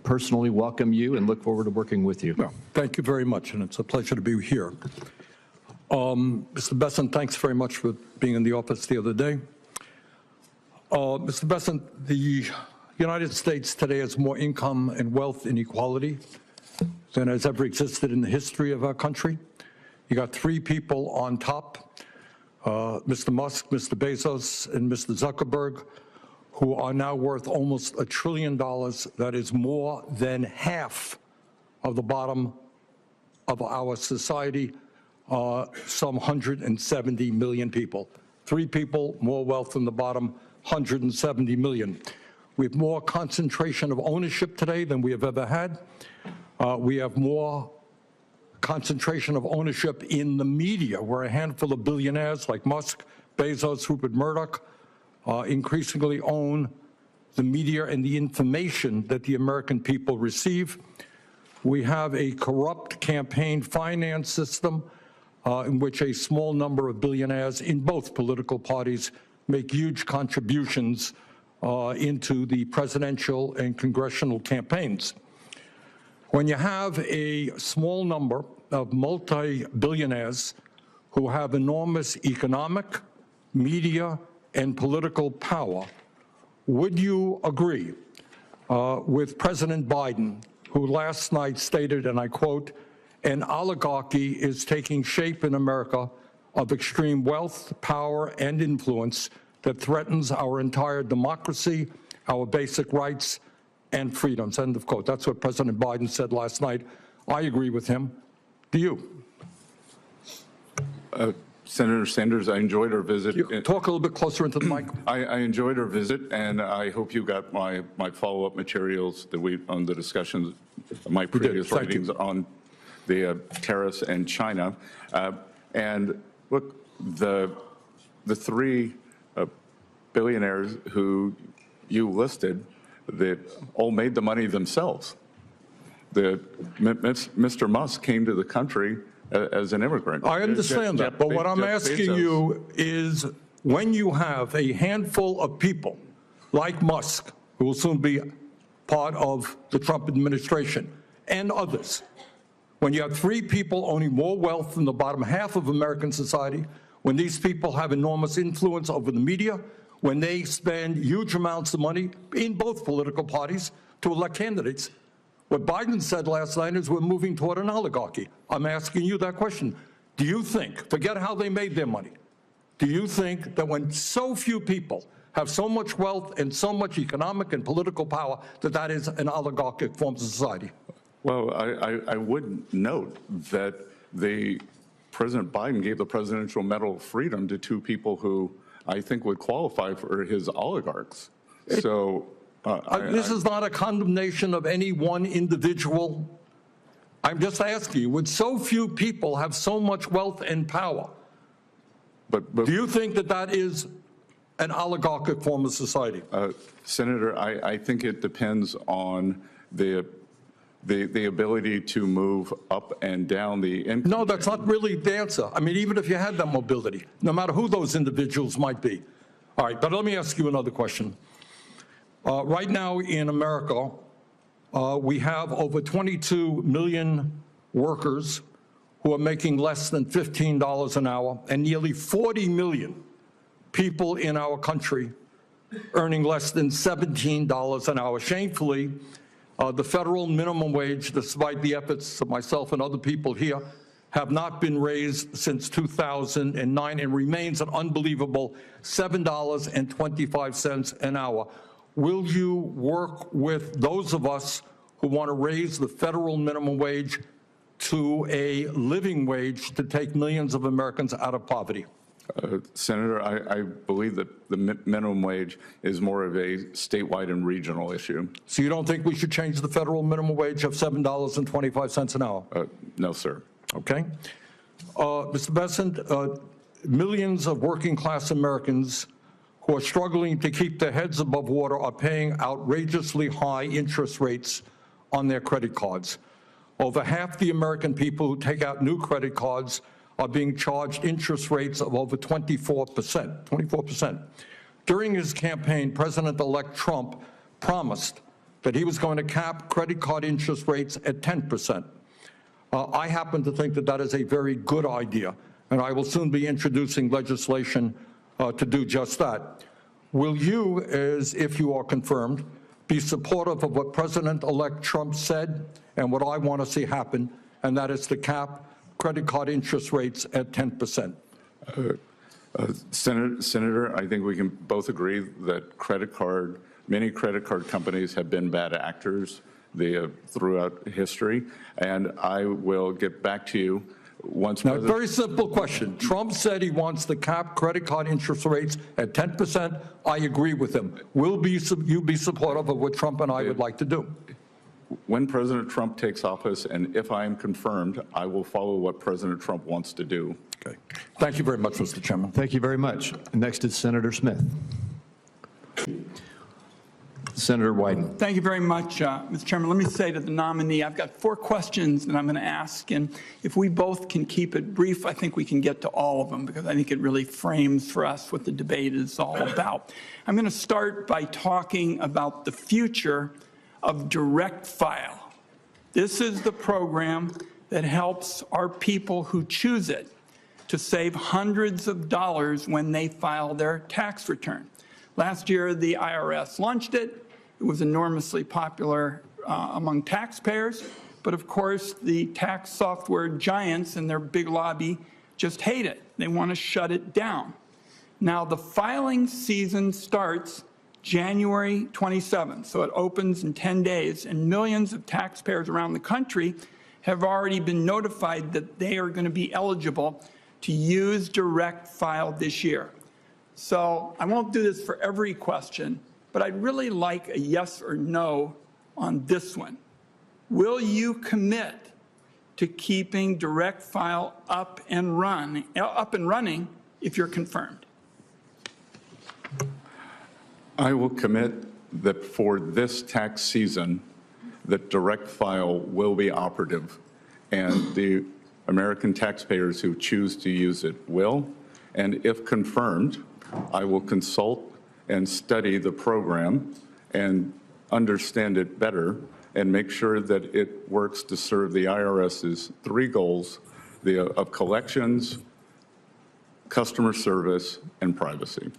personally welcome you and look forward to working with you. Well, thank you very much, and it's a pleasure to be here. Mr. Bessent, thanks very much for being in the office the other day. Mr. Bessent, the United States today has more income and wealth inequality than has ever existed in the history of our country. You got three people on top, Mr. Musk, Mr. Bezos, and Mr. Zuckerberg, who are now worth almost $1 trillion. That is more than half of the bottom of our society, some 170 million people. Three people, more wealth than the bottom, 170 million. We have more concentration of ownership today than we have ever had. We have more concentration of ownership in the media, where a handful of billionaires like Musk, Bezos, Rupert Murdoch increasingly own the media and the information that the American people receive. We have a corrupt campaign finance system in which a small number of billionaires in both political parties make huge contributions into the presidential and congressional campaigns. When you have a small number of multi-billionaires who have enormous economic, media, and political power, would you agree with President Biden, who last night stated, and I quote, "An oligarchy is taking shape in America of extreme wealth, power, and influence that threatens our entire democracy, our basic rights, and freedoms," end of quote. That's what President Biden said last night. I agree with him. Do you? Senator Sanders, I enjoyed our visit. Talk a little bit closer into the mic. I enjoyed our visit, and I hope you got my follow-up materials that on the discussions, my previous writings on the tariffs and China. And look, the three billionaires who you listed that all made the money themselves. Mr. Musk came to the country as an immigrant. I understand that, but what I'm asking you is, when you have a handful of people like Musk, who will soon be part of the Trump administration, and others, when you have three people owning more wealth than the bottom half of American society, when these people have enormous influence over the media, when they spend huge amounts of money in both political parties to elect candidates, what Biden said last night is we're moving toward an oligarchy. I'm asking you that question. Do you think, forget how they made their money, do you think that when so few people have so much wealth and so much economic and political power, that that is an oligarchic form of society? Well, I would note that President Biden gave the Presidential Medal of Freedom to two people who I think would qualify for his oligarchs. This is not a condemnation of any one individual. I'm just asking you, would so few people have so much wealth and power? But do you think that that is an oligarchic form of society? Senator, I think it depends on the ability to move up and down the income. No, that's not really the answer. I mean, even if you had that mobility, no matter who those individuals might be. All right, but let me ask you another question. Right now in America, we have over 22 million workers who are making less than $15 an hour, and nearly 40 million people in our country earning less than $17 an hour. Shamefully, the federal minimum wage, despite the efforts of myself and other people here, have not been raised since 2009 and remains an unbelievable $7.25 an hour. Will you work with those of us who want to raise the federal minimum wage to a living wage to take millions of Americans out of poverty? Senator, I believe that the minimum wage is more of a statewide and regional issue. So you don't think we should change the federal minimum wage of $7.25 an hour? No, sir. Okay. Mr. Bessent, millions of working class Americans who are struggling to keep their heads above water are paying outrageously high interest rates on their credit cards. Over half the American people who take out new credit cards are being charged interest rates of over 24%. During his campaign, President-elect Trump promised that he was going to cap credit card interest rates at 10%. I happen to think that that is a very good idea, and I will soon be introducing legislation to do just that. Will you, as if you are confirmed, be supportive of what President-elect Trump said and what I want to see happen, and that is to cap credit card interest rates at 10%? Senator, I think we can both agree that many credit card companies have been bad actors throughout history, and I will get back to you once. Now, very simple question. Trump said he wants to cap credit card interest rates at 10%. I agree with him. Will you be supportive of what Trump and I would like to do? When President Trump takes office, and if I am confirmed, I will follow what President Trump wants to do. Okay. Thank you very much, Mr. Chairman. Thank you very much. Next is Senator Smith. Senator Wyden. Thank you very much, Mr. Chairman. Let me say to the nominee, I've got 4 questions that I'm going to ask, and if we both can keep it brief, I think we can get to all of them, because I think it really frames for us what the debate is all about. I'm going to start by talking about the future of direct file. This is the program that helps our people who choose it to save hundreds of dollars when they file their tax return. Last year, the IRS launched it. It was enormously popular among taxpayers, but of course, the tax software giants and their big lobby just hate it. They want to shut it down. Now, the filing season starts January 27th, so it opens in 10 days, and millions of taxpayers around the country have already been notified that they are going to be eligible to use direct file this year. So I won't do this for every question, but I'd really like a yes or no on this one. Will you commit to keeping direct file up and running if you're confirmed? I will commit that for this tax season, that direct file will be operative, and the American taxpayers who choose to use it will. And if confirmed, I will consult and study the program and understand it better and make sure that it works to serve the IRS's 3 goals of collections, customer service, and privacy.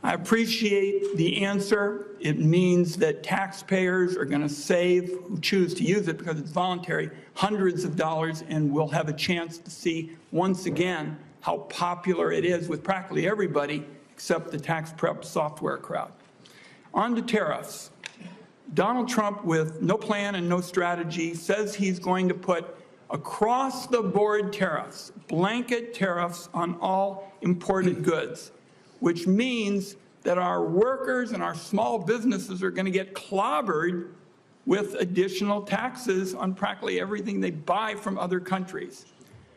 I appreciate the answer. It means that taxpayers are going to save, who choose to use it because it's voluntary, hundreds of dollars, and we'll have a chance to see once again how popular it is with practically everybody except the tax prep software crowd. On to tariffs. Donald Trump, with no plan and no strategy, says he's going to put across-the-board tariffs, blanket tariffs on all imported goods, which means that our workers and our small businesses are going to get clobbered with additional taxes on practically everything they buy from other countries.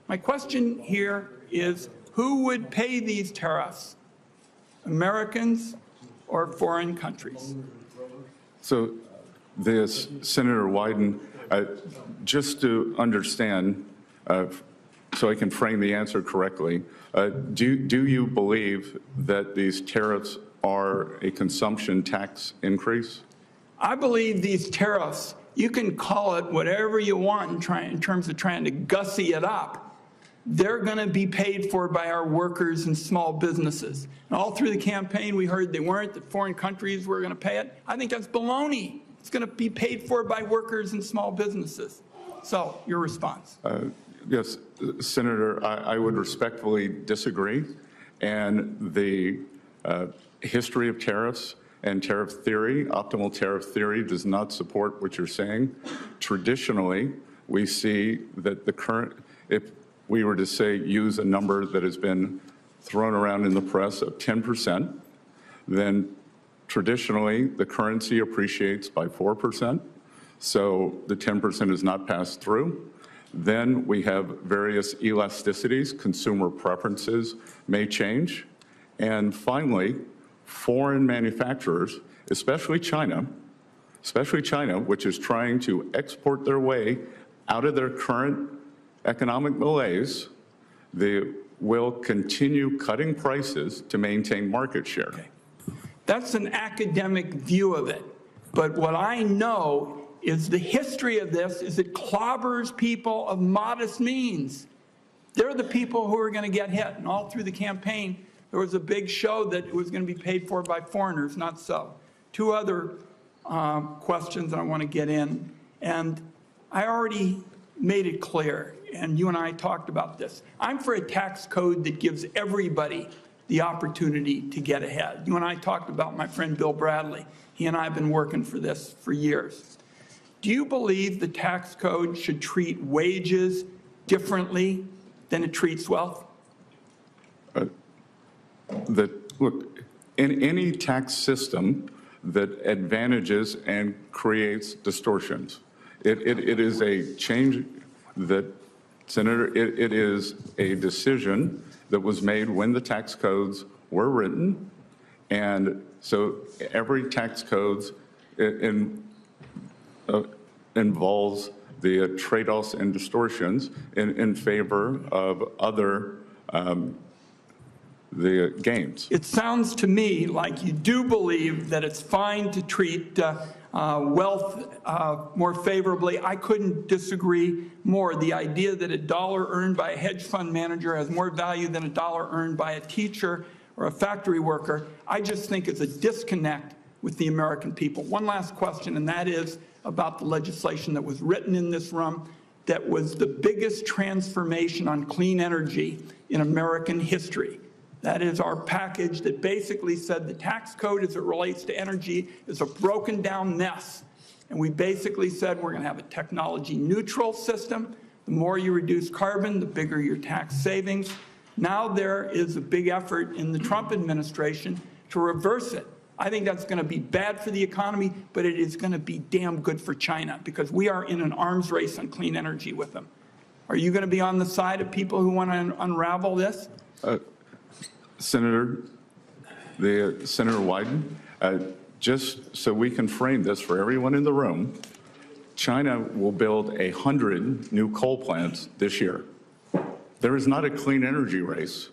My question here is, who would pay these tariffs? Americans or foreign countries? So this, Senator Wyden, just to understand, so I can frame the answer correctly, do you believe that these tariffs are a consumption tax increase? I believe these tariffs, you can call it whatever you want in terms of trying to gussy it up. They're going to be paid for by our workers and small businesses. And all through the campaign, we heard they weren't, that foreign countries were going to pay it. I think that's baloney. It's going to be paid for by workers and small businesses. So, your response? Yes, Senator, I would respectfully disagree. And the history of tariffs and tariff theory, optimal tariff theory, does not support what you're saying. Traditionally, we see that the current, if we were to say use a number that has been thrown around in the press of 10%, then traditionally the currency appreciates by 4%. So the 10% is not passed through. Then we have various elasticities, consumer preferences may change. And finally, foreign manufacturers, especially China, which is trying to export their way out of their current economic malaise, they will continue cutting prices to maintain market share. Okay. That's an academic view of it. But what I know is the history of this is it clobbers people of modest means. They're the people who are going to get hit. And all through the campaign, there was a big show that it was going to be paid for by foreigners, not so. Two other questions I want to get in. And I already made it clear, and you and I talked about this. I'm for a tax code that gives everybody the opportunity to get ahead. You and I talked about my friend Bill Bradley. He and I have been working for this for years. Do you believe the tax code should treat wages differently than it treats wealth? Look, in any tax system that advantages and creates distortions, it is a change that, Senator, it is a decision that was made when the tax codes were written. And so every tax code involves the trade-offs and distortions in favor of other the gains. It sounds to me like you do believe that it's fine to treat wealth more favorably. I couldn't disagree more. The idea that a dollar earned by a hedge fund manager has more value than a dollar earned by a teacher or a factory worker, I just think it's a disconnect with the American people. One last question, and that is about the legislation that was written in this room that was the biggest transformation on clean energy in American history. That is our package that basically said the tax code as it relates to energy is a broken down mess. And we basically said we're going to have a technology neutral system. The more you reduce carbon, the bigger your tax savings. Now there is a big effort in the Trump administration to reverse it. I think that's going to be bad for the economy, but it is going to be damn good for China because we are in an arms race on clean energy with them. Are you going to be on the side of people who want to unravel this? Senator Wyden, just so we can frame this for everyone in the room, China will build 100 new coal plants this year. There is not a clean energy race.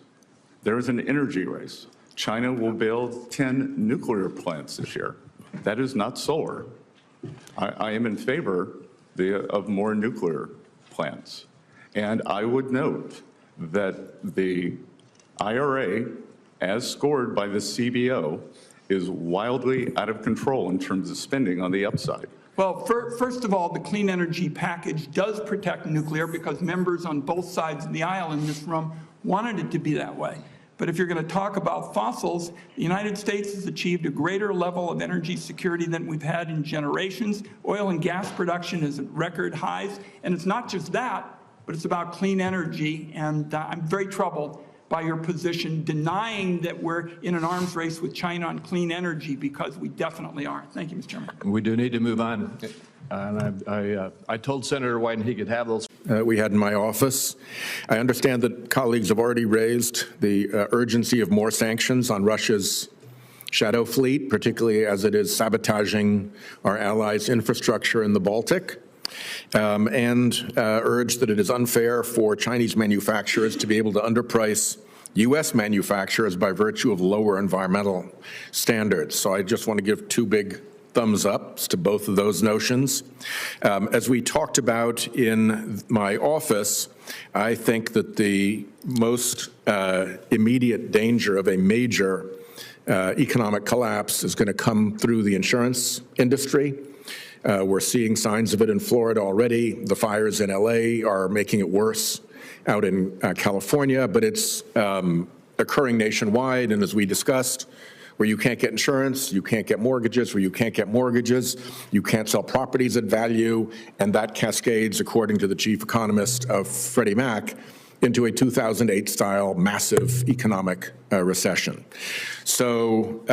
There is an energy race. China will build 10 nuclear plants this year. That is not solar. I am in favor of more nuclear plants. And I would note that the IRA, as scored by the CBO, is wildly out of control in terms of spending on the upside. Well, first of all, the clean energy package does protect nuclear because members on both sides of the aisle in this room wanted it to be that way. But if you're going to talk about fossils, the United States has achieved a greater level of energy security than we've had in generations. Oil and gas production is at record highs. And it's not just that, but it's about clean energy. And I'm very troubled by your position denying that we're in an arms race with China on clean energy, because we definitely are. Thank you, Mr. Chairman. We do need to move on. And I told Senator Wyden he could have those. We had in my office. I understand that colleagues have already raised the urgency of more sanctions on Russia's shadow fleet, particularly as it is sabotaging our allies' infrastructure in the Baltic, and urged that it is unfair for Chinese manufacturers to be able to underprice U.S. manufacturers by virtue of lower environmental standards. So I just want to give two big thumbs ups to both of those notions. As we talked about in my office, I think that the most immediate danger of a major economic collapse is going to come through the insurance industry. We're seeing signs of it in Florida already. The fires in LA are making it worse out in California, but it's occurring nationwide. And as we discussed, where you can't get insurance, you can't get mortgages, where you can't get mortgages, you can't sell properties at value, and that cascades, according to the chief economist of Freddie Mac, into a 2008-style massive economic recession. So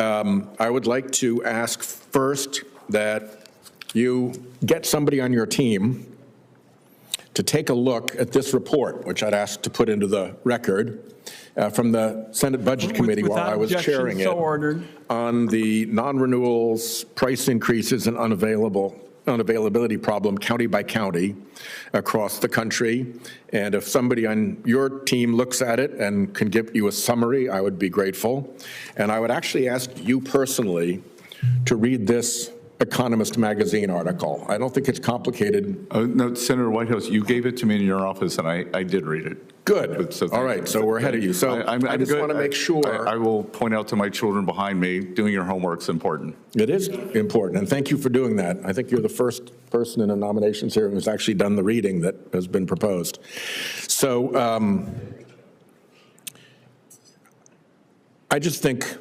I would like to ask first that you get somebody on your team to take a look at this report, which I'd ask to put into the record, from the Senate Budget Committee while I was chairing it, on the non-renewals, price increases, and unavailability problem county by county across the country. And if somebody on your team looks at it and can give you a summary, I would be grateful. And I would actually ask you personally to read this Economist magazine article. I don't think it's complicated. No, Senator Whitehouse, you gave it to me in your office, and I did read it. Good. So All right, so we're ahead of you. So I just want to make sure. I will point out to my children behind me, doing your homework's important. It is important, and thank you for doing that. I think you're the first person in a nominations hearing who's actually done the reading that has been proposed. So I just think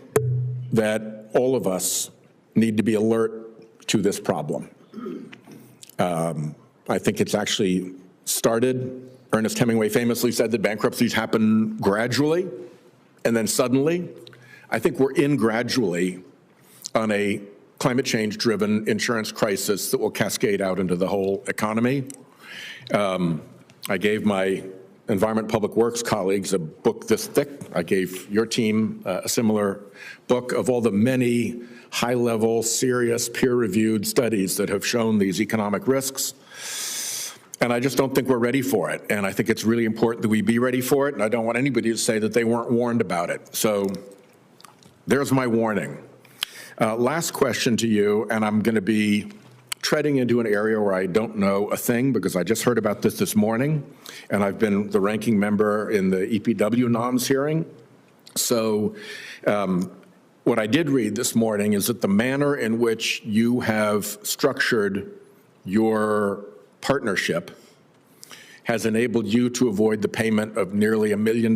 that all of us need to be alert to this problem. I think it's actually started. Ernest Hemingway famously said that bankruptcies happen gradually and then suddenly. I think we're in gradually on a climate change-driven insurance crisis that will cascade out into the whole economy. I gave my Environment Public Works colleagues a book this thick. I gave your team a similar book of all the many high-level, serious, peer-reviewed studies that have shown these economic risks. And I just don't think we're ready for it. And I think it's really important that we be ready for it. And I don't want anybody to say that they weren't warned about it. So there's my warning. Last question to you, and I'm going to be treading into an area where I don't know a thing because I just heard about this morning, and I've been the ranking member in the EPW noms hearing. So what I did read this morning is that the manner in which you have structured your partnership has enabled you to avoid the payment of nearly $1 million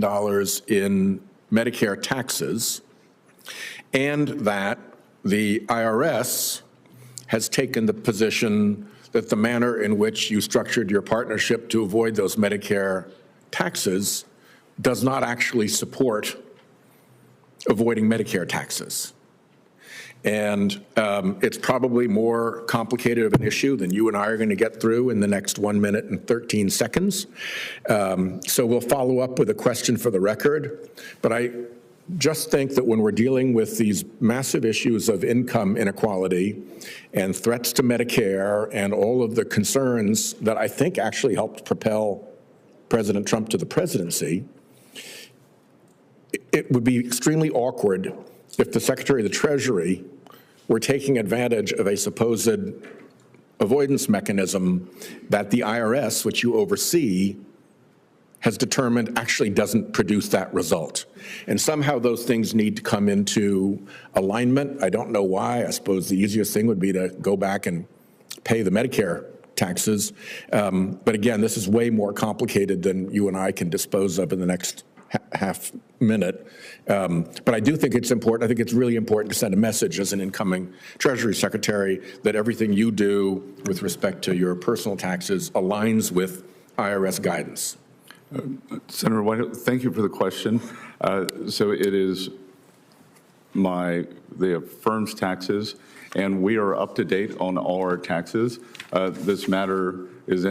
in Medicare taxes, and that the IRS has taken the position that the manner in which you structured your partnership to avoid those Medicare taxes does not actually support avoiding Medicare taxes. And it's probably more complicated of an issue than you and I are going to get through in the next 1 minute and 13 seconds. So we'll follow up with a question for the record. But I just think that when we're dealing with these massive issues of income inequality and threats to Medicare and all of the concerns that I think actually helped propel President Trump to the presidency, it would be extremely awkward if the Secretary of the Treasury were taking advantage of a supposed avoidance mechanism that the IRS, which you oversee, has determined actually doesn't produce that result. And somehow those things need to come into alignment. I don't know why. I suppose the easiest thing would be to go back and pay the Medicare taxes. But again, this is way more complicated than you and I can dispose of in the next half minute. But I do think it's important. I think it's really important to send a message as an incoming Treasury Secretary that everything you do with respect to your personal taxes aligns with IRS guidance. Senator White, thank you for the question. So it is the firm's taxes, and we are up to date on all our taxes. This matter is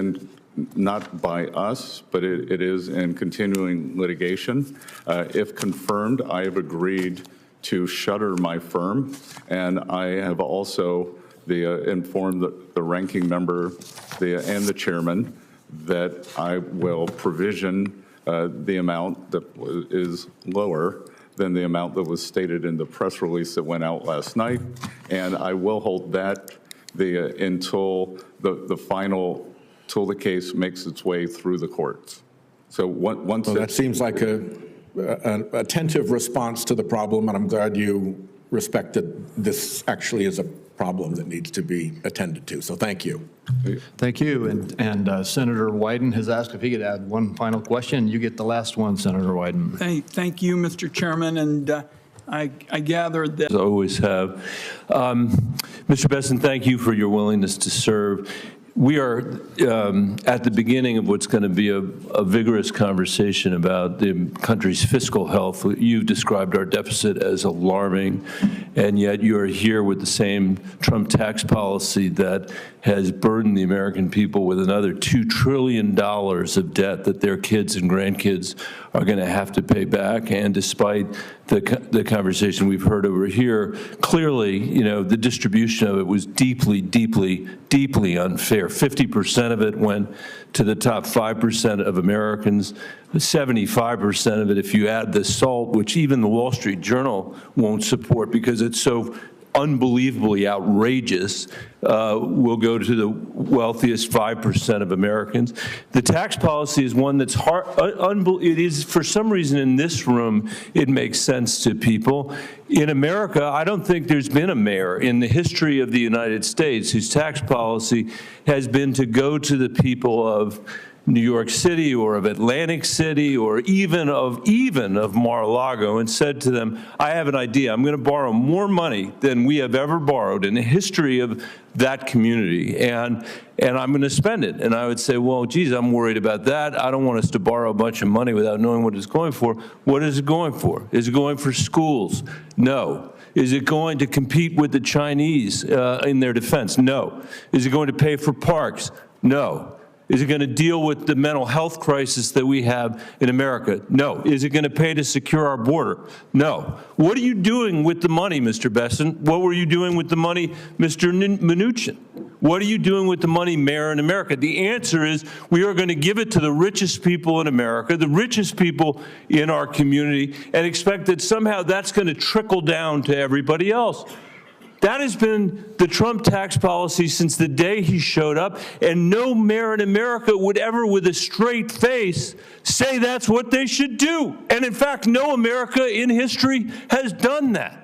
not by us, but it is in continuing litigation. If confirmed, I have agreed to shutter my firm, and I have also informed the ranking member and the chairman that I will provision the amount that is lower than the amount that was stated in the press release that went out last night, and I will hold that until till the case makes its way through the courts. So once that seems like an attentive response to the problem, and I'm glad you respected this actually is a problem that needs to be attended to. So thank you. Thank you. And Senator Wyden has asked if he could add one final question. You get the last one, Senator Wyden. Thank you, Mr. Chairman. And I gathered that. As I always have. Mr. Bessent, thank you for your willingness to serve. We are at the beginning of what's going to be a vigorous conversation about the country's fiscal health. You've described our deficit as alarming, and yet you are here with the same Trump tax policy that has burdened the American people with another $2 trillion of debt that their kids and grandkids are going to have to pay back. And despite the conversation we've heard over here, clearly, the distribution of it was deeply, deeply, deeply unfair. 50% of it went to the top 5% of Americans, 75% of it, if you add the SALT, which even the Wall Street Journal won't support because it's so unbelievably outrageous will go to the wealthiest 5% of Americans. The tax policy is one that's hard, it is, for some reason in this room, it makes sense to people. In America, I don't think there's been a mayor in the history of the United States whose tax policy has been to go to the people of New York City or of Atlantic City or even of Mar-a-Lago and said to them, I have an idea. I'm going to borrow more money than we have ever borrowed in the history of that community, and I'm going to spend it. And I would say, well, geez, I'm worried about that. I don't want us to borrow a bunch of money without knowing what it's going for. What is it going for? Is it going for schools? No. Is it going to compete with the Chinese in their defense? No. Is it going to pay for parks? No. Is it going to deal with the mental health crisis that we have in America? No. Is it going to pay to secure our border? No. What are you doing with the money, Mr. Bessent? What were you doing with the money, Mr. Mnuchin? What are you doing with the money, Mayor, in America? The answer is we are going to give it to the richest people in America, the richest people in our community, and expect that somehow that's going to trickle down to everybody else. That has been the Trump tax policy since the day he showed up, and no mayor in America would ever, with a straight face, say that's what they should do. And in fact, no America in history has done that.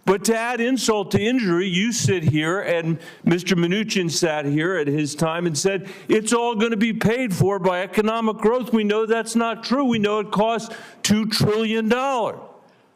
But to add insult to injury, you sit here, and Mr. Mnuchin sat here at his time and said, it's all going to be paid for by economic growth. We know that's not true. We know it costs $2 trillion.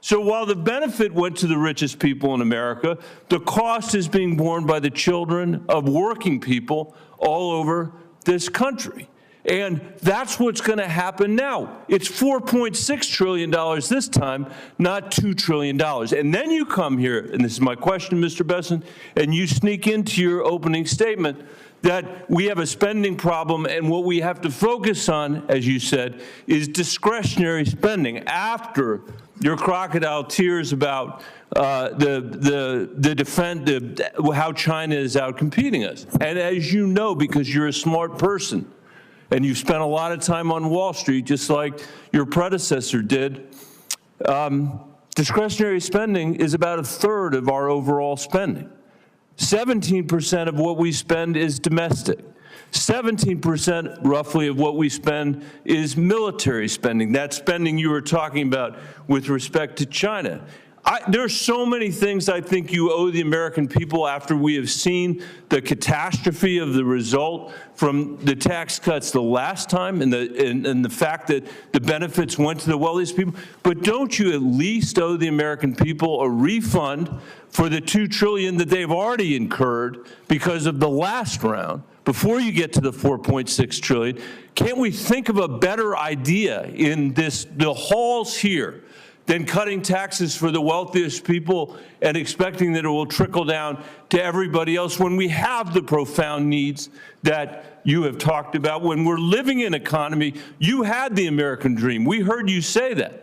So while the benefit went to the richest people in America, the cost is being borne by the children of working people all over this country. And that's what's going to happen now. It's $4.6 trillion this time, not $2 trillion. And then you come here, and this is my question, Mr. Bessent, and you sneak into your opening statement that we have a spending problem, and what we have to focus on, as you said, is discretionary spending after your crocodile tears about how China is out competing us. And as you know, because you're a smart person, and you've spent a lot of time on Wall Street, just like your predecessor did, discretionary spending is about a third of our overall spending. 17% of what we spend is domestic. 17% roughly of what we spend is military spending, that spending you were talking about with respect to China. There are so many things I think you owe the American people after we have seen the catastrophe of the result from the tax cuts the last time and the fact that the benefits went to the wealthiest people. But don't you at least owe the American people a refund for the $2 trillion that they've already incurred because of the last round? Before you get to the $4.6 trillion, can't we think of a better idea in the halls here than cutting taxes for the wealthiest people and expecting that it will trickle down to everybody else when we have the profound needs that you have talked about? When we're living in an economy, you had the American dream. We heard you say that.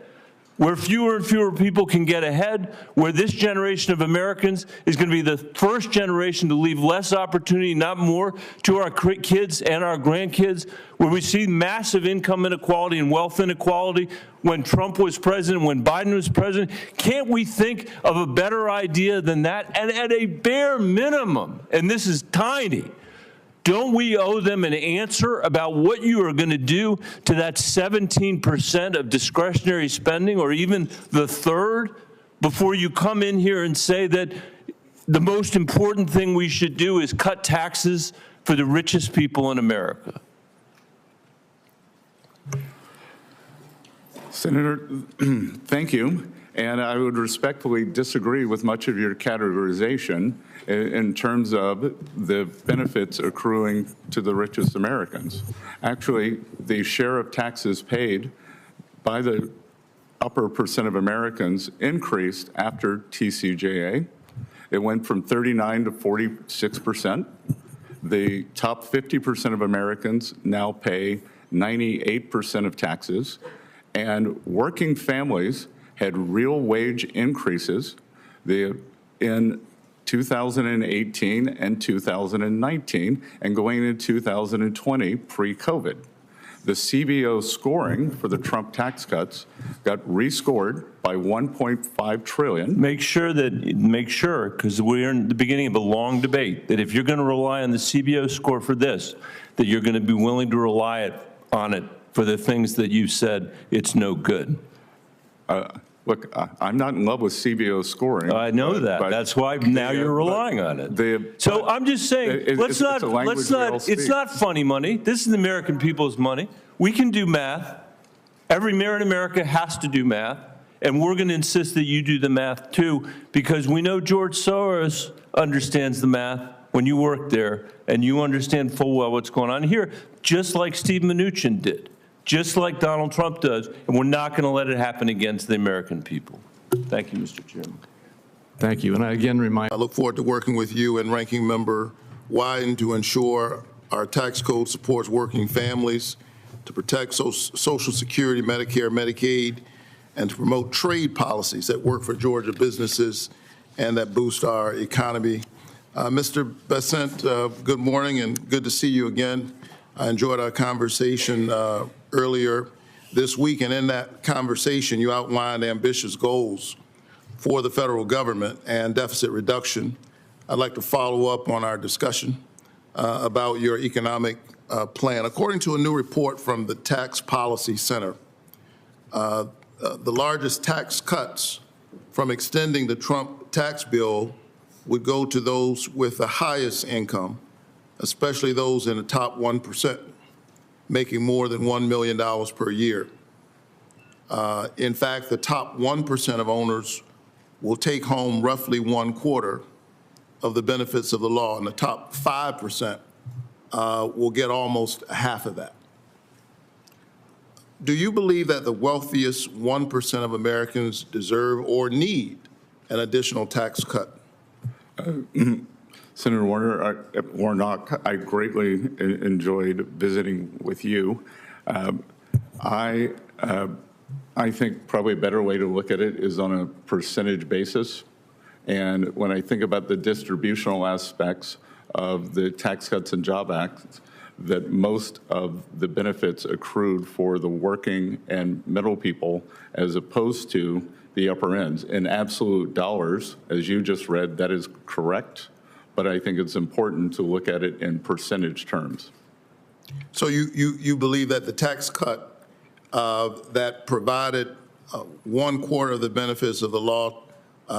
Where fewer and fewer people can get ahead, where this generation of Americans is going to be the first generation to leave less opportunity, not more, to our kids and our grandkids, where we see massive income inequality and wealth inequality when Trump was president, when Biden was president. Can't we think of a better idea than that? And at a bare minimum, and this is tiny, don't we owe them an answer about what you are going to do to that 17% of discretionary spending, or even the third, before you come in here and say that the most important thing we should do is cut taxes for the richest people in America? Senator, thank you. And I would respectfully disagree with much of your categorization in terms of the benefits accruing to the richest Americans. Actually, the share of taxes paid by the upper percent of Americans increased after TCJA. It went from 39 to 46%. The top 50% of Americans now pay 98% of taxes, and working families had real wage increases in 2018 and 2019, and going into 2020 pre-COVID. The CBO scoring for the Trump tax cuts got rescored by 1.5 trillion. Make sure, because we're in the beginning of a long debate, that if you're going to rely on the CBO score for this, that you're going to be willing to rely on it for the things that you said it's no good. Look, I'm not in love with CBO scoring. I know that. That's why now you're relying on it. So I'm just saying, it's not funny money. This is the American people's money. We can do math. Every mayor in America has to do math. And we're going to insist that you do the math too, because we know George Soros understands the math when you work there, and you understand full well what's going on here, just like Steve Mnuchin did, just like Donald Trump does, and we're not going to let it happen against the American people. Thank you, Mr. Chairman. Thank you. And I again remind. I look forward to working with you and Ranking Member Wyden to ensure our tax code supports working families, to protect Social Security, Medicare, Medicaid, and to promote trade policies that work for Georgia businesses and that boost our economy. Mr. Bessent, good morning and good to see you again. I enjoyed our conversation earlier this week, and in that conversation you outlined ambitious goals for the federal government and deficit reduction. I'd like to follow up on our discussion about your economic plan. According to a new report from the Tax Policy Center, the largest tax cuts from extending the Trump tax bill would go to those with the highest income, especially those in the top 1%, making more than $1 million per year. In fact, the top 1% of owners will take home roughly 1/4 of the benefits of the law, and the top 5% will get almost half of that. Do you believe that the wealthiest 1% of Americans deserve or need an additional tax cut? Senator Warnock, I greatly enjoyed visiting with you. I think probably a better way to look at it is on a percentage basis. And when I think about the distributional aspects of the Tax Cuts and Job Act, that most of the benefits accrued for the working and middle people as opposed to the upper ends. In absolute dollars, as you just read, that is correct, but I think it's important to look at it in percentage terms. So you believe that the tax cut that provided 1/4 of the benefits of the law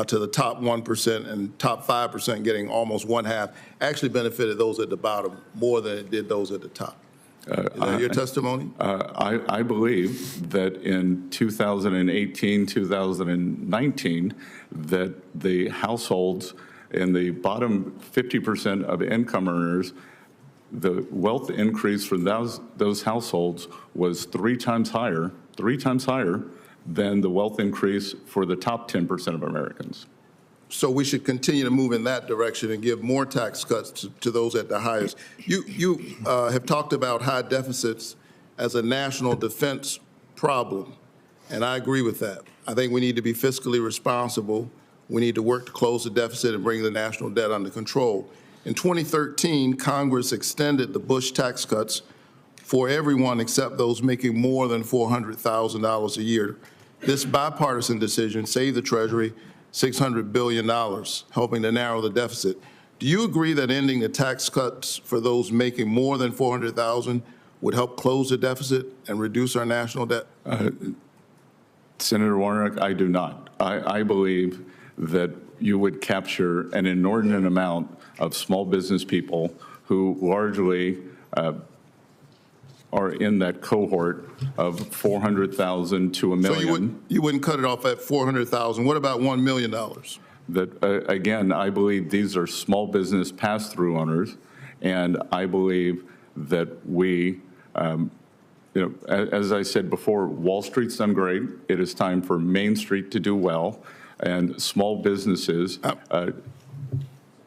to the top 1% and top 5% getting almost 1/2 actually benefited those at the bottom more than it did those at the top? Is that your testimony? I believe that in 2018, 2019, that the households in the bottom 50% of income earners, the wealth increase for those households was three times higher than the wealth increase for the top 10% of Americans. So we should continue to move in that direction and give more tax cuts to those at the highest. You have talked about high deficits as a national defense problem, and I agree with that. I think we need to be fiscally responsible. We need to work to close the deficit and bring the national debt under control. In 2013, Congress extended the Bush tax cuts for everyone except those making more than $400,000 a year. This bipartisan decision saved the Treasury $600 billion, helping to narrow the deficit. Do you agree that ending the tax cuts for those making more than $400,000 would help close the deficit and reduce our national debt? Senator Warnock, I do not. I believe that you would capture an inordinate amount of small business people who largely are in that cohort of 400,000 to a million. So you wouldn't cut it off at 400,000. What about $1 million? That again, I believe these are small business pass-through owners, and I believe that we, as I said before, Wall Street's done great. It is time for Main Street to do well, and small businesses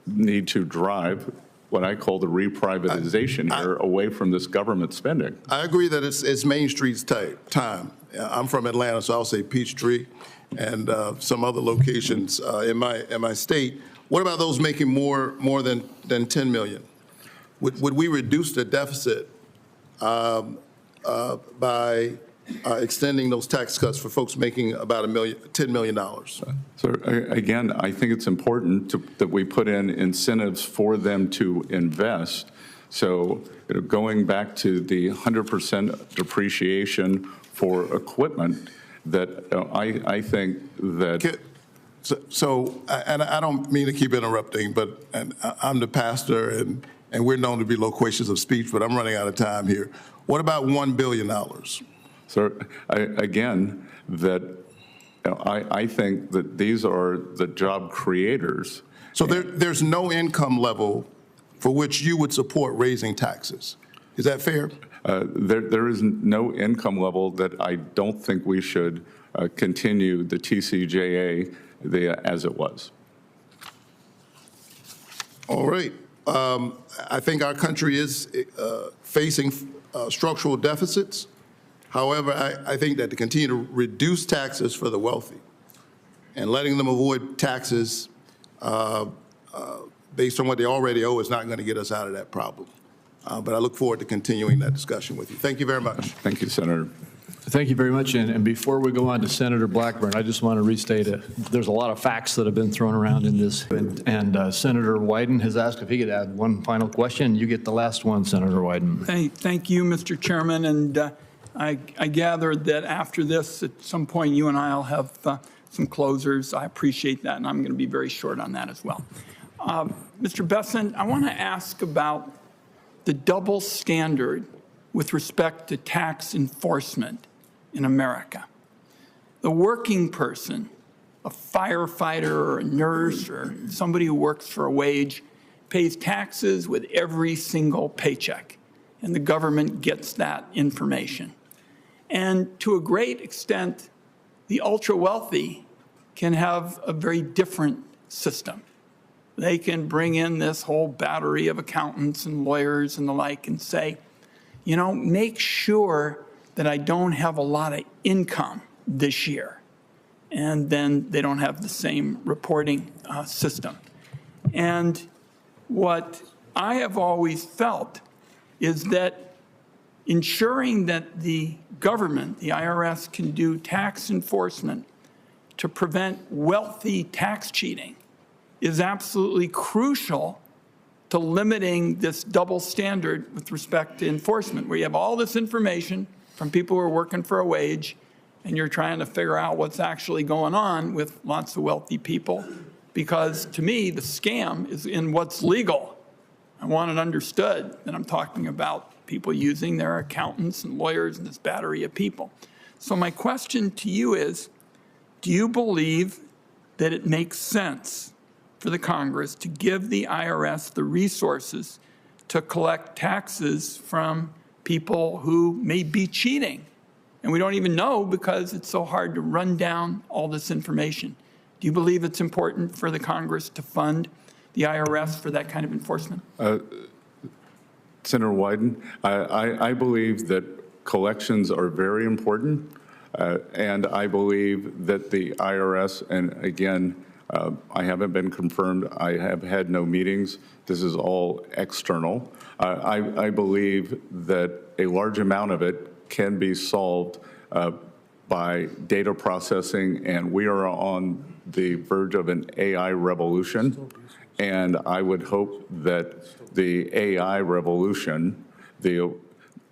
need to drive what I call the reprivatization here away from this government spending. I agree that it's Main Street's time. I'm from Atlanta, so I'll say Peachtree and some other locations in my state. What about those making more than 10 million? Would we reduce the deficit by extending those tax cuts for folks making about $10 million? So again, I think it's important that we put in incentives for them to invest. So going back to the 100% depreciation for equipment, that I think that. And I don't mean to keep interrupting, but I'm the pastor, and we're known to be loquacious of speech, but I'm running out of time here. What about $1 billion? So again, that I think that these are the job creators. So there's no income level for which you would support raising taxes. Is that fair? There is no income level that I don't think we should continue the TCJA as it was. All right. I think our country is facing structural deficits. However, I think that to continue to reduce taxes for the wealthy and letting them avoid taxes based on what they already owe is not going to get us out of that problem. But I look forward to continuing that discussion with you. Thank you very much. Thank you, Senator. Thank you very much. And before we go on to Senator Blackburn, I just want to restate there's a lot of facts that have been thrown around in this. And Senator Wyden has asked if he could add one final question. You get the last one, Senator Wyden. Thank you, Mr. Chairman. And I gather that after this, at some point, you and I will have some closers. I appreciate that, and I'm going to be very short on that as well. Mr. Bessent, I want to ask about the double standard with respect to tax enforcement in America. The working person, a firefighter or a nurse or somebody who works for a wage, pays taxes with every single paycheck, and the government gets that information. And to a great extent, the ultra-wealthy can have a very different system. They can bring in this whole battery of accountants and lawyers and the like and say, you know, make sure that I don't have a lot of income this year. And then they don't have the same reporting system. And what I have always felt is that ensuring that the government, the IRS, can do tax enforcement to prevent wealthy tax cheating is absolutely crucial to limiting this double standard with respect to enforcement, where you have all this information from people who are working for a wage, and you're trying to figure out what's actually going on with lots of wealthy people. Because to me, the scam is in what's legal. I want it understood that I'm talking about people using their accountants and lawyers and this battery of people. So my question to you is, do you believe that it makes sense for the Congress to give the IRS the resources to collect taxes from people who may be cheating? And we don't even know because it's so hard to run down all this information. Do you believe it's important for the Congress to fund the IRS for that kind of enforcement? Senator Wyden, I believe that collections are very important, and I believe that the IRS, and again, I haven't been confirmed, I have had no meetings, this is all external. I believe that a large amount of it can be solved by data processing, and we are on the verge of an AI revolution. And I would hope that the AI revolution,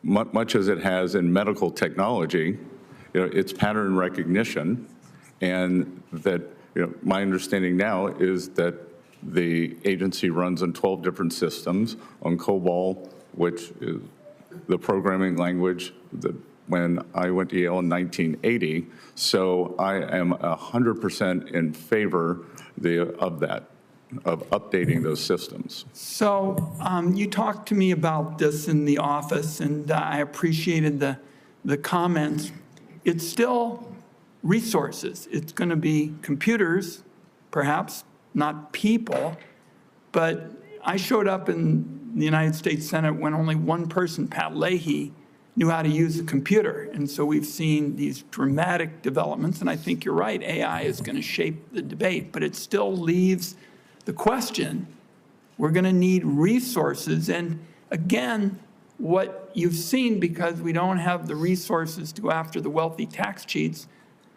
much as it has in medical technology, it's pattern recognition, and that my understanding now is that the agency runs on 12 different systems on COBOL, which is the programming language that when I went to Yale in 1980. So I am 100% in favor of that, of updating those systems. So you talked to me about this in the office, and I appreciated the comments. It's still resources. It's going to be computers, perhaps, not people. But I showed up in the United States Senate when only one person, Pat Leahy, knew how to use a computer. And so we've seen these dramatic developments, and I think you're right, AI is going to shape the debate, but it still leaves the question, we're going to need resources. And again, what you've seen, because we don't have the resources to go after the wealthy tax cheats,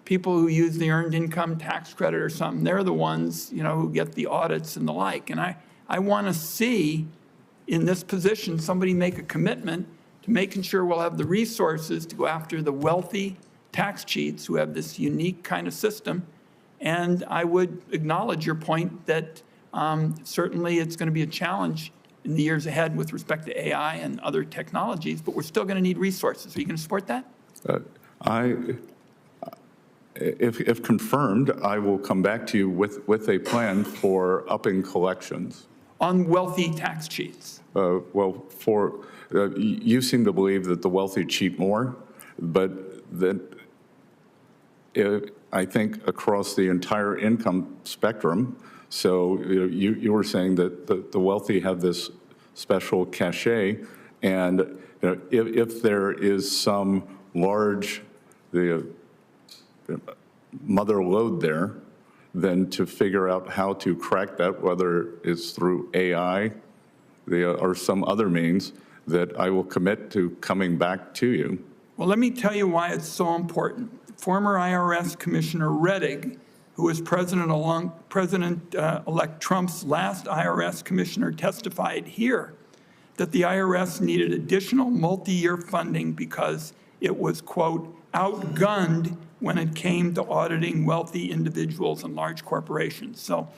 people who use the earned income tax credit or something, they're the ones, who get the audits and the like. And I want to see in this position somebody make a commitment to making sure we'll have the resources to go after the wealthy tax cheats who have this unique kind of system. And I would acknowledge your point that certainly it's going to be a challenge in the years ahead with respect to AI and other technologies, but we're still going to need resources. Are you going to support that? If confirmed, I will come back to you with a plan for upping collections. On wealthy tax cheats? Well, you seem to believe that the wealthy cheat more, but that I think across the entire income spectrum. So you were saying that the wealthy have this special cachet, and if there is some large mother lode there, then to figure out how to crack that, whether it's through AI or some other means, that I will commit to coming back to you. Well, let me tell you why it's so important. Former IRS Commissioner Rettig, who was President-elect Trump's last IRS commissioner, testified here that the IRS needed additional multi-year funding because it was, quote, outgunned when it came to auditing wealthy individuals and large corporations. So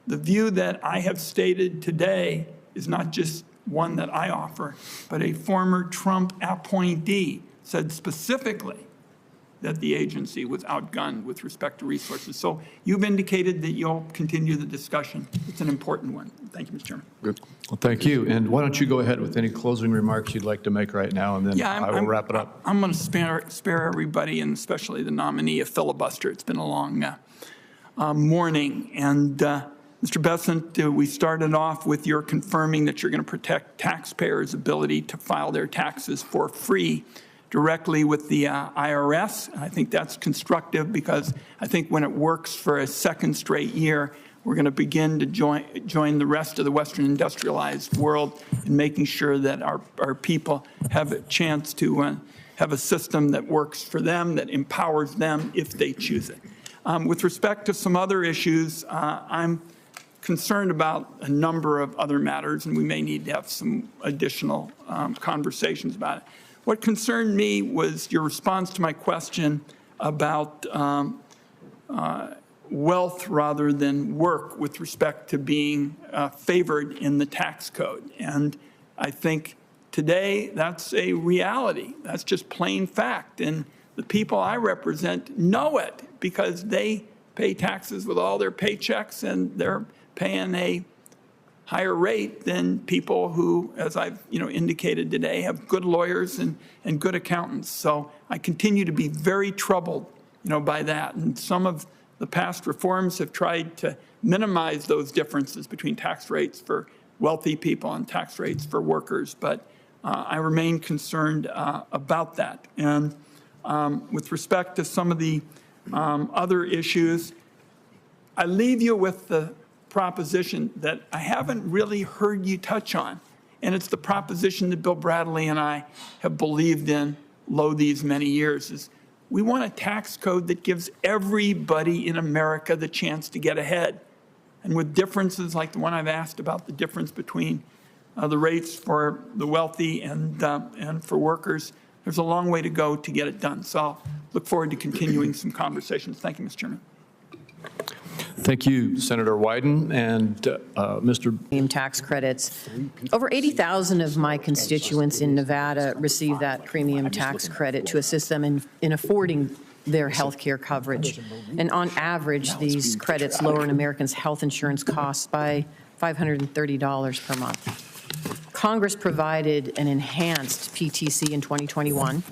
the view that I have stated today is not just one that I offer, but a former Trump appointee said specifically that the agency was outgunned with respect to resources. So you've indicated that you'll continue the discussion. It's an important one. Thank you, Mr. Chairman. Good. Well, thank you. And why don't you go ahead with any closing remarks you'd like to make right now, and then I will wrap it up. I'm going to spare everybody, and especially the nominee, a filibuster. It's been a long morning. And Mr. Bessent, we started off with your confirming that you're going to protect taxpayers' ability to file their taxes for free directly with the IRS. I think that's constructive, because I think when it works for a second straight year, we're going to begin to join the rest of the Western industrialized world in making sure that our people have a chance to have a system that works for them, that empowers them if they choose it. With respect to some other issues, I'm concerned about a number of other matters, and we may need to have some additional conversations about it. What concerned me was your response to my question about wealth rather than work with respect to being favored in the tax code. And I think today that's a reality. That's just plain fact. And the people I represent know it, because they pay taxes with all their paychecks, and they're paying a higher rate than people who, as I've indicated today, have good lawyers and good accountants. So I continue to be very troubled by that. And some of the past reforms have tried to minimize those differences between tax rates for wealthy people and tax rates for workers. But I remain concerned about that. And with respect to some of the other issues, I leave you with the proposition that I haven't really heard you touch on, and it's the proposition that Bill Bradley and I have believed in these many years, is we want a tax code that gives everybody in America the chance to get ahead. And with differences like the one I've asked about, the difference between the rates for the wealthy and for workers, there's a long way to go to get it done. So I'll look forward to continuing some conversations. Thank you, Mr. Chairman. Thank you, Senator Wyden. And Mr. Tax credits. Over 80,000 of my constituents in Nevada receive that premium tax credit to assist them in affording their health care coverage. And on average, these credits lower an American's health insurance costs by $530 per month. Congress provided an enhanced PTC in 2021.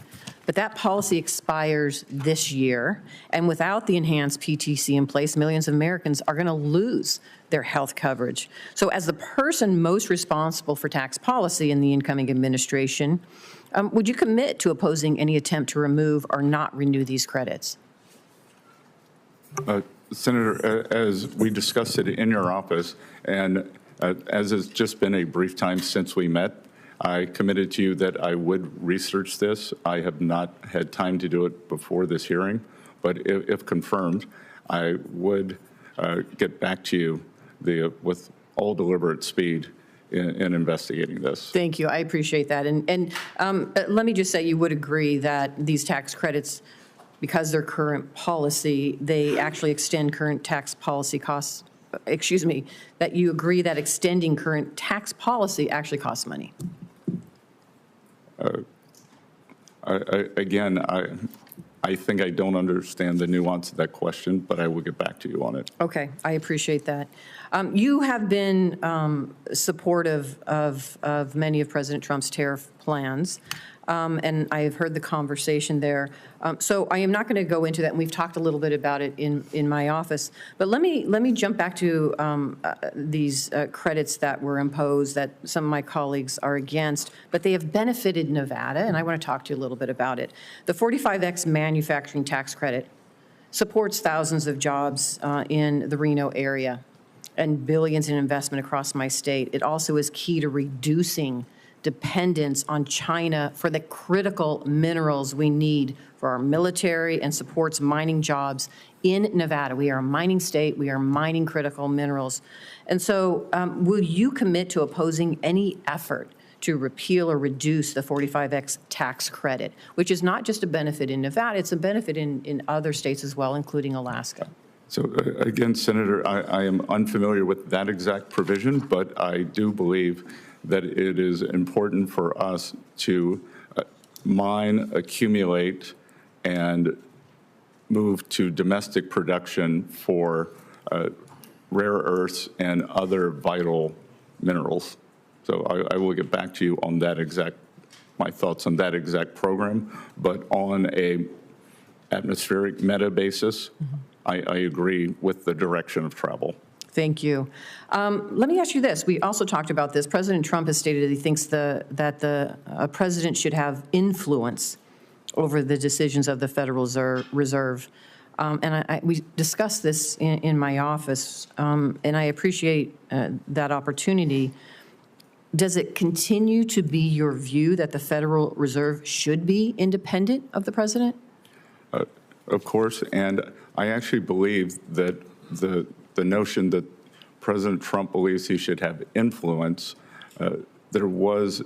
But that policy expires this year, and without the enhanced PTC in place, millions of Americans are going to lose their health coverage. So as the person most responsible for tax policy in the incoming administration, would you commit to opposing any attempt to remove or not renew these credits? Senator, as we discussed it in your office, and as it's just been a brief time since we met, I committed to you that I would research this. I have not had time to do it before this hearing, but if confirmed, I would get back to you with all deliberate speed in investigating this. Thank you. I appreciate that. And let me just say, you would agree that these tax credits, because they're current policy, they actually extend current tax policy costs. Excuse me, that you agree that extending current tax policy actually costs money. I think I don't understand the nuance of that question, but I will get back to you on it. Okay, I appreciate that. You have been supportive of many of President Trump's tariff plans, and I have heard the conversation there. So I am not going to go into that, and we've talked a little bit about it in my office. But let me jump back to these credits that were imposed that some of my colleagues are against, but they have benefited Nevada, and I want to talk to you a little bit about it. The 45X manufacturing tax credit supports thousands of jobs in the Reno area and billions in investment across my state. It also is key to reducing dependence on China for the critical minerals we need for our military and supports mining jobs in Nevada. We are a mining state. We are mining critical minerals. And so will you commit to opposing any effort to repeal or reduce the 45X tax credit, which is not just a benefit in Nevada, it's a benefit in other states as well, including Alaska? So again, Senator, I am unfamiliar with that exact provision, but I do believe that it is important for us to mine, accumulate, and move to domestic production for rare earths and other vital minerals. So I will get back to you on that my thoughts on that exact program, but on a atmospheric meta basis, I agree with the direction of travel. Thank you. Let me ask you this. We also talked about this. President Trump has stated that he thinks that the president should have influence over the decisions of the Federal Reserve. And we discussed this in my office, and I appreciate that opportunity. Does it continue to be your view that the Federal Reserve should be independent of the president? Of course, and I actually believe that the notion that President Trump believes he should have influence, there was,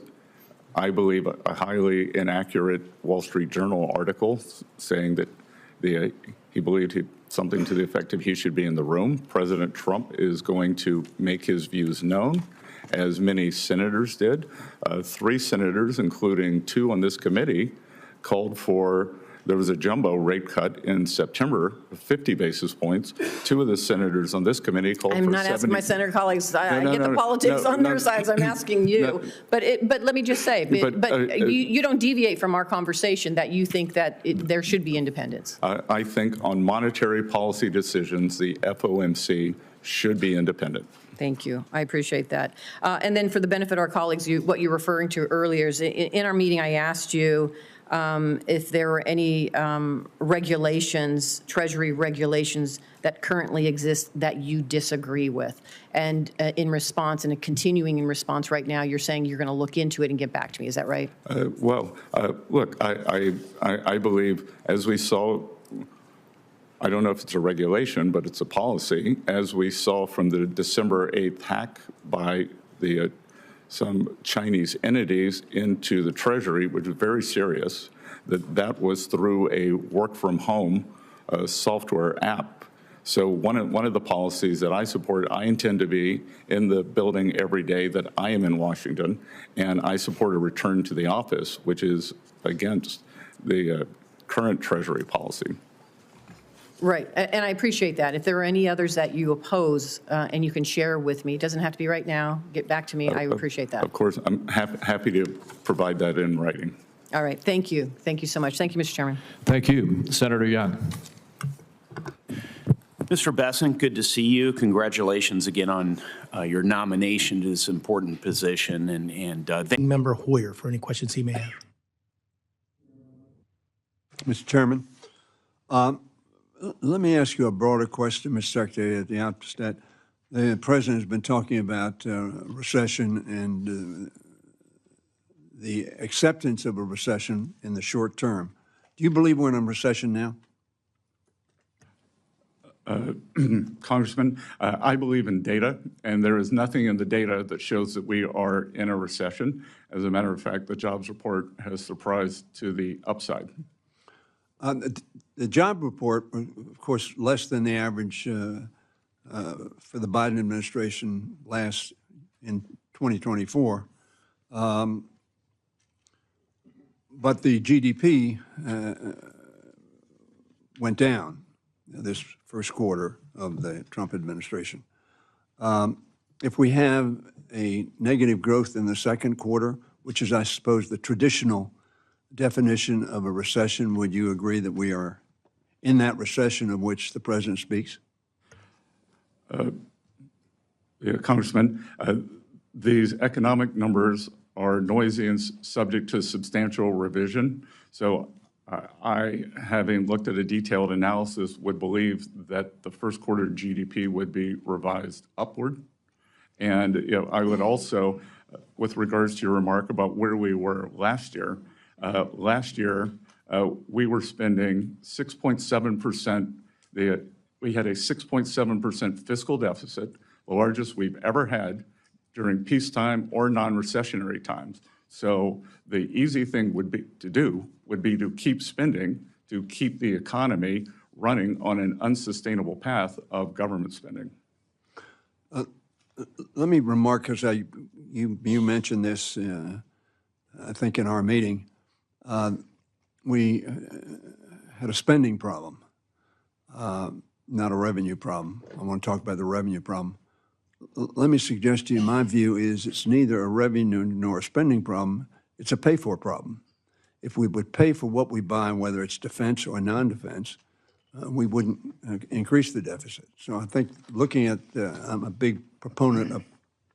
I believe, a highly inaccurate Wall Street Journal article saying that he believed something to the effect of he should be in the room. President Trump is going to make his views known, as many senators did. 3 senators, including 2 on this committee, called for. There was a jumbo rate cut in September of 50 basis points. 2 of the senators on this committee called for 70. I'm not asking my senator collegues. I get the politics on their sides. I'm asking you. But let me just say, you don't deviate from our conversation that you think that there should be independence. I think on monetary policy decisions, the FOMC should be independent. Thank you. I appreciate that. And then for the benefit of our colleagues, what you're referring to earlier is in our meeting, I asked you if there were any regulations, Treasury regulations that currently exist that you disagree with. And in response, and continuing in response right now, you're saying you're going to look into it and get back to me. Is that right? Look, I believe, as we saw, I don't know if it's a regulation, but it's a policy, as we saw from the December 8th hack by some Chinese entities into the Treasury, which was very serious, that was through a work-from-home software app. So one of the policies that I support, I intend to be in the building every day that I am in Washington, and I support a return to the office, which is against the current Treasury policy. Right, and I appreciate that. If there are any others that you oppose and you can share with me, it doesn't have to be right now, get back to me, I appreciate that. Of course, I'm happy to provide that in writing. All right, thank you. Thank you so much. Thank you, Mr. Chairman. Thank you. Senator Young. Mr. Bessent, good to see you. Congratulations again on your nomination to this important position. And Member Hoyer for any questions he may have. Mr. Chairman, let me ask you a broader question, Mr. Secretary, at the outset. The President has been talking about recession and the acceptance of a recession in the short term. Do you believe we're in a recession now? Congressman, I believe in data, and there is nothing in the data that shows that we are in a recession. As a matter of fact, the jobs report has surprised to the upside. The job report, of course, less than the average for the Biden administration last in 2024. But the GDP went down this first quarter of the Trump administration. If we have a negative growth in the second quarter, which is, I suppose, the traditional definition of a recession, would you agree that we are in that recession of which the president speaks? Yeah, Congressman, these economic numbers are noisy and subject to substantial revision. So I, having looked at a detailed analysis, would believe that the first quarter GDP would be revised upward. And I would also, with regards to your remark about where we were last year, we were spending 6.7%. We had a 6.7% fiscal deficit, the largest we've ever had during peacetime or non-recessionary times. So the easy thing would be to keep spending, to keep the economy running on an unsustainable path of government spending. Let me remark, because you mentioned this, I think, in our meeting. We had a spending problem, not a revenue problem. I want to talk about the revenue problem. Let me suggest to you, my view is it's neither a revenue nor a spending problem, it's a pay-for problem. If we would pay for what we buy, whether it's defense or non-defense, we wouldn't increase the deficit. So I think looking at, I'm a big proponent of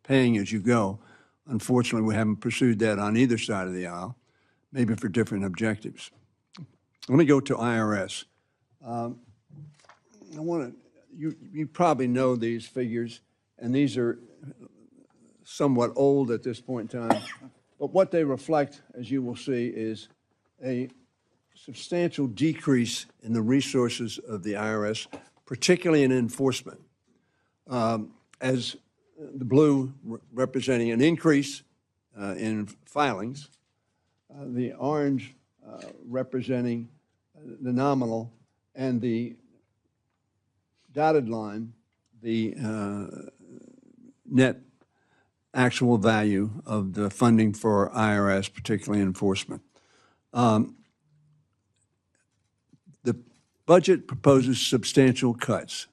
paying as you go. Unfortunately, we haven't pursued that on either side of the aisle, maybe for different objectives. Let me go to IRS. You probably know these figures, and these are somewhat old at this point in time. But what they reflect, as you will see, is a substantial decrease in the resources of the IRS, particularly in enforcement. As the blue representing an increase in filings, the orange representing the nominal, and the dotted line, the net actual value of the funding for IRS, particularly enforcement. The budget proposes substantial cuts.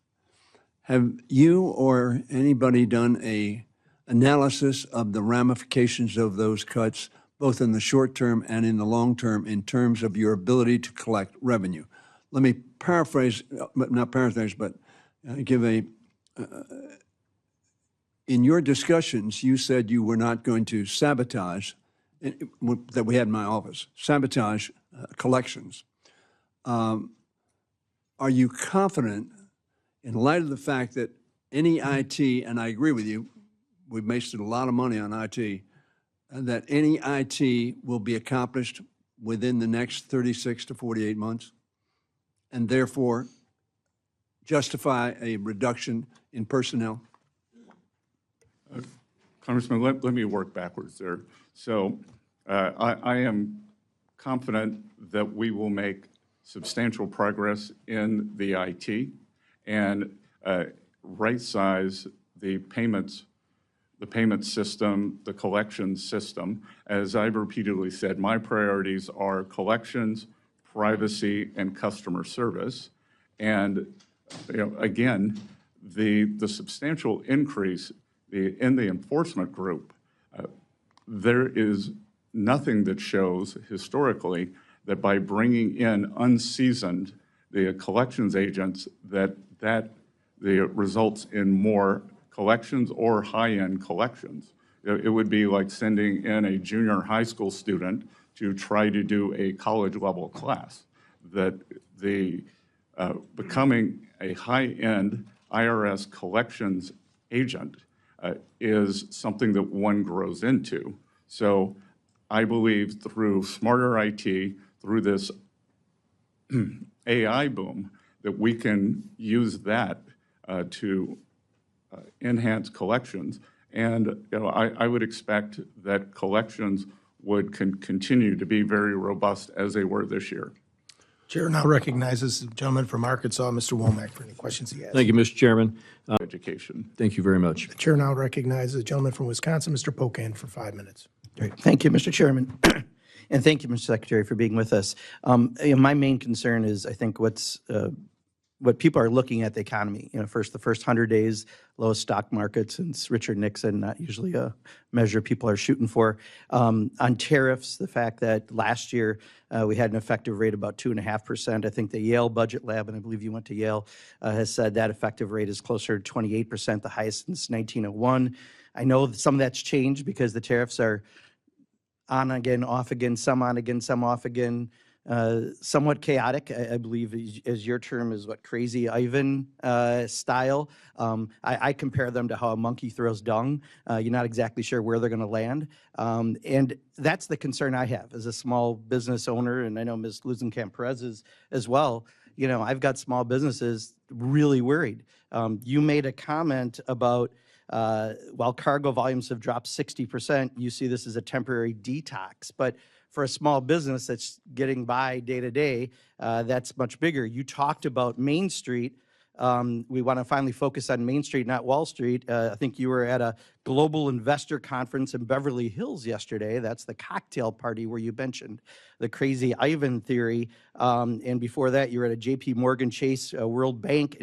Have you or anybody done an analysis of the ramifications of those cuts, both in the short term and in the long term, in terms of your ability to collect revenue? Let me paraphrase, not paraphrase, but give a, in your discussions, you said you were not going to sabotage, that we had in my office, sabotage collections. Are you confident, in light of the fact that any IT, and I agree with you, we've wasted a lot of money on IT, that any IT will be accomplished within the next 36 to 48 months, and therefore justify a reduction in personnel? Congressman, let me work backwards there. So I am confident that we will make substantial progress in the IT and right-size the payment system, the collections system. As I've repeatedly said, my priorities are collections, privacy, and customer service. And again, the substantial increase in the enforcement group, there is nothing that shows historically that by bringing in unseasoned the collections agents that results in more collections or high-end collections. It would be like sending in a junior high school student to try to do a college-level class. That becoming a high-end IRS collections agent is something that one grows into. So I believe through smarter IT, through this AI boom, that we can use that to enhance collections. And I would expect that collections would continue to be very robust as they were this year. Chair now recognizes the gentleman from Arkansas, Mr. Womack, for any questions he has. Thank you, Mr. Chairman. Education. Thank you very much. The chair now recognizes the gentleman from Wisconsin, Mr. Pocan, for 5 minutes. Great. Thank you, Mr. Chairman. And thank you, Mr. Secretary, for being with us. My main concern is, I think, what people are looking at the economy. The first 100 days, lowest stock market since Richard Nixon, not usually a measure people are shooting for. On tariffs, the fact that last year we had an effective rate about 2.5%. I think the Yale Budget Lab, and I believe you went to Yale, has said that effective rate is closer to 28%, the highest since 1901. I know that some of that's changed because the tariffs are on again, off again, some on again, some off again. Somewhat chaotic, I believe, as your term is what, Crazy Ivan style. I compare them to how a monkey throws dung. You're not exactly sure where they're going to land. And that's the concern I have as a small business owner, and I know Ms. Luzenkamp-Perez is as well. I've got small businesses really worried. You made a comment about while cargo volumes have dropped 60%, you see this as a temporary detox. But for a small business that's getting by day to day, that's much bigger. You talked about Main Street. We want to finally focus on Main Street, not Wall Street. I think you were at a global investor conference in Beverly Hills yesterday. That's the cocktail party where you mentioned the Crazy Ivan theory. And before that, you were at a JP Morgan Chase World Bank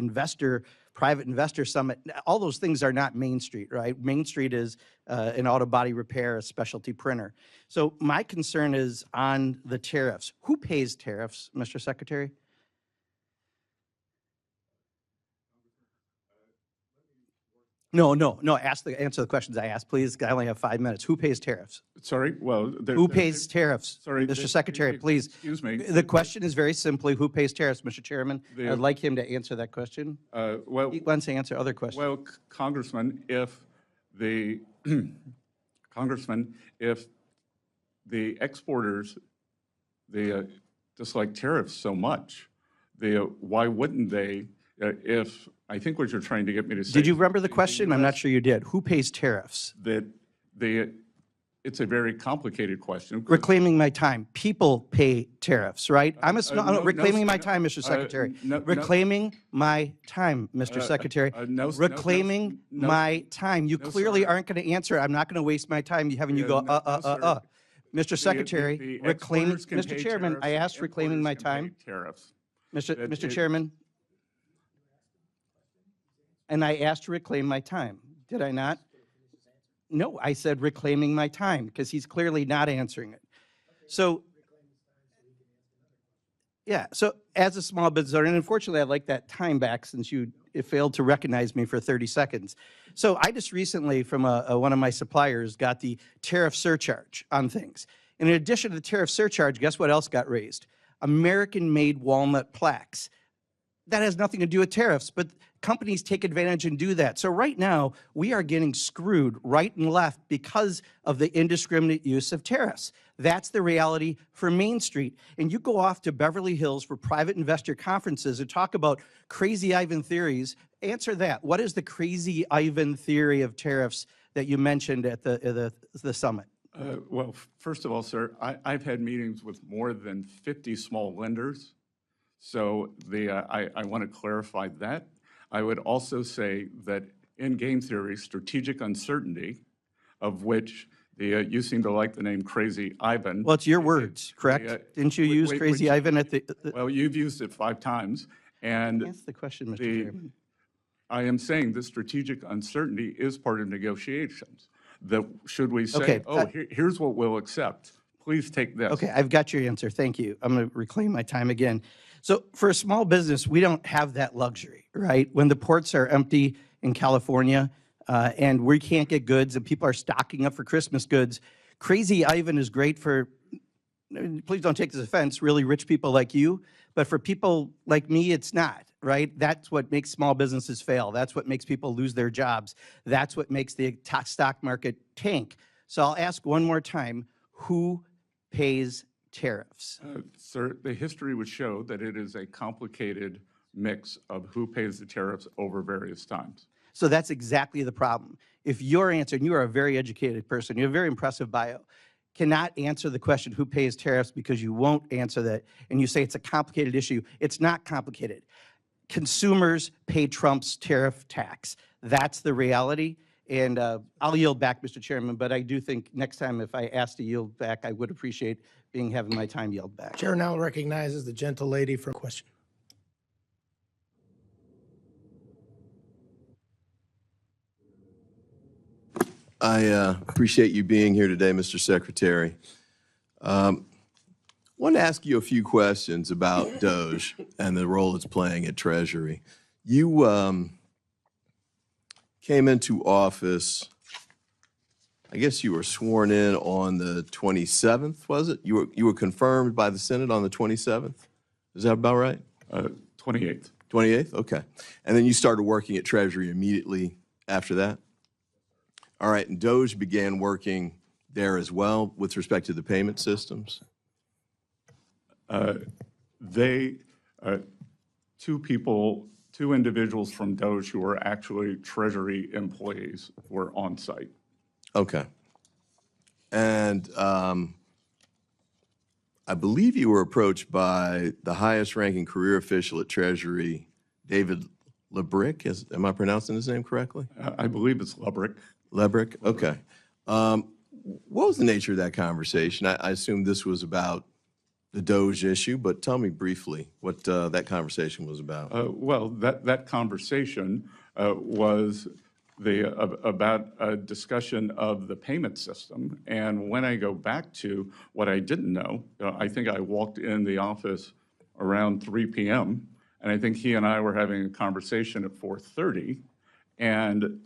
private investor summit. All those things are not Main Street, right? Main Street is an auto body repair, a specialty printer. So my concern is on the tariffs. Who pays tariffs, Mr. Secretary? No. Answer the questions I asked, please. I only have 5 minutes. Who pays tariffs? Sorry, well. Who pays tariffs? Sorry, Mr. Secretary, please. Excuse me. The question is very simply, who pays tariffs, Mr. Chairman? I'd like him to answer that question. Well, He wants to answer other questions. well, Congressman, if the exporters, they dislike tariffs so much, why wouldn't they? If I think what you're trying to get me to say. Did you remember the question? I'm not sure you did. Who pays tariffs? It's a very complicated question. Reclaiming my time. People pay tariffs, right? Reclaiming my time, Mr. Secretary. Reclaiming my time, Mr. Secretary. Reclaiming my time. You clearly aren't going to answer. I'm not going to waste my time having you go, Mr. Secretary, Mr. Chairman, I asked reclaiming my time. Tariffs. Mr. Chairman, and I asked to reclaim my time. Did I not? No, I said reclaiming my time because he's clearly not answering it. So, yeah, so as a small business owner, and unfortunately I'd like that time back since you failed to recognize me for 30 seconds. So I just recently from one of my suppliers got the tariff surcharge on things. And in addition to the tariff surcharge, guess what else got raised? American-made walnut plaques. That has nothing to do with tariffs, but companies take advantage and do that. So right now, we are getting screwed right and left because of the indiscriminate use of tariffs. That's the reality for Main Street. And you go off to Beverly Hills for private investor conferences and talk about Crazy Ivan theories. Answer that. What is the Crazy Ivan theory of tariffs that you mentioned at the summit? Well, first of all, sir, I've had meetings with more than 50 small lenders. So I want to clarify that. I would also say that in game theory, strategic uncertainty, of which you seem to like the name Crazy Ivan. Well, it's your words, correct? Didn't you use Crazy Ivan at the? Well, you've used it 5 times, and that's the question, Mr. Chairman. I am saying the strategic uncertainty is part of negotiations. That should we say, here's what we'll accept. Please take this. Okay, I've got your answer. Thank you. I'm going to reclaim my time again. So for a small business, we don't have that luxury, right? When the ports are empty in California and we can't get goods and people are stocking up for Christmas goods, Crazy Ivan is great for, please don't take this offense, really rich people like you, but for people like me, it's not, right? That's what makes small businesses fail. That's what makes people lose their jobs. That's what makes the stock market tank. So I'll ask one more time, who pays tariffs? Sir, the history would show that it is a complicated mix of who pays the tariffs over various times. So that's exactly the problem. If your answer, and you are a very educated person, you have a very impressive bio, cannot answer the question who pays tariffs because you won't answer that, and you say it's a complicated issue, it's not complicated. Consumers pay Trump's tariff tax. That's the reality. And I'll yield back, Mr. Chairman, but I do think next time if I ask to yield back, I would appreciate having my time yelled back. Chair now recognizes the gentle lady for a question. I appreciate you being here today, Mr. Secretary. I want to ask you a few questions about DOGE and the role it's playing at Treasury. You came into office, I guess you were sworn in on the 27th, was it? You were confirmed by the Senate on the 27th? Is that about right? 28th. 28th, okay. And then you started working at Treasury immediately after that? All right, and DOGE began working there as well with respect to the payment systems? Two individuals from DOGE who were actually Treasury employees were on site. Okay. And I believe you were approached by the highest ranking career official at Treasury, David Lebrick. Am I pronouncing his name correctly? I believe it's Lebrick. Lebrick, okay. What was the nature of that conversation? I assume this was about the DOGE issue, but tell me briefly what that conversation was about. Well, that conversation was about a discussion of the payment system. And when I go back to what I didn't know, I think I walked in the office around 3 p.m., and I think he and I were having a conversation at 4:30, and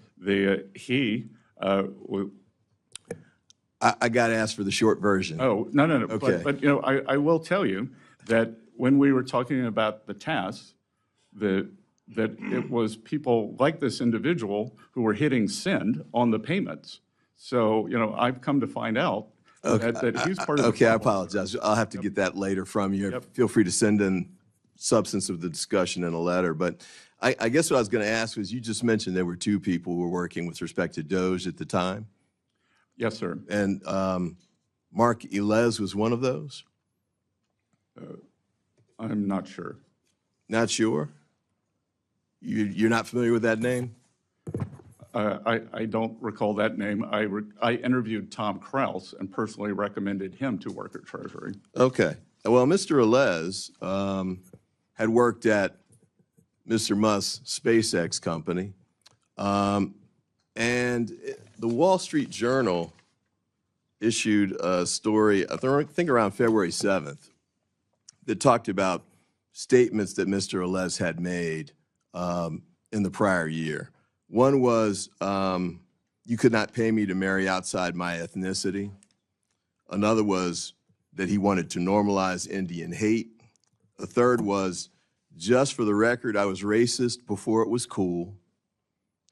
I got to ask for the short version. Oh, no. Okay. But I will tell you that when we were talking about the tasks, that it was people like this individual who were hitting send on the payments. So, I've come to find out that he's part of the Okay, I problem. apologize. I'll have to get that later from you. Yep. Feel free to send in substance of the discussion in a letter. But I guess what I was going to ask was, you just mentioned there were two people who were working with respect to DOGE at the time. Yes, sir. And Mark Elez was one of those? I'm not sure. Not sure? You're not familiar with that name? I don't recall that name. I interviewed Tom Krause and personally recommended him to work at Treasury. Okay. Well, Mr. Elez had worked at Mr. Musk's SpaceX company. And the Wall Street Journal issued a story, I think around February 7th, that talked about statements that Mr. Elez had made in the prior year. One was, you could not pay me to marry outside my ethnicity. Another was that he wanted to normalize Indian hate. The third was, just for the record, I was racist before it was cool.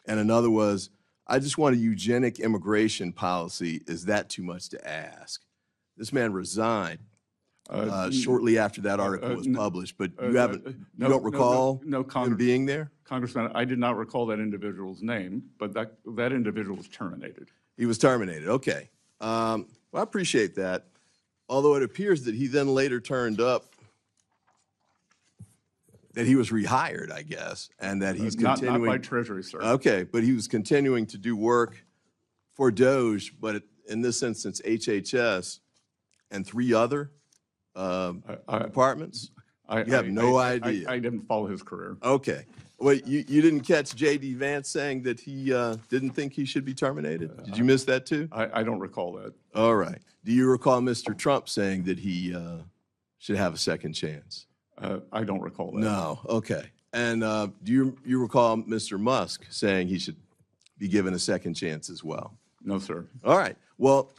And another was, I just want a eugenic immigration policy. Is that too much to ask? This man resigned shortly after that article was published, but you don't recall him being there? Congressman, I did not recall that individual's name, but that individual was terminated. He was terminated, okay. Well, I appreciate that. Although it appears that he then later turned up that he was rehired, I guess, and that he's continuing. Not by Treasury, sir. Okay, but he was continuing to do work for DOGE, but in this instance, HHS and 3 other departments? You have no idea. I didn't follow his career. Okay. Well, you didn't catch J.D. Vance saying that he didn't think he should be terminated? Did you miss that too? I don't recall that. All right. Do you recall Mr. Trump saying that he should have a second chance? I don't recall that. No. Okay. And do you recall Mr. Musk saying he should be given a second chance as well? No, sir. All right. Well,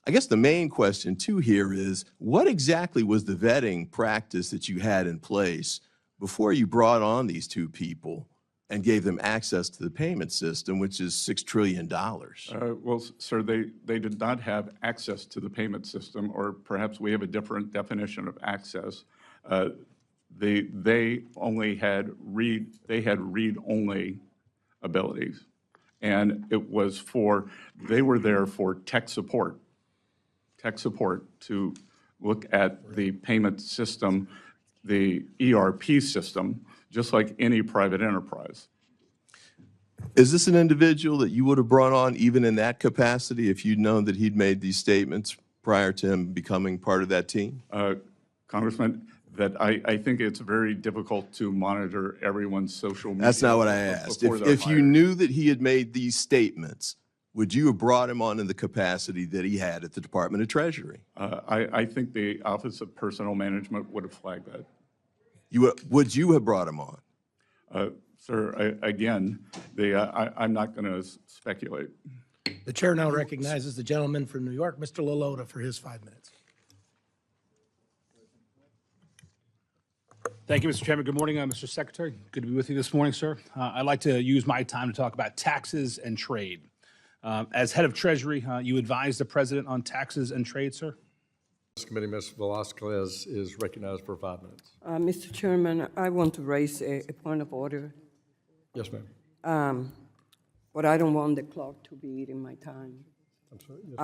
I guess the main question too here is, what exactly was the vetting practice that you had in place before you brought on these 2 people and gave them access to the payment system, which is $6 trillion. Well, sir, they did not have access to the payment system, or perhaps we have a different definition of access. They only had read-only abilities. And it was they were there for tech support to look at the payment system, the ERP system, just like any private enterprise. Is this an individual that you would have brought on even in that capacity if you'd known that he'd made these statements prior to him becoming part of that team? Congressman, that I think it's very difficult to monitor everyone's social media. That's not what I asked. If you knew that he had made these statements, would you have brought him on in the capacity that he had at the Department of Treasury? I think the Office of Personnel Management would have flagged that. Would you have brought him on? Sir, again, I'm not going to speculate. The chair now recognizes the gentleman from New York, Mr. Lalota, for his 5 minutes. Thank you, Mr. Chairman. Good morning, Mr. Secretary. Good to be with you this morning, sir. I'd like to use my time to talk about taxes and trade. As head of Treasury, you advise the President on taxes and trade, sir? This committee, Ms. Velasquez is recognized for 5 minutes. Mr. Chairman, I want to raise a point of order. Yes, ma'am. But I don't want the clock to be eating my time. I'm sorry. Yes.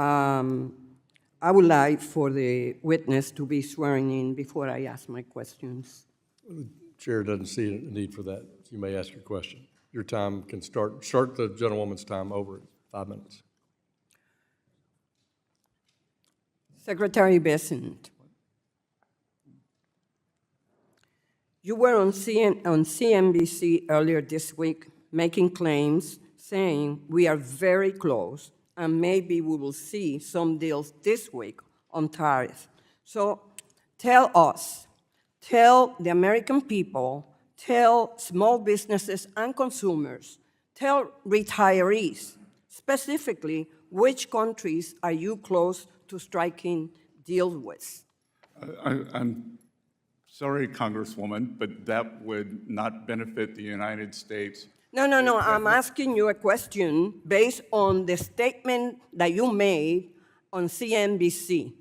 I would like for the witness to be swearing in before I ask my questions. The chair doesn't see a need for that. You may ask your question. Your time can start the gentlewoman's time over at 5 minutes. Secretary Bessent, you were on CNBC earlier this week making claims saying we are very close and maybe we will see some deals this week on tariff. So tell us, tell the American people, tell small businesses and consumers, tell retirees, specifically, which countries are you close to striking deals with? I'm sorry, Congresswoman, but that would not benefit the United States. No. I'm asking you a question based on the statement that you made on CNBC.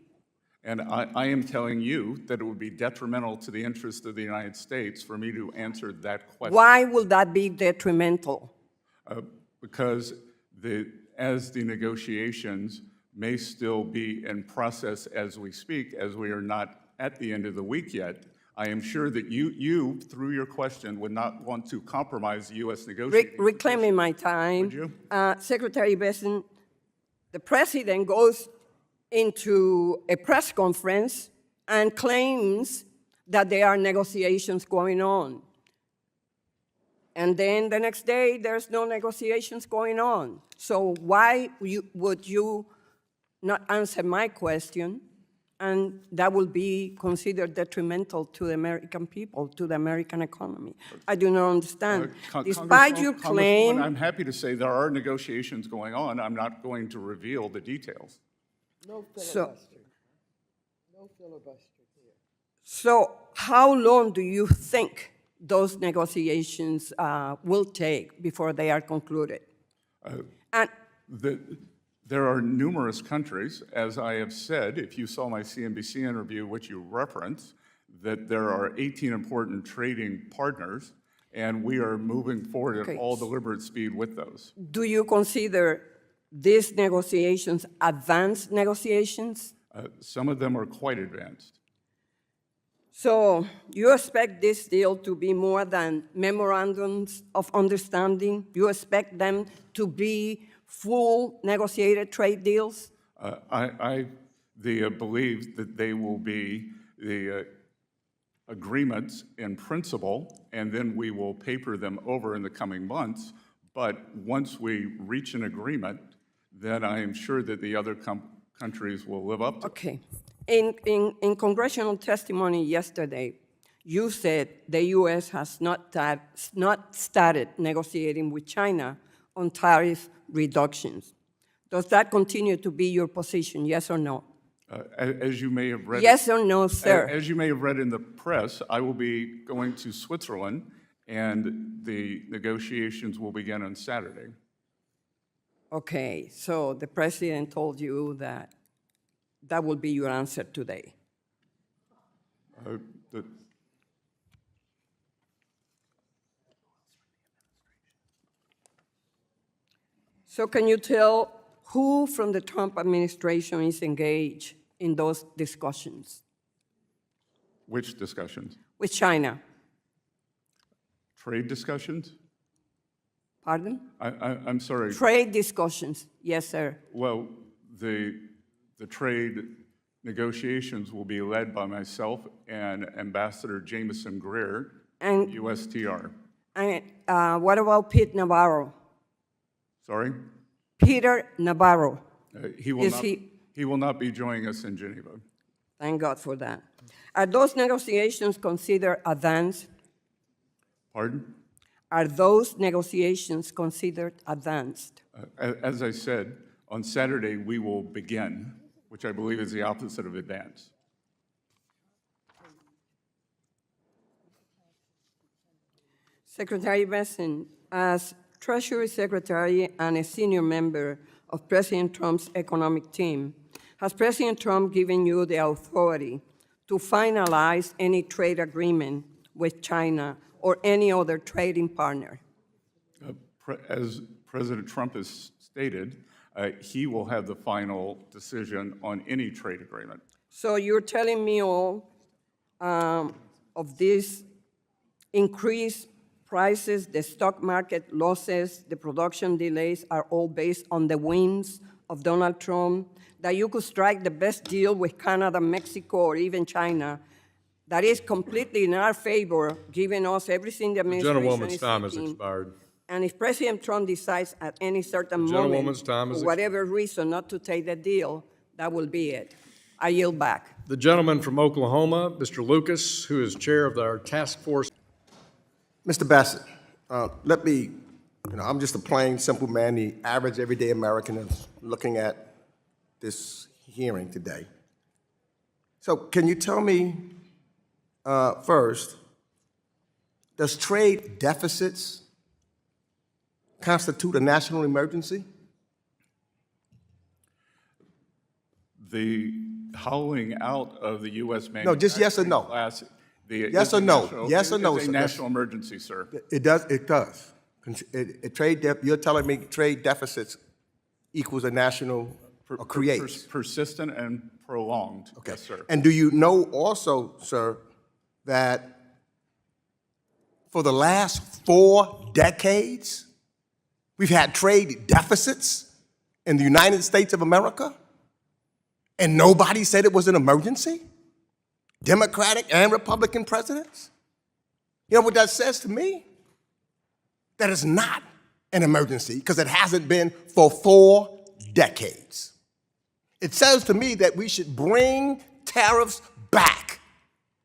And I am telling you that it would be detrimental to the interest of the United States for me to answer that question. Why will that be detrimental? Because as the negotiations may still be in process as we speak, as we are not at the end of the week yet, I am sure that you through your question, would not want to compromise the U.S. negotiating. Reclaiming my time. Would you? Secretary Bessent, the president goes into a press conference and claims that there are negotiations going on. And then the next day, there's no negotiations going on. So why would you not answer my question? And that will be considered detrimental to the American people, to the American economy. I do not understand. Despite your claim, I'm happy to say there are negotiations going on. I'm not going to reveal the details. no filibuster. No filibuster here. So how long do you think those negotiations will take before they are concluded? There are numerous countries, as I have said, if you saw my CNBC interview, which you referenced, that there are 18 important trading partners, and we are moving forward at all deliberate speed with those. Do you consider these negotiations advanced negotiations? Some of them are quite advanced. So you expect this deal to be more than memorandums of understanding? You expect them to be full negotiated trade deals? I believe that they will be the agreements in principle, and then we will paper them over in the coming months. But once we reach an agreement, then I am sure that the other countries will live up to it. Okay. In congressional testimony yesterday, you said the U.S. has not started negotiating with China on tariff reductions. Does that continue to be your position, yes or no? As you may have read, yes or no, sir? As you may have read in the press, I will be going to Switzerland and the negotiations will begin on Saturday. Okay, so the president told you that that will be your answer today. The- So can you tell who from the Trump administration is engaged in those discussions Which discussions? with China? Trade discussions? Pardon? I'm sorry. Trade discussions, yes, sir. Well, the trade negotiations will be led by myself and Ambassador Jameson Greer, And, USTR. and what about Pete Navarro? Sorry? Peter Navarro. He will Is not. He will not be joining us in Geneva. Thank God for that. Are those negotiations considered advanced? Pardon? Are those negotiations considered advanced? As I said, on Saturday we will begin, which I believe is the opposite of advance. Secretary Bessent, as Treasury Secretary and a senior member of President Trump's economic team, has President Trump given you the authority to finalize any trade agreement with China or any other trading partner? As President Trump has stated, he will have the final decision on any trade agreement. So you're telling me all of these increased prices, the stock market losses, the production delays are all based on the whims of Donald Trump, that you could strike the best deal with Canada, Mexico, or even China that is completely in our favor, giving us everything the administration Gentlewoman's is time has seeking. expired. And if President Trump decides at any certain Gentlewoman's moment, time has for whatever reason, not to take the deal, that will be it. I yield back. The gentleman from Oklahoma, Mr. Lucas, who is chair of our task force. Mr. Bessent, let me, I'm just a plain, simple man, the average everyday American is looking at this hearing today. So can you tell me first, does trade deficits constitute a national emergency? The hollowing out of the U.S. manufacturing No, just yes or no. class. Yes or no? Yes or no, It's a sir? national emergency, sir. It does. It does. You're telling me trade deficits equals a national or creates. Persistent and prolonged. Okay. Yes, sir. And do you know also, sir, that for the last 4 decades, we've had trade deficits in the United States of America, and nobody said it was an emergency? Democratic and Republican presidents? You know what that says to me? That it's not an emergency because it hasn't been for 4 decades. It says to me that we should bring tariffs back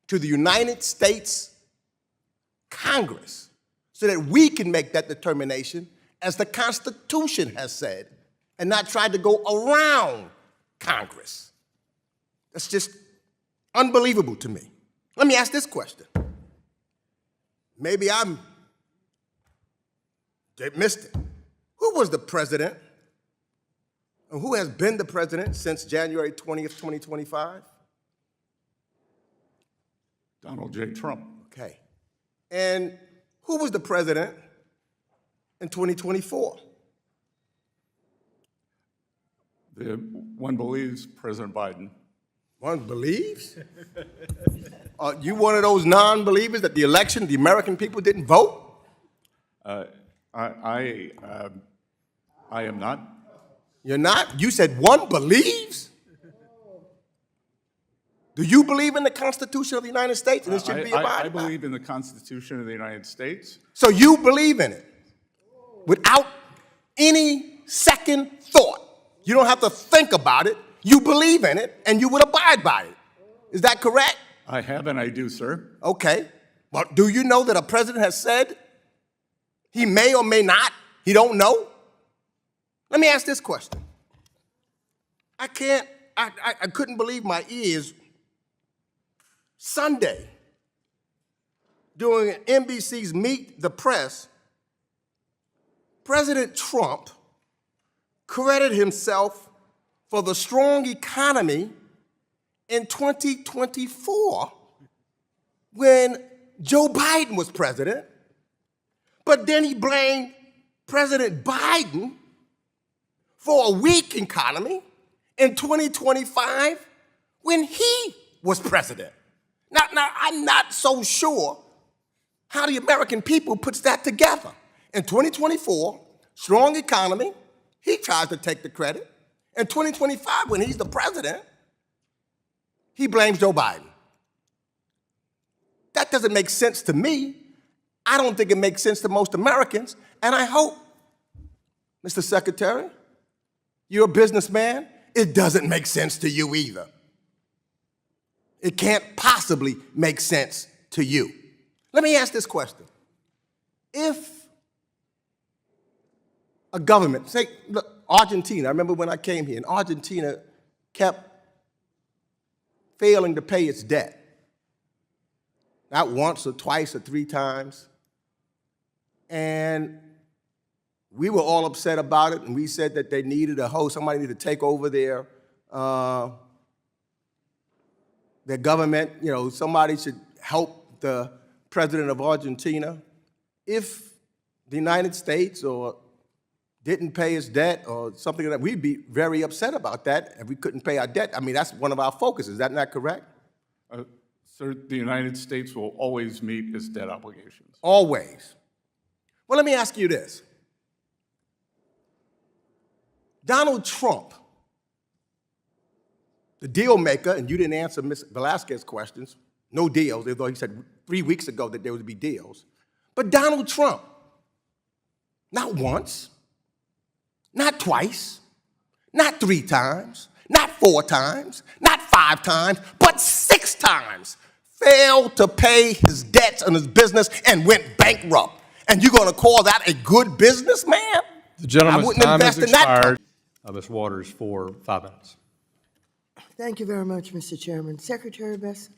to the United States Congress so that we can make that determination as the Constitution has said and not try to go around Congress. That's just unbelievable to me. Let me ask this question. Maybe I missed it. Who was the president, and who has been the president since January 20th, 2025? Donald J. Trump. Okay. And who was the president in 2024? One believes President Biden. One believes? Are you one of those non-believers that the election, the American people didn't vote? I am not. You're not? You said one believes? Do you believe in the Constitution of the United States and it should be abided I by? believe in the Constitution of the United States. So you believe in it without any second thought. You don't have to think about it. You believe in it and you would abide by it. Is that correct? I have and I do, sir. Okay. But do you know that a president has said he may or may not, he don't know? Let me ask this question. I couldn't believe my ears. Sunday, during NBC's Meet the Press, President Trump credited himself for the strong economy in 2024 when Joe Biden was president, but then he blamed President Biden for a weak economy in 2025 when he was president. Now, I'm not so sure how the American people puts that together. In 2024, strong economy, he tries to take the credit. In 2025, when he's the president, he blames Joe Biden. That doesn't make sense to me. I don't think it makes sense to most Americans, and I hope, Mr. Secretary, you're a businessman, it doesn't make sense to you either. It can't possibly make sense to you. Let me ask this question. If a government, say, look, Argentina, I remember when I came here, and Argentina kept failing to pay its debt. Not once or twice or three times. And we were all upset about it, and we said that they needed a host, somebody needed to take over their government, you know, somebody should help the president of Argentina. If the United States or didn't pay its debt or something like that, we'd be very upset about that if we couldn't pay our debt. I mean, that's one of our focuses. Is that not correct? Sir, the United States will always meet its debt obligations. Always. Well, let me ask you this. Donald Trump, the deal maker, and you didn't answer Ms. Velasquez's questions, no deals, although he said 3 weeks ago that there would be deals. But Donald Trump, not once, not twice, not 3 times, not 4 times, not 5 times, but 6 times failed to pay his debts on his business and went bankrupt. And you're going to call that a good businessman? The gentleman's time has expired. Ms. Waters for 5 minutes. Thank you very much, Mr. Chairman. Secretary Bessent,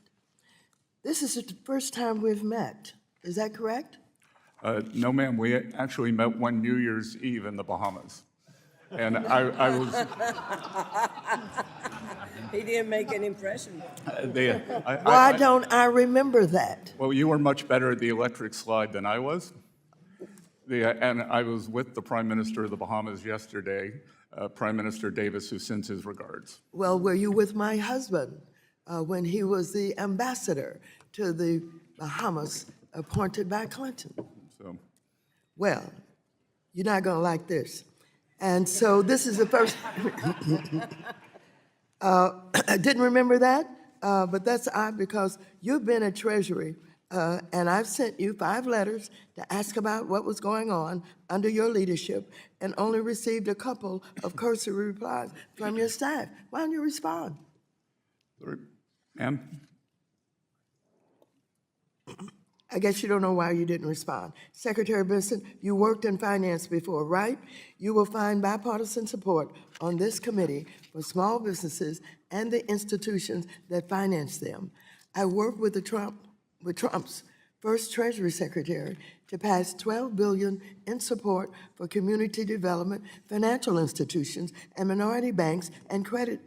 this is the first time we've met. Is that correct? No, ma'am. We actually met one New Year's Eve in the Bahamas. And I was... He didn't make an impression. Why don't I remember that? Well, you were much better at the electric slide than I was. And I was with the Prime Minister of the Bahamas yesterday, Prime Minister Davis, who sends his regards. Well, were you with my husband when he was the ambassador to the Bahamas appointed by Clinton? So. Well, you're not going to like this. And so this is the first. I didn't remember that, but that's odd because you've been at Treasury, and I've sent you 5 letters to ask about what was going on under your leadership and only received a couple of cursory replies from your staff. Why don't you respond? Ma'am? I guess you don't know why you didn't respond. Secretary Bessent, you worked in finance before, right? You will find bipartisan support on this committee for small businesses and the institutions that finance them. I worked with Trump's first Treasury Secretary to pass $12 billion in support for community development, financial institutions, and minority banks and credit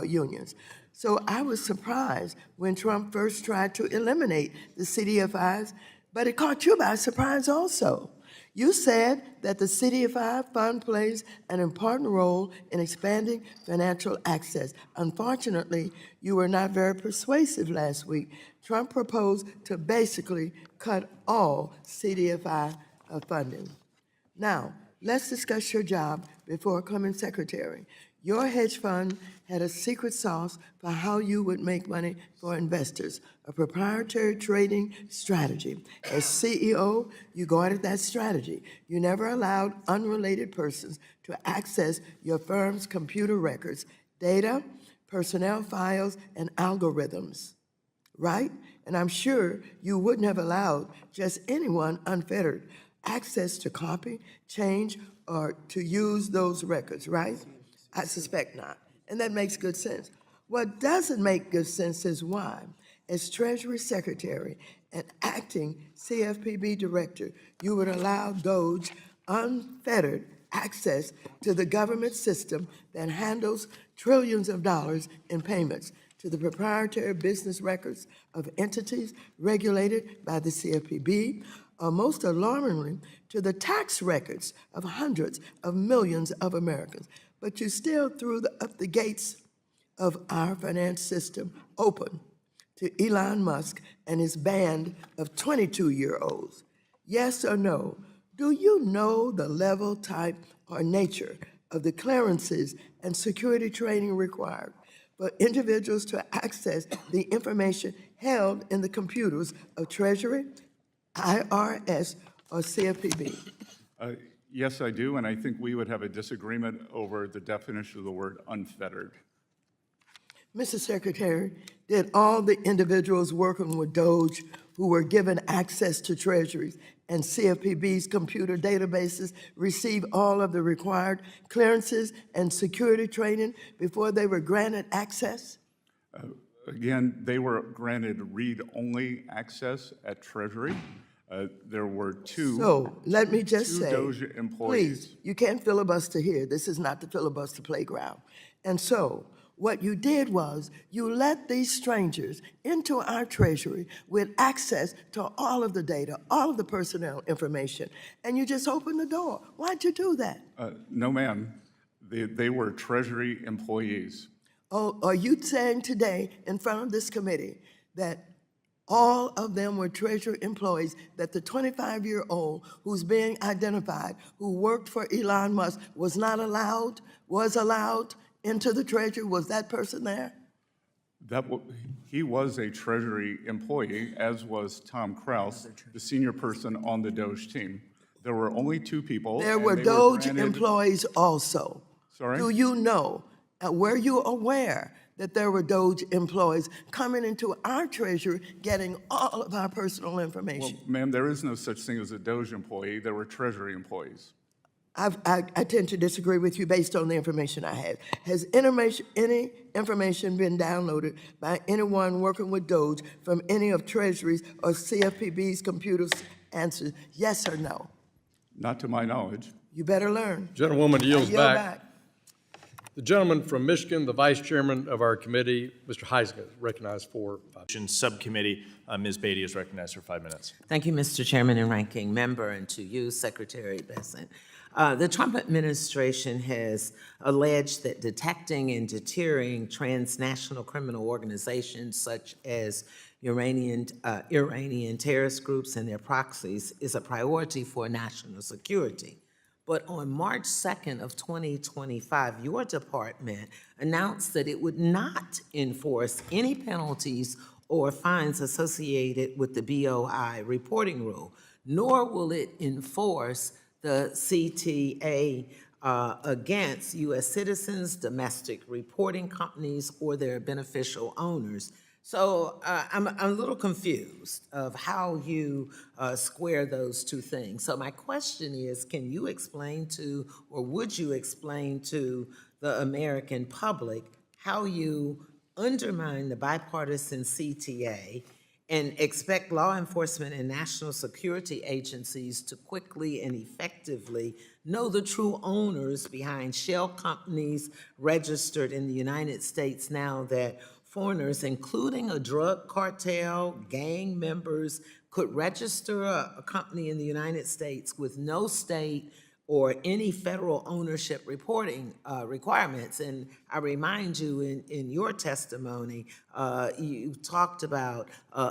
unions. So I was surprised when Trump first tried to eliminate the CDFIs, but it caught you by surprise also. You said that the CDFI fund plays an important role in expanding financial access. Unfortunately, you were not very persuasive last week. Trump proposed to basically cut all CDFI funding. Now, let's discuss your job before becoming secretary. Your hedge fund had a secret sauce for how you would make money for investors, a proprietary trading strategy. As CEO, you guarded that strategy. You never allowed unrelated persons to access your firm's computer records, data, personnel files, and algorithms, right? And I'm sure you wouldn't have allowed just anyone unfettered access to copy, change, or to use those records, right? I suspect not. And that makes good sense. What doesn't make good sense is why, as Treasury Secretary and acting CFPB Director, you would allow DOGE unfettered access to the government system that handles trillions of dollars in payments to the proprietary business records of entities regulated by the CFPB, or most alarmingly, to the tax records of hundreds of millions of Americans. But you still threw up the gates of our finance system open to Elon Musk and his band of 22-year-olds. Yes or no? Do you know the level, type, or nature of the clearances and security training required for individuals to access the information held in the computers of Treasury, IRS, or CFPB? Yes, I do, and I think we would have a disagreement over the definition of the word unfettered. Mr. Secretary, did all the individuals working with DOGE who were given access to Treasuries and CFPB's computer databases receive all of the required clearances and security training before they were granted access? Again, they were granted read-only access at Treasury. There were two. So let me just say, DOGE employees. please, you can't filibuster here. This is not the filibuster playground. And so what you did was you let these strangers into our Treasury with access to all of the data, all of the personnel information, and you just opened the door. Why'd you do that? No, ma'am. They were Treasury employees. Oh, are you saying today in front of this committee that all of them were Treasury employees, that the 25-year-old who's being identified, who worked for Elon Musk, was allowed into the Treasury? Was that person there? He was a Treasury employee, as was Tom Kraus, the senior person on the DOGE team. There were only two people. There were DOGE employees also. Sorry? Do you know, were you aware that there were DOGE employees coming into our Treasury getting all of our personal information? Well, ma'am, there is no such thing as a DOGE employee. There were Treasury employees. I tend to disagree with you based on the information I have. Has any information been downloaded by anyone working with DOGE from any of Treasury's or CFPB's computers? Answer yes or no. Not to my knowledge. You better learn. Gentlewoman yields I yield back. The gentleman from Michigan, the vice chairman of our committee, Mr. Heisman, recognized for 5 minutes. Subcommittee, Ms. Beatty is recognized for 5 minutes. Thank you, Mr. Chairman and Ranking Member, and to you, Secretary Bessent. The Trump administration has alleged that detecting and deterring transnational criminal organizations such as Iranian terrorist groups and their proxies is a priority for national security. But on March 2nd of 2025, your department announced that it would not enforce any penalties or fines associated with the BOI reporting rule, nor will it enforce the CTA against U.S. citizens, domestic reporting companies, or their beneficial owners. So I'm a little confused of how you square those two things. So my question is, can you explain to, or would you explain to the American public how you undermine the bipartisan CTA and expect law enforcement and national security agencies to quickly and effectively know the true owners behind shell companies registered in the United States now that foreigners, including a drug cartel, gang members, could register a company in the United States with no state or any federal ownership reporting requirements? And I remind you, in your testimony, you talked about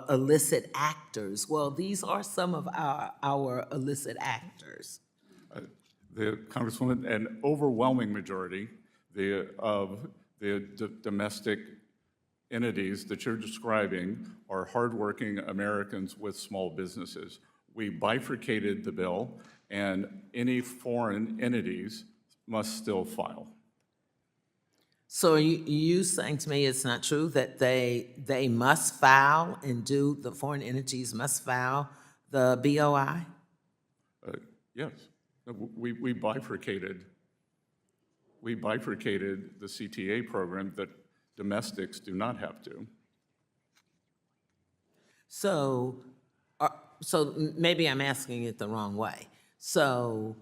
illicit actors. Well, these are some of our illicit actors. The Congresswoman, an overwhelming majority of the domestic entities that you're describing are hardworking Americans with small businesses. We bifurcated the bill, and any foreign entities must still file. So are you saying to me it's not true that they must file and the foreign entities must file the BOI? Yes, we bifurcated the CTA program that domestics do not have to. So, so maybe I'm asking it the wrong way. So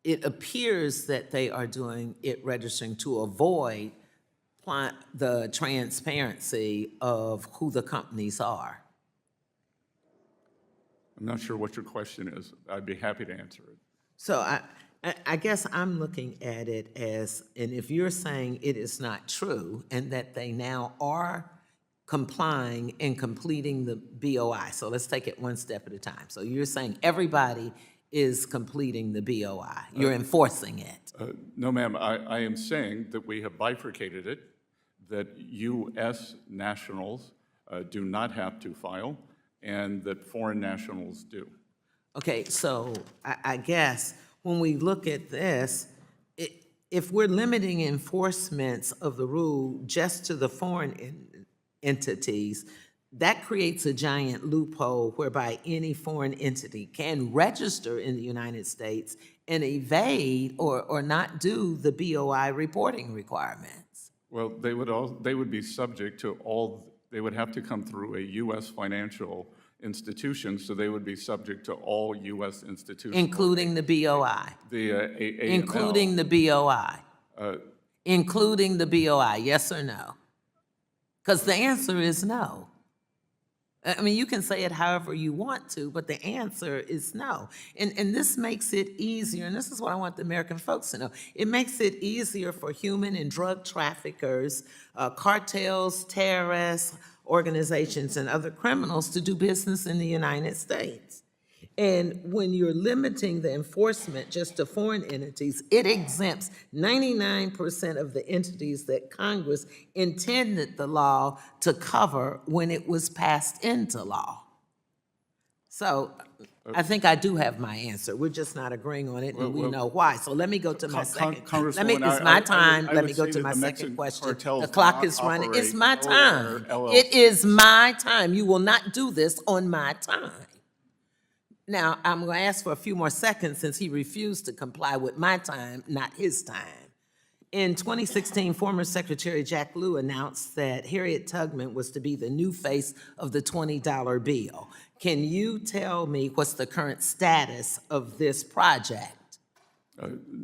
it appears that they are doing it registering to avoid the transparency of who the companies are. I'm not sure what your question is. I'd be happy to answer it. So I guess I'm looking at it as, and if you're saying it is not true and that they now are complying and completing the BOI, so let's take it one step at a time. So you're saying everybody is completing the BOI. You're enforcing it. No, ma'am. I am saying that we have bifurcated it, that U.S. nationals do not have to file, and that foreign nationals do. Okay, so I guess when we look at this, if we're limiting enforcements of the rule just to the foreign entities, that creates a giant loophole whereby any foreign entity can register in the United States and evade or not do the BOI reporting requirements. Well, they would be subject to all. They would have to come through a U.S. financial institution, so they would be subject to all U.S. institutions, Including the BOI. Including the BOI. Including the BOI, yes or no? Because the answer is no. I mean, you can say it however you want to, but the answer is no. And this makes it easier, and this is what I want the American folks to know. It makes it easier for human and drug traffickers, cartels, terrorists, organizations, and other criminals to do business in the United States. And when you're limiting the enforcement just to foreign entities, it exempts 99% of the entities that Congress intended the law to cover when it was passed into law. So I think I do have my answer. We're just not agreeing on it, and we know why. So let me go to my second. It's my time. Let me go to my second question. The clock is running. It's my time. It is my time. You will not do this on my time. Now, I'm going to ask for a few more seconds since he refused to comply with my time, not his time. In 2016, former Secretary Jack Lew announced that Harriet Tubman was to be the new face of the $20 bill. Can you tell me what's the current status of this project?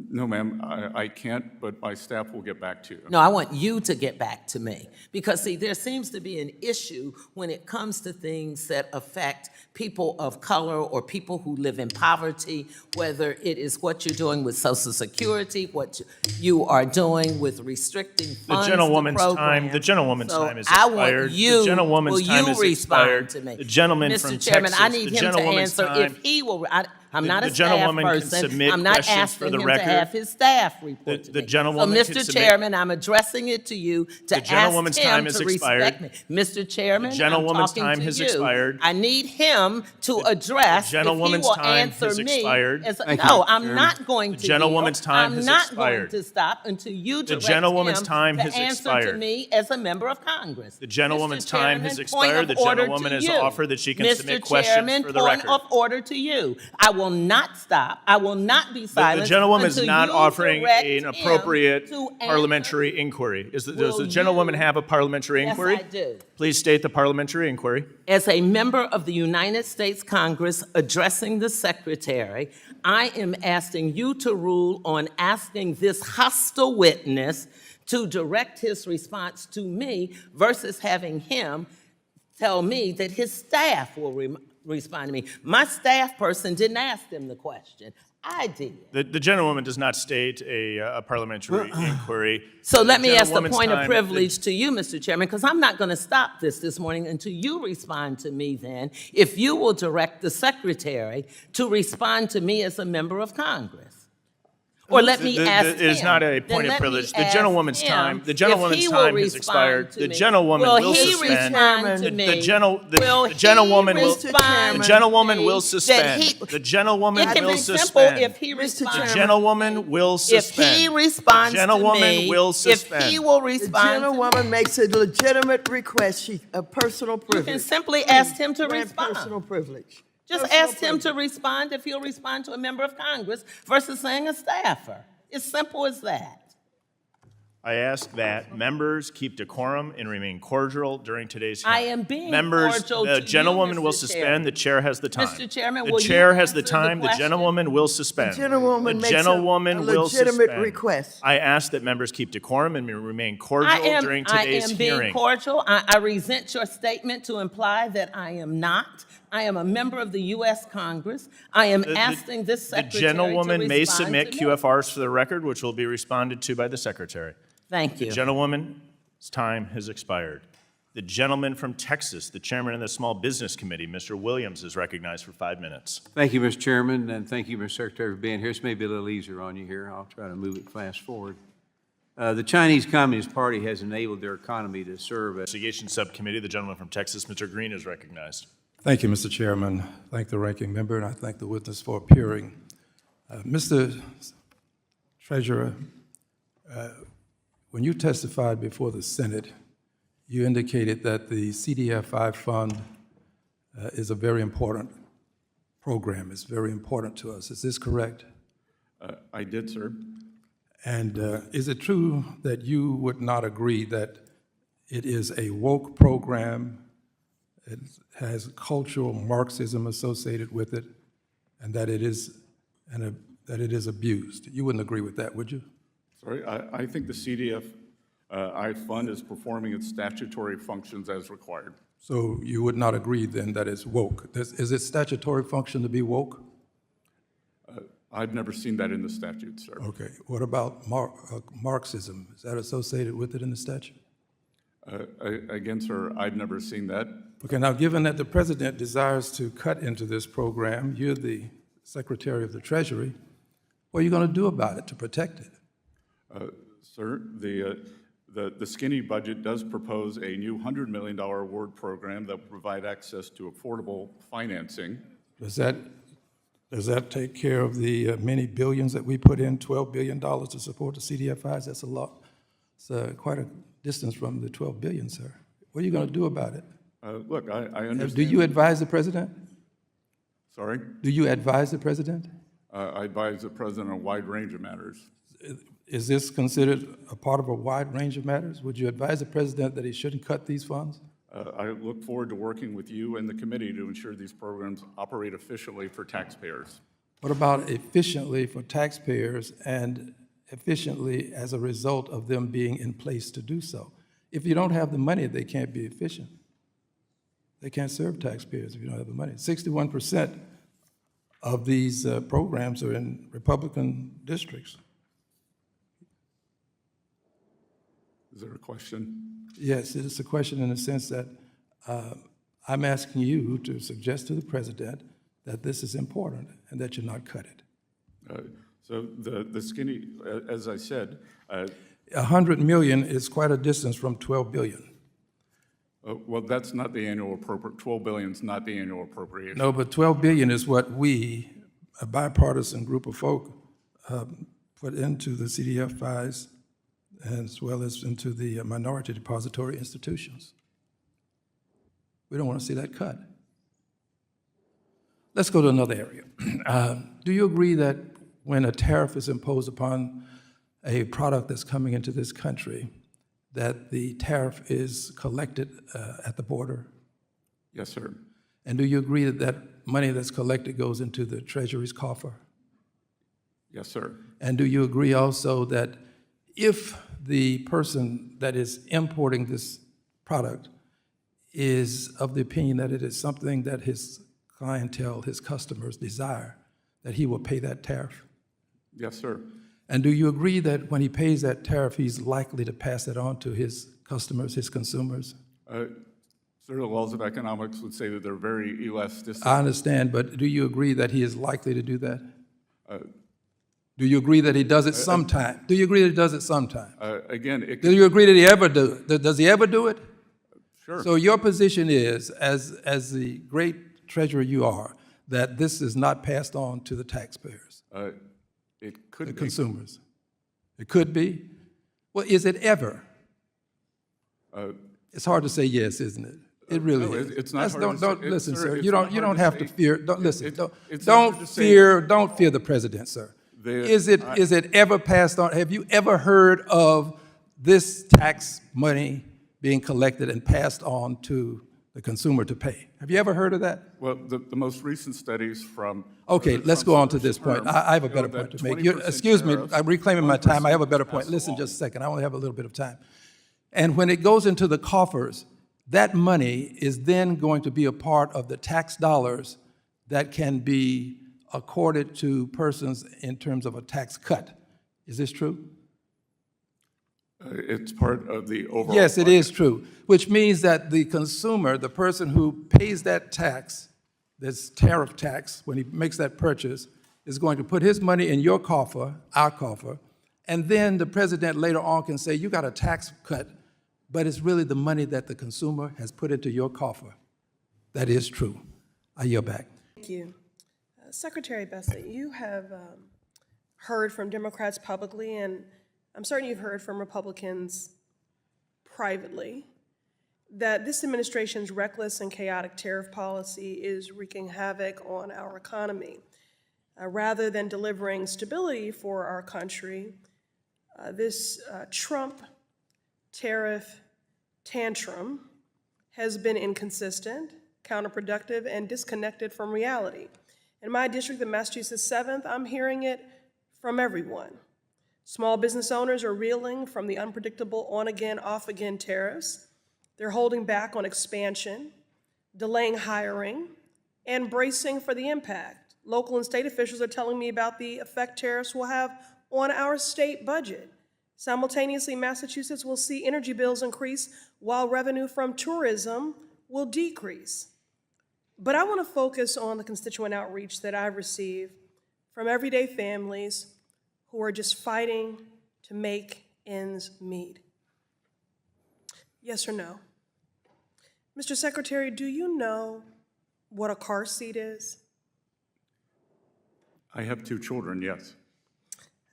No, ma'am, I can't, but my staff will get back to you. No, I want you to get back to me. Because, see, there seems to be an issue when it comes to things that affect people of color or people who live in poverty, whether it is what you're doing with Social Security, what you are doing with restricting funds The gentlewoman's to time is expired. I want you, the gentlewoman's time is expired. To me? The gentleman Mr. from Chairman, Texas, I need the him to gentlewoman's answer time, if he will. I'm not a the staff gentlewoman can person. submit I'm not questions asking for the him record. to have his staff report to The me. gentlewoman So, can Mr. submit- Chairman, I'm addressing it to you to The gentlewoman's ask him time to has respect expired. me. Mr. Chairman, The gentlewoman's I'm talking time to has you. expired. I need him to address the gentlewoman's if he will time answer has me. expired. Thank you, I'm not going to The gentlewoman's yield. time has I'm not expired. going to stop until you The direct gentlewoman's him time to has answer to expired. me as a member of Congress. The gentlewoman's Mr. time has Chairman, point expired. The of order gentlewoman to has you. offered that she can Mr. submit questions Chairman, for the point record. of order to you. I will not stop. I will not be silent. The gentlewoman is until not you offering direct an him appropriate to answer. parliamentary inquiry. Does the Will gentlewoman you- have a parliamentary Yes, inquiry? I do. Please state the parliamentary inquiry. As a member of the United States Congress addressing the Secretary, I am asking you to rule on asking this hostile witness to direct his response to me versus having him tell me that his staff will respond to me. My staff person didn't ask him the question. I did. The gentlewoman does not state a parliamentary inquiry. So let me ask the gentlewoman's point of time- privilege to you, Mr. Chairman, because I'm not going to stop this morning until you respond to me then, if you will direct the Secretary to respond to me as a member of Congress. Or let me ask him. It is not a Then point of let me privilege. The ask gentlewoman's him time. The if gentlewoman's he will time has respond expired. to The me. gentlewoman Will will he suspend. respond to me? The gentlewoman Will will. respond The gentlewoman to will me suspend. that The gentlewoman It can will be simple suspend. if he responds. The gentlewoman will suspend. If he responds The gentlewoman to me, will if suspend. he will The respond to me, gentlewoman makes a legitimate request, a personal you privilege. can simply ask him to Grant respond. personal privilege. Just Personal ask him to respond if he'll respond to a member of Congress versus saying a staffer. It's simple as that. I ask that members keep decorum and remain cordial during today's hearing. I am being Members, cordial the to you, gentlewoman will Mr. suspend. Chairman. The chair has the time. Mr. Chairman, the will you chair has the answer the time. The question? gentlewoman will suspend. The gentlewoman The makes a gentlewoman will legitimate suspend. request. I ask that members keep decorum and remain cordial during today's being hearing. cordial. I resent your statement to imply that I am not. I am a member of the U.S. Congress. I am asking this The secretary gentlewoman to may respond submit to me. QFRs for the record, which will be responded to by the secretary. Thank you. The gentlewoman's time has expired. The gentleman from Texas, the chairman of the Small Business Committee, Mr. Williams, is recognized for 5 minutes. Thank you, Mr. Chairman, and thank you, Mr. Secretary, for being here. This may be a little easier on you here. I'll try to move it fast forward. The Chinese Communist Party has enabled their economy to serve as... Investigation Subcommittee, the gentleman from Texas, Mr. Green, is recognized. Thank you, Mr. Chairman. Thank the ranking member, and I thank the witness for appearing. Mr. Treasurer, when you testified before the Senate, you indicated that the CDFI fund is a very important program. It's very important to us. Is this correct? I did, sir. And is it true that you would not agree that it is a woke program, it has cultural Marxism associated with it, and that it is abused? You wouldn't agree with that, would you? Sorry, I think the CDFI fund is performing its statutory functions as required. So you would not agree then that it's woke? Is it statutory function to be woke? I've never seen that in the statute, sir. Okay. What about Marxism? Is that associated with it in the statute? Again, sir, I've never seen that. Okay, now given that the president desires to cut into this program, you're the Secretary of the Treasury, what are you going to do about it to protect it? Sir, the skinny budget does propose a new $100 million award program that will provide access to affordable financing. Does that take care of the many billions that we put in, $12 billion to support the CDFIs? That's a lot. It's quite a distance from the $12 billion, sir. What are you going to do about it? Look, I understand. Do you advise the president? Sorry? Do you advise the president? I advise the president on a wide range of matters. Is this considered a part of a wide range of matters? Would you advise the president that he shouldn't cut these funds? I look forward to working with you and the committee to ensure these programs operate efficiently for taxpayers. What about efficiently for taxpayers and efficiently as a result of them being in place to do so? If you don't have the money, they can't be efficient. They can't serve taxpayers if you don't have the money. 61% of these programs are in Republican districts. Is there a question? Yes, it is a question in the sense that I'm asking you to suggest to the president that this is important and that you not cut it. So the skinny, as I said. 100 million is quite a distance from 12 billion. Well, that's not the annual appropriate, 12 billion is not the annual appropriation. No, but 12 billion is what we, a bipartisan group of folk, put into the CDFIs as well as into the minority depository institutions. We don't want to see that cut. Let's go to another area. Do you agree that when a tariff is imposed upon a product that's coming into this country, that the tariff is collected at the border? Yes, sir. And do you agree that that money that's collected goes into the Treasury's coffer? Yes, sir. And do you agree also that if the person that is importing this product is of the opinion that it is something that his clientele, his customers desire, that he will pay that tariff? Yes, sir. And do you agree that when he pays that tariff, he's likely to pass it on to his customers, his consumers? Sir, the laws of economics would say that they're very elastic. I understand, but do you agree that he is likely to do that? Do you agree that he does it sometime? Do you agree that he does it sometime? Again, do you agree that he ever do it? Does he ever do it? Sure. So your position is, as the great treasurer you are, that this is not passed on to the taxpayers? It could be. The consumers? It could be? Well, is it ever? It's hard to say yes, isn't it? It really is. It's not hard to say. Listen, sir. It's You not don't hard have to to say. fear. Don't listen. It's hard to say. Don't fear the president, sir. Is it ever passed on? Have you ever heard of this tax money being collected and passed on to the consumer to pay. Have you ever heard of that? Well, the most recent studies from. Okay, let's go on to this point. I have a better point to make. Excuse me, I'm reclaiming my time. I have a better point. Listen just a second. I only have a little bit of time. And when it goes into the coffers, that money is then going to be a part of the tax dollars that can be accorded to persons in terms of a tax cut. Is this true? It's part of the overall. Yes, it is true, which means that the consumer, the person who pays that tax, this tariff tax, when he makes that purchase, is going to put his money in your coffer, our coffer, and then the president later on can say, you got a tax cut, but it's really the money that the consumer has put into your coffer. That is true. I yield back. Thank you. Secretary Bessent, you have heard from Democrats publicly, and I'm certain you've heard from Republicans privately, that this administration's reckless and chaotic tariff policy is wreaking havoc on our economy. Rather than delivering stability for our country, this Trump tariff tantrum has been inconsistent, counterproductive, and disconnected from reality. In my district, the Massachusetts 7th, I'm hearing it from everyone. Small business owners are reeling from the unpredictable on-again, off-again tariffs. They're holding back on expansion, delaying hiring, and bracing for the impact. Local and state officials are telling me about the effect tariffs will have on our state budget. Simultaneously, Massachusetts will see energy bills increase while revenue from tourism will decrease. But I want to focus on the constituent outreach that I've received from everyday families who are just fighting to make ends meet. Yes or no? Mr. Secretary, do you know what a car seat is? I have 2 children, yes.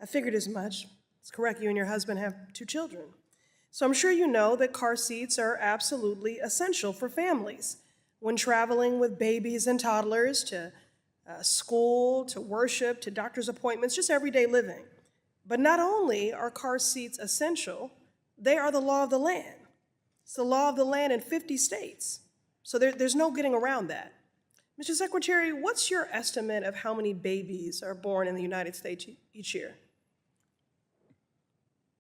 I figured as much. It's correct, you and your husband have 2 children. So I'm sure you know that car seats are absolutely essential for families when traveling with babies and toddlers to school, to worship, to doctor's appointments, just everyday living. But not only are car seats essential, they are the law of the land. It's the law of the land in 50 states. So there's no getting around that. Mr. Secretary, what's your estimate of how many babies are born in the United States each year?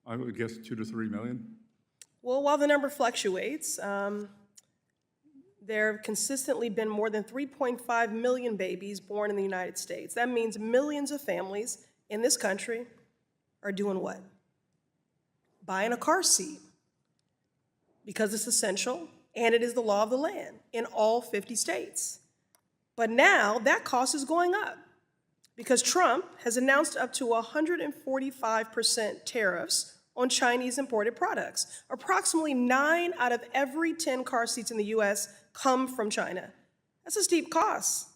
I would guess 2 to 3 million. Well, while the number fluctuates, there have consistently been more than 3.5 million babies born in the United States. That means millions of families in this country are doing what? Buying a car seat because it's essential and it is the law of the land in all 50 states. But now that cost is going up because Trump has announced up to 145% tariffs on Chinese imported products. Approximately 9 out of every 10 car seats in the US come from China. That's a steep cost.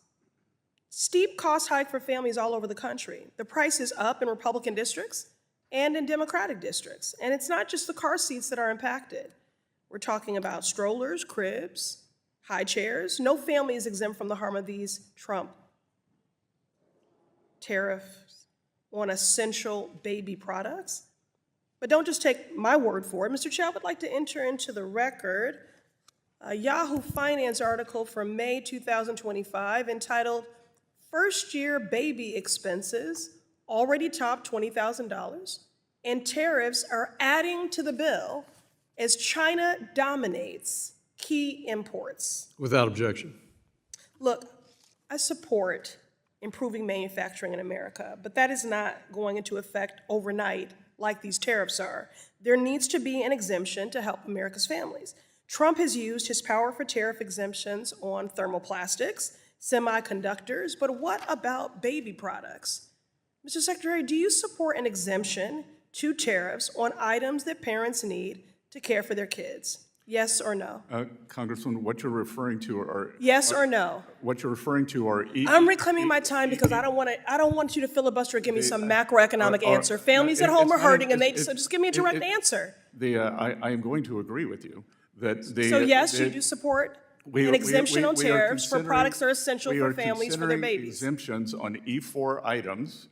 Steep cost hike for families all over the country. The price is up in Republican districts and in Democratic districts. And it's not just the car seats that are impacted. We're talking about strollers, cribs, high chairs. No family is exempt from the harm of these Trump tariffs on essential baby products. But don't just take my word for it. Mr. Chair, I would like to enter into the record a Yahoo Finance article from May 2025 entitled, "First Year Baby Expenses Already Top $20,000, and Tariffs Are Adding to the Bill as China Dominates Key Imports." Without objection. Look, I support improving manufacturing in America, but that is not going into effect overnight like these tariffs are. There needs to be an exemption to help America's families. Trump has used his power for tariff exemptions on thermoplastics, semiconductors, but what about baby products? Mr. Secretary, do you support an exemption to tariffs on items that parents need to care for their kids? Yes or no? Congressman, what you're referring to are... Yes or no? What you're referring to are... I'm reclaiming my time because I don't want you to filibuster or give me some macroeconomic answer. Families at home are hurting and they just give me a direct answer. I am going to agree with you that the... So yes, you do support an exemption on tariffs for products that are essential for families for their babies. Exemptions on E4 items.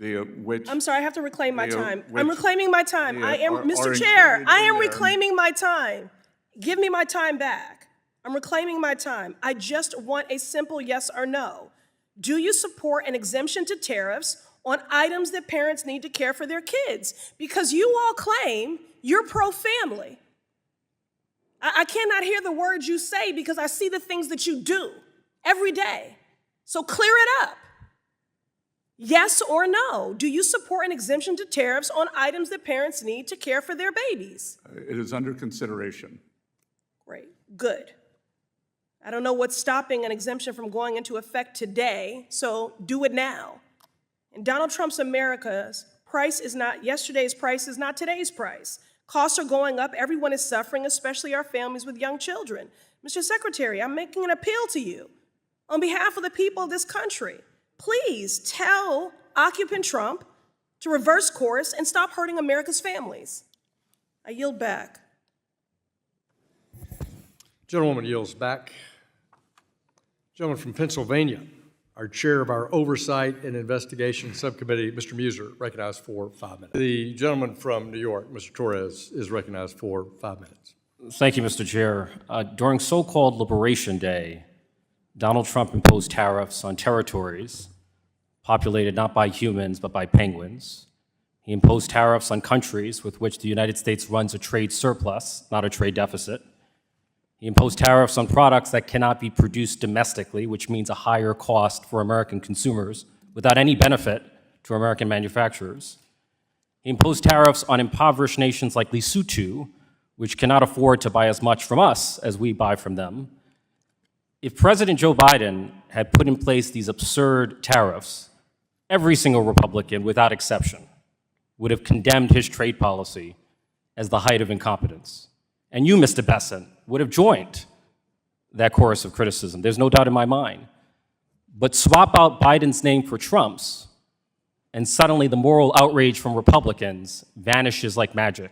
which. I'm sorry, I have to reclaim my time. I'm which- reclaiming my time. the, I am, are Mr. Chair, included I in am there. reclaiming my time. Give me my time back. I'm reclaiming my time. I just want a simple yes or no. Do you support an exemption to tariffs on items that parents need to care for their kids? Because you all claim you're pro-family. I cannot hear the words you say because I see the things that you do every day. So clear it up. Yes or no? Do you support an exemption to tariffs on items that parents need to care for their babies? It is under consideration. Great, good. I don't know what's stopping an exemption from going into effect today, so do it now. In Donald Trump's America's price is not, yesterday's price is not today's price. Costs are going up, everyone is suffering, especially our families with young children. Mr. Secretary, I'm making an appeal to you. On behalf of the people of this country, please tell occupant Trump to reverse course and stop hurting America's families. I yield back. Gentlewoman yields back. Gentleman from Pennsylvania, our chair of our Oversight and Investigation Subcommittee, Mr. Muser, recognized for 5 minutes. The gentleman from New York, Mr. Torres, is recognized for 5 minutes. Thank you, Mr. Chair. During so-called Liberation Day, Donald Trump imposed tariffs on territories populated not by humans but by penguins. He imposed tariffs on countries with which the United States runs a trade surplus, not a trade deficit. He imposed tariffs on products that cannot be produced domestically, which means a higher cost for American consumers without any benefit to American manufacturers. He imposed tariffs on impoverished nations like Lesotho, which cannot afford to buy as much from us as we buy from them. If President Joe Biden had put in place these absurd tariffs, every single Republican, without exception, would have condemned his trade policy as the height of incompetence. And you, Mr. Bessent, would have joined that chorus of criticism. There's no doubt in my mind. But swap out Biden's name for Trump's, and suddenly the moral outrage from Republicans vanishes like magic.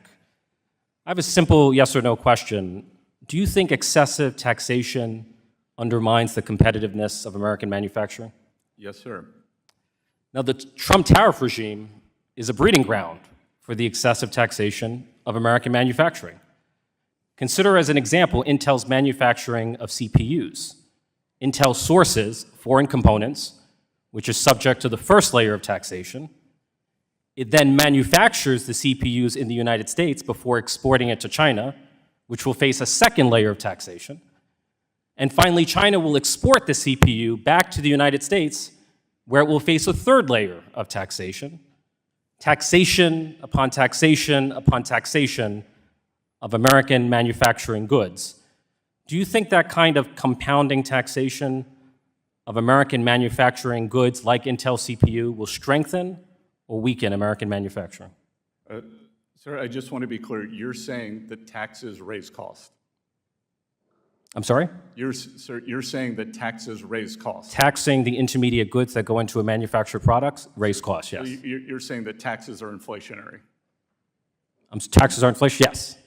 I have a simple yes or no question. Do you think excessive taxation undermines the competitiveness of American manufacturing? Yes, sir. Now, the Trump tariff regime is a breeding ground for the excessive taxation of American manufacturing. Consider as an example Intel's manufacturing of CPUs. Intel sources foreign components, which is subject to the first layer of taxation. It then manufactures the CPUs in the United States before exporting it to China, which will face a second layer of taxation. And finally, China will export the CPU back to the United States, where it will face a third layer of taxation. Taxation upon taxation upon taxation of American manufacturing goods. Do you think that kind of compounding taxation of American manufacturing goods like Intel CPU will strengthen or weaken American manufacturing? Sir, I just want to be clear. You're saying that taxes raise cost. I'm sorry? Sir, you're saying that taxes raise costs. Taxing the intermediate goods that go into a manufactured product raise costs, yes. So you're saying that taxes are inflationary. Taxes are inflation, yes.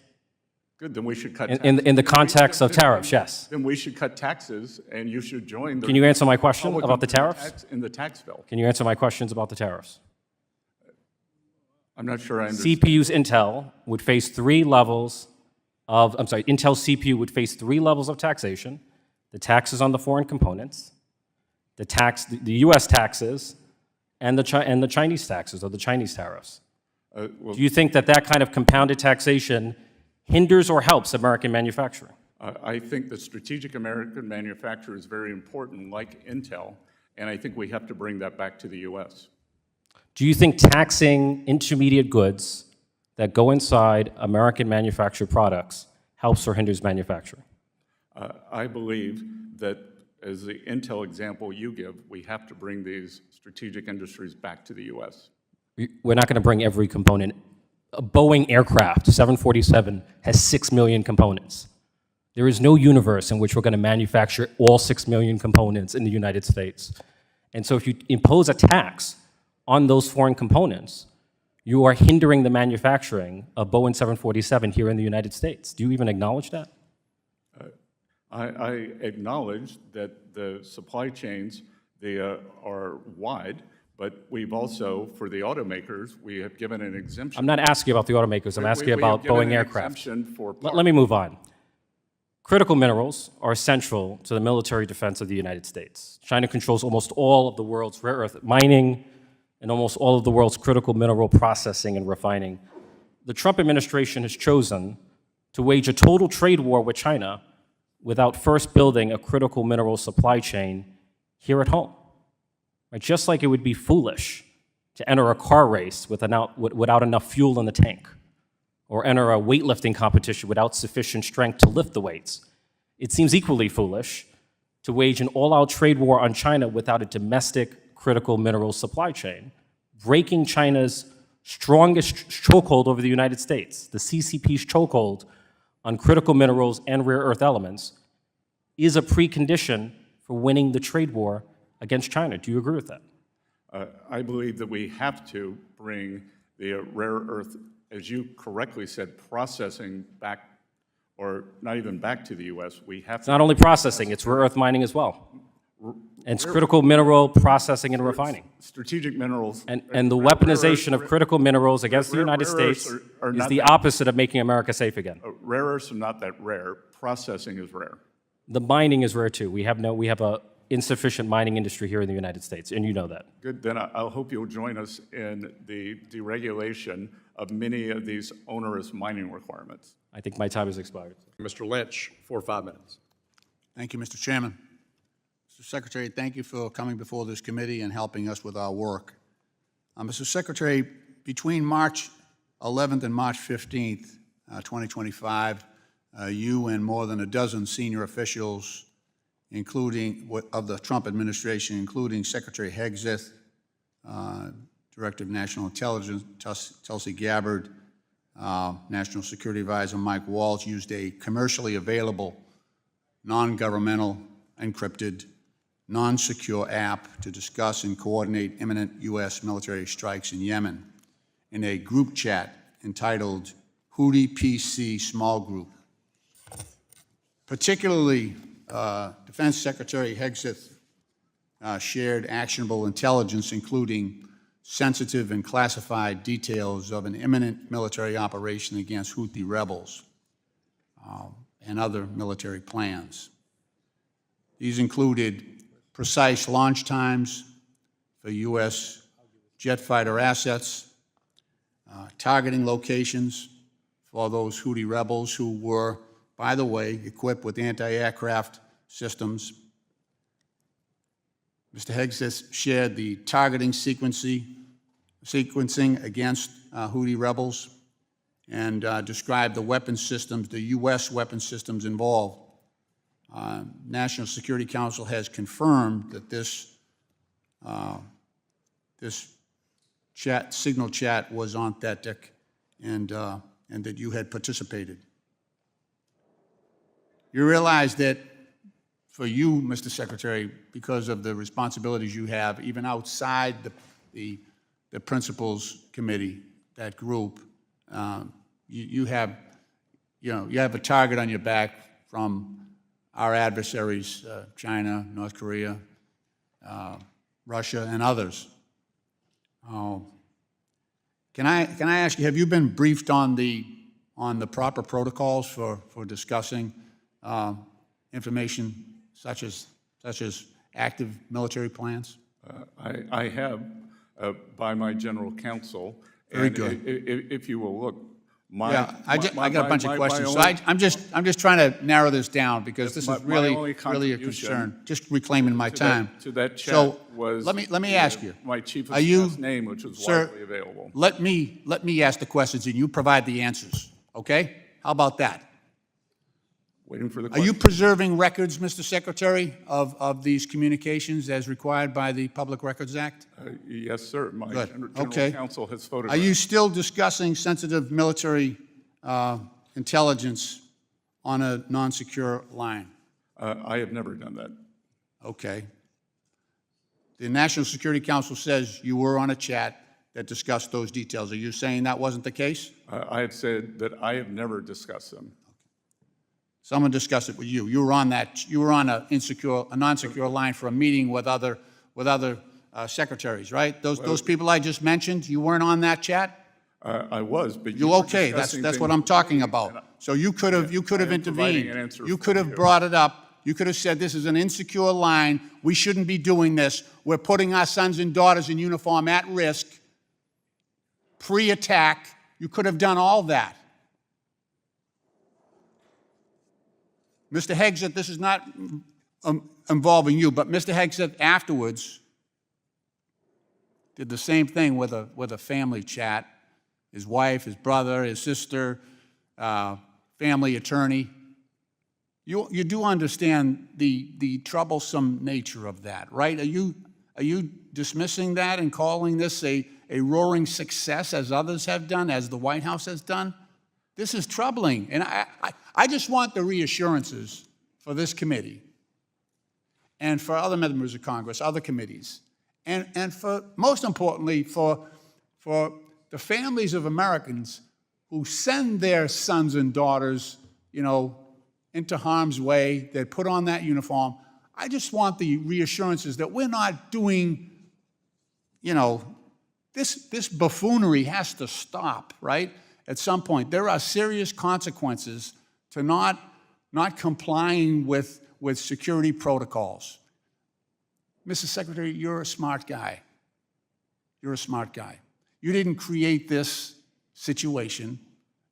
Good, then we should cut taxes. In the context of tariffs, yes. Then we should cut taxes, and you should join the... Can you answer my question about the tariffs? In the tax bill. Can you answer my questions about the tariffs? I'm not sure I understand. CPU's Intel would face Intel CPU would face 3 levels of taxation: the taxes on the foreign components, the U.S. taxes, and the Chinese taxes, or the Chinese tariffs. Do you think that kind of compounded taxation hinders or helps American manufacturing? I think that strategic American manufacture is very important, like Intel, and I think we have to bring that back to the U.S. Do you think taxing intermediate goods that go inside American manufactured products helps or hinders manufacturing? I believe that, as the Intel example you give, we have to bring these strategic industries back to the U.S. We're not going to bring every component. A Boeing aircraft, 747, has 6 million components. There is no universe in which we're going to manufacture all 6 million components in the United States. And so if you impose a tax on those foreign components, you are hindering the manufacturing of Boeing 747 here in the United States. Do you even acknowledge that? I acknowledge that the supply chains, they are wide, But we've also, for the automakers, we have given an exemption. I'm not asking about the automakers. I'm asking about We have given Boeing an aircraft. exemption for Let me move on. Critical minerals are essential to the military defense of the United States. China controls almost all of the world's rare earth mining and almost all of the world's critical mineral processing and refining. The Trump administration has chosen to wage a total trade war with China without first building a critical mineral supply chain here at home. Right? Just like it would be foolish to enter a car race without enough fuel in the tank, or enter a weightlifting competition without sufficient strength to lift the weights. It seems equally foolish to wage an all-out trade war on China without a domestic critical mineral supply chain, breaking China's strongest chokehold over the United States. The CCP's chokehold on critical minerals and rare earth elements is a precondition for winning the trade war against China. Do you agree with that? I believe that we have to bring the rare earth, as you correctly said, processing back, or not even back to the U.S. We have It's not only processing, it's rare earth mining as well. And it's critical mineral processing and refining. Strategic minerals. And the weaponization of critical minerals against the United States is the opposite of making America safe again. Rare earths are not that rare. Processing is rare. The mining is rare too. We have a insufficient mining industry here in the United States, and you know that. Good, then I'll hope you'll join us in the deregulation of many of these onerous mining requirements. I think my time has expired. Mr. Lynch, 4 or 5 minutes. Thank you, Mr. Chairman. Mr. Secretary, thank you for coming before this committee and helping us with our work. Mr. Secretary, between March 11th and March 15th, 2025, you and more than a dozen senior officials, including of the Trump administration, including Secretary Hegseth, Director of National Intelligence Tulsi Gabbard, National Security Advisor Mike Waltz, used a commercially available, non-governmental, encrypted, non-secure app to discuss and coordinate imminent U.S. military strikes in Yemen in a group chat entitled Houthi PC Small Group. Particularly, Defense Secretary Hegseth shared actionable intelligence, including sensitive and classified details of an imminent military operation against Houthi rebels and other military plans. These included precise launch times for U.S. jet fighter assets, targeting locations for those Houthi rebels who were, by the way, equipped with anti-aircraft systems. Mr. Hegseth shared the targeting sequencing against Houthi rebels and described the weapon systems, the U.S. weapon systems involved. National Security Council has confirmed that this signal chat was authentic and that you had participated. You realize that for you, Mr. Secretary, because of the responsibilities you have, even outside the Principals Committee, that group, you have a target on your back from our adversaries, China, North Korea, Russia, and others. Can I ask you, have you been briefed on the proper protocols for discussing information such as active military plans? I have, by my general counsel. Very and good. If you will look, I got a bunch of questions, so I'm just trying to narrow this down because this is really a concern. Just reclaiming my time. To that chat so was let me ask you. My chief of Are you, staff's name, which was sir, widely available. Let me ask the questions and you provide the answers. Okay? How about that? Waiting for the Are question. you preserving records, Mr. Secretary, of these communications as required by the Public Records Act? Yes, sir. My Good. general counsel has photographed. Are you still discussing sensitive military intelligence on a non-secure line? I have never done that. Okay. The National Security Council says you were on a chat that discussed those details. Are you saying that wasn't the case? I have said that I have never discussed them. Someone discussed it with you. You were on that. You were on a non-secure line for a meeting with other secretaries, right? Those people I just mentioned, you weren't on that chat? I was, but You were okay, that's discussing what things I'm talking with me, about. and So you could have I am providing intervened. an answer You for could have you. brought it up. You could have said, this is an insecure line. We shouldn't be doing this. We're putting our sons and daughters in uniform at risk, pre-attack. You could have done all that. Mr. Hegseth, this is not involving you, but Mr. Hegseth afterwards did the same thing with a family chat. His wife, his brother, his sister, family attorney. You do understand the troublesome nature of that, right? Are you dismissing that and calling this a roaring success, as others have done, as the White House has done? This is troubling, and I just want the reassurances for this committee and for other members of Congress, other committees, and for, most importantly, for the families of Americans who send their sons and daughters, into harm's way, they put on that uniform. I just want the reassurances that we're not doing, this buffoonery has to stop, right? At some point, there are serious consequences to not complying with security protocols. Mr. Secretary, you're a smart guy. You're a smart guy. You didn't create this situation.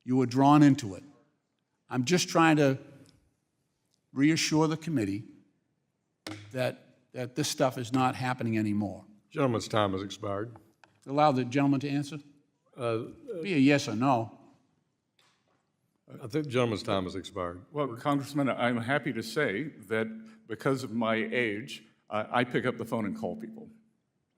You were drawn into it. I'm just trying to reassure the committee that this stuff is not happening anymore. Gentleman's time has expired. Allow the gentleman to answer. Be a yes or no. I think the gentleman's time has expired. Well, Congressman, I'm happy to say that because of my age, I pick up the phone and call people.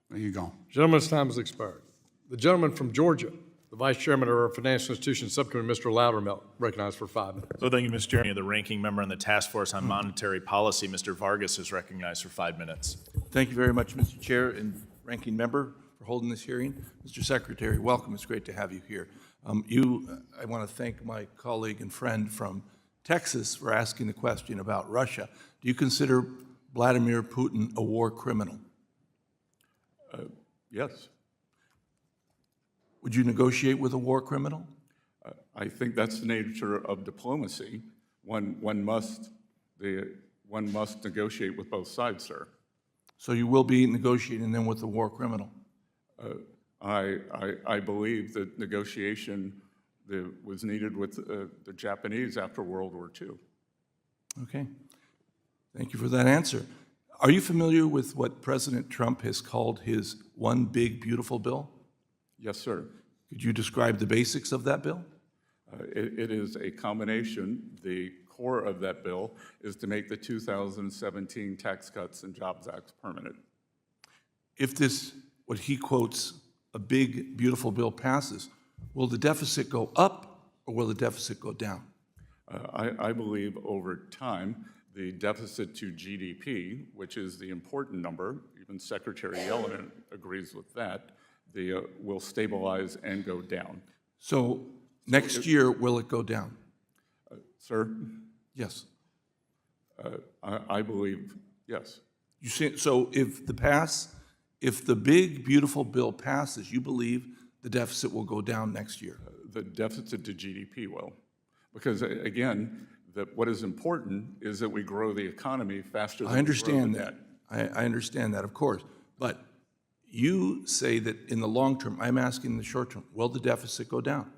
There you go. Gentleman's time has expired. The gentleman from Georgia, the Vice Chairman of our Financial Institutions Subcommittee, Mr. Loudermilk, recognized for 5 minutes. So thank you, Mr. Chairman. The ranking member on the Task Force on Monetary Policy, Mr. Vargas, is recognized for 5 minutes. Thank you very much, Mr. Chair and Ranking Member, for holding this hearing. Mr. Secretary, welcome. It's great to have you here. I want to thank my colleague and friend from Texas for asking the question about Russia. Do you consider Vladimir Putin a war criminal? Yes. Would you negotiate with a war criminal? I think that's the nature of diplomacy. One must negotiate with both sides, sir. So you will be negotiating then with the war criminal? I believe that negotiation was needed with the Japanese after World War II. Okay. Thank you for that answer. Are you familiar with what President Trump has called his One Big Beautiful Bill? Yes, sir. Could you describe the basics of that bill? It is a combination. The core of that bill is to make the 2017 Tax Cuts and Jobs Act permanent. If this, what he quotes, a big, beautiful bill passes, will the deficit go up or will the deficit go down? I believe over time, the deficit to GDP, which is the important number, even Secretary Yellen agrees with that, will stabilize and go down. So next year, will it go down? Sir? Yes. I believe yes. You see, so if the big, beautiful bill passes, you believe the deficit will go down next year? The deficit to GDP will. Because again, what is important is that we grow the economy faster than I understand we grow that. the debt. I understand that, of course. But you say that in the long term, I'm asking in the short term, will the deficit go down?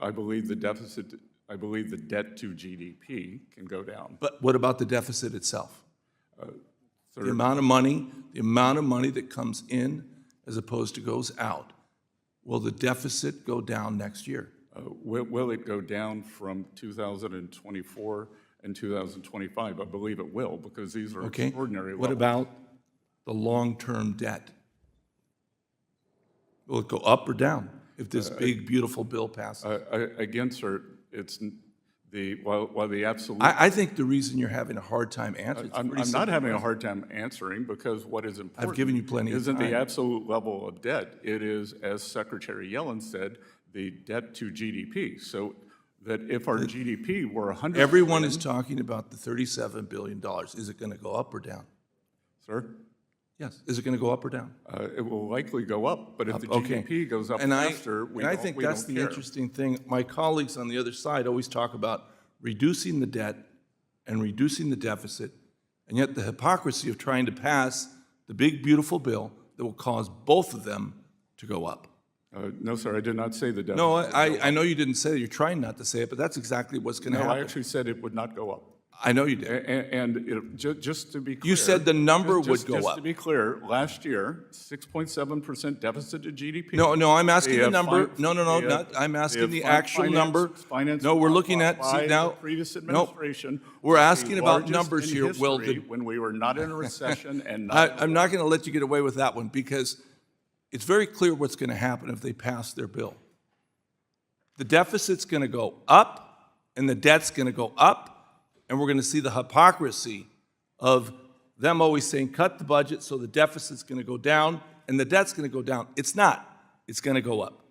I believe the debt to GDP can go down. But what about the deficit itself? The amount of money that comes in as opposed to goes out. Will the deficit go down next year? Will it go down from 2024 and 2025? I believe it will, because these are extraordinary levels. What about the long-term debt? Will it go up or down if this big, beautiful bill passes? Again, sir, it's while the absolute... I think the reason you're having a hard time answering... I'm not having a hard time answering, because what is important... I've given you plenty of time. ...isn't the absolute level of debt. It is, as Secretary Yellen said, the debt to GDP. So that if our GDP were 100... Everyone is talking about the $37 billion. Is it going to go up or down? Sir? Yes. Is it going to go up or down? It will likely go up, but if the Okay. GDP goes up And faster, I think that's the interesting thing. My colleagues on the other side always talk about reducing the debt and reducing the deficit, and yet the hypocrisy of trying to pass the big, beautiful bill that will cause both of them to go up. No, sir, I did not say the deficit. No, I know you didn't say it. You're trying not to say it, but that's exactly what's going to No, happen. I actually said it would not go up. I know you did. And just to be clear. You said the number would go Just up. to be clear, last year, 6.7% deficit to GDP. No, I'm asking the number. fin- No, the, not, I'm asking the fin- actual finance- number. finance No, we're by looking at, see the now. previous No, administration. we're was the asking about largest numbers in here, Will. history when we were not in a recession and I'm not going to let you get away with that one because it's very clear what's going to happen if they pass their bill. The deficit's going to go up and the debt's going to go up, and we're going to see the hypocrisy of them always saying, cut the budget, so the deficit's going to go down and the debt's going to go down. It's not. It's going to go up.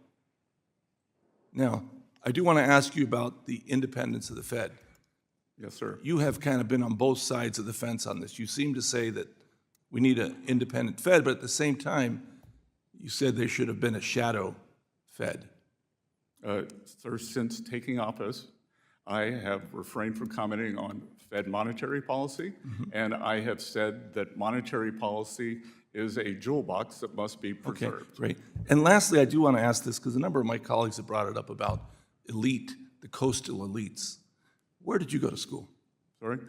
Now, I do want to ask you about the independence of the Fed. Yes, sir. You have kind of been on both sides of the fence on this. You seem to say that we need an independent Fed, but at the same time, you said there should have been a shadow Fed. Sir, since taking office, I have refrained from commenting on Fed monetary policy, and I have said that monetary policy is a jewel box that must be preserved. Okay, great. And lastly, I do want to ask this because a number of my colleagues have brought it up about elite, the coastal elites. Where did you go to school? Sorry?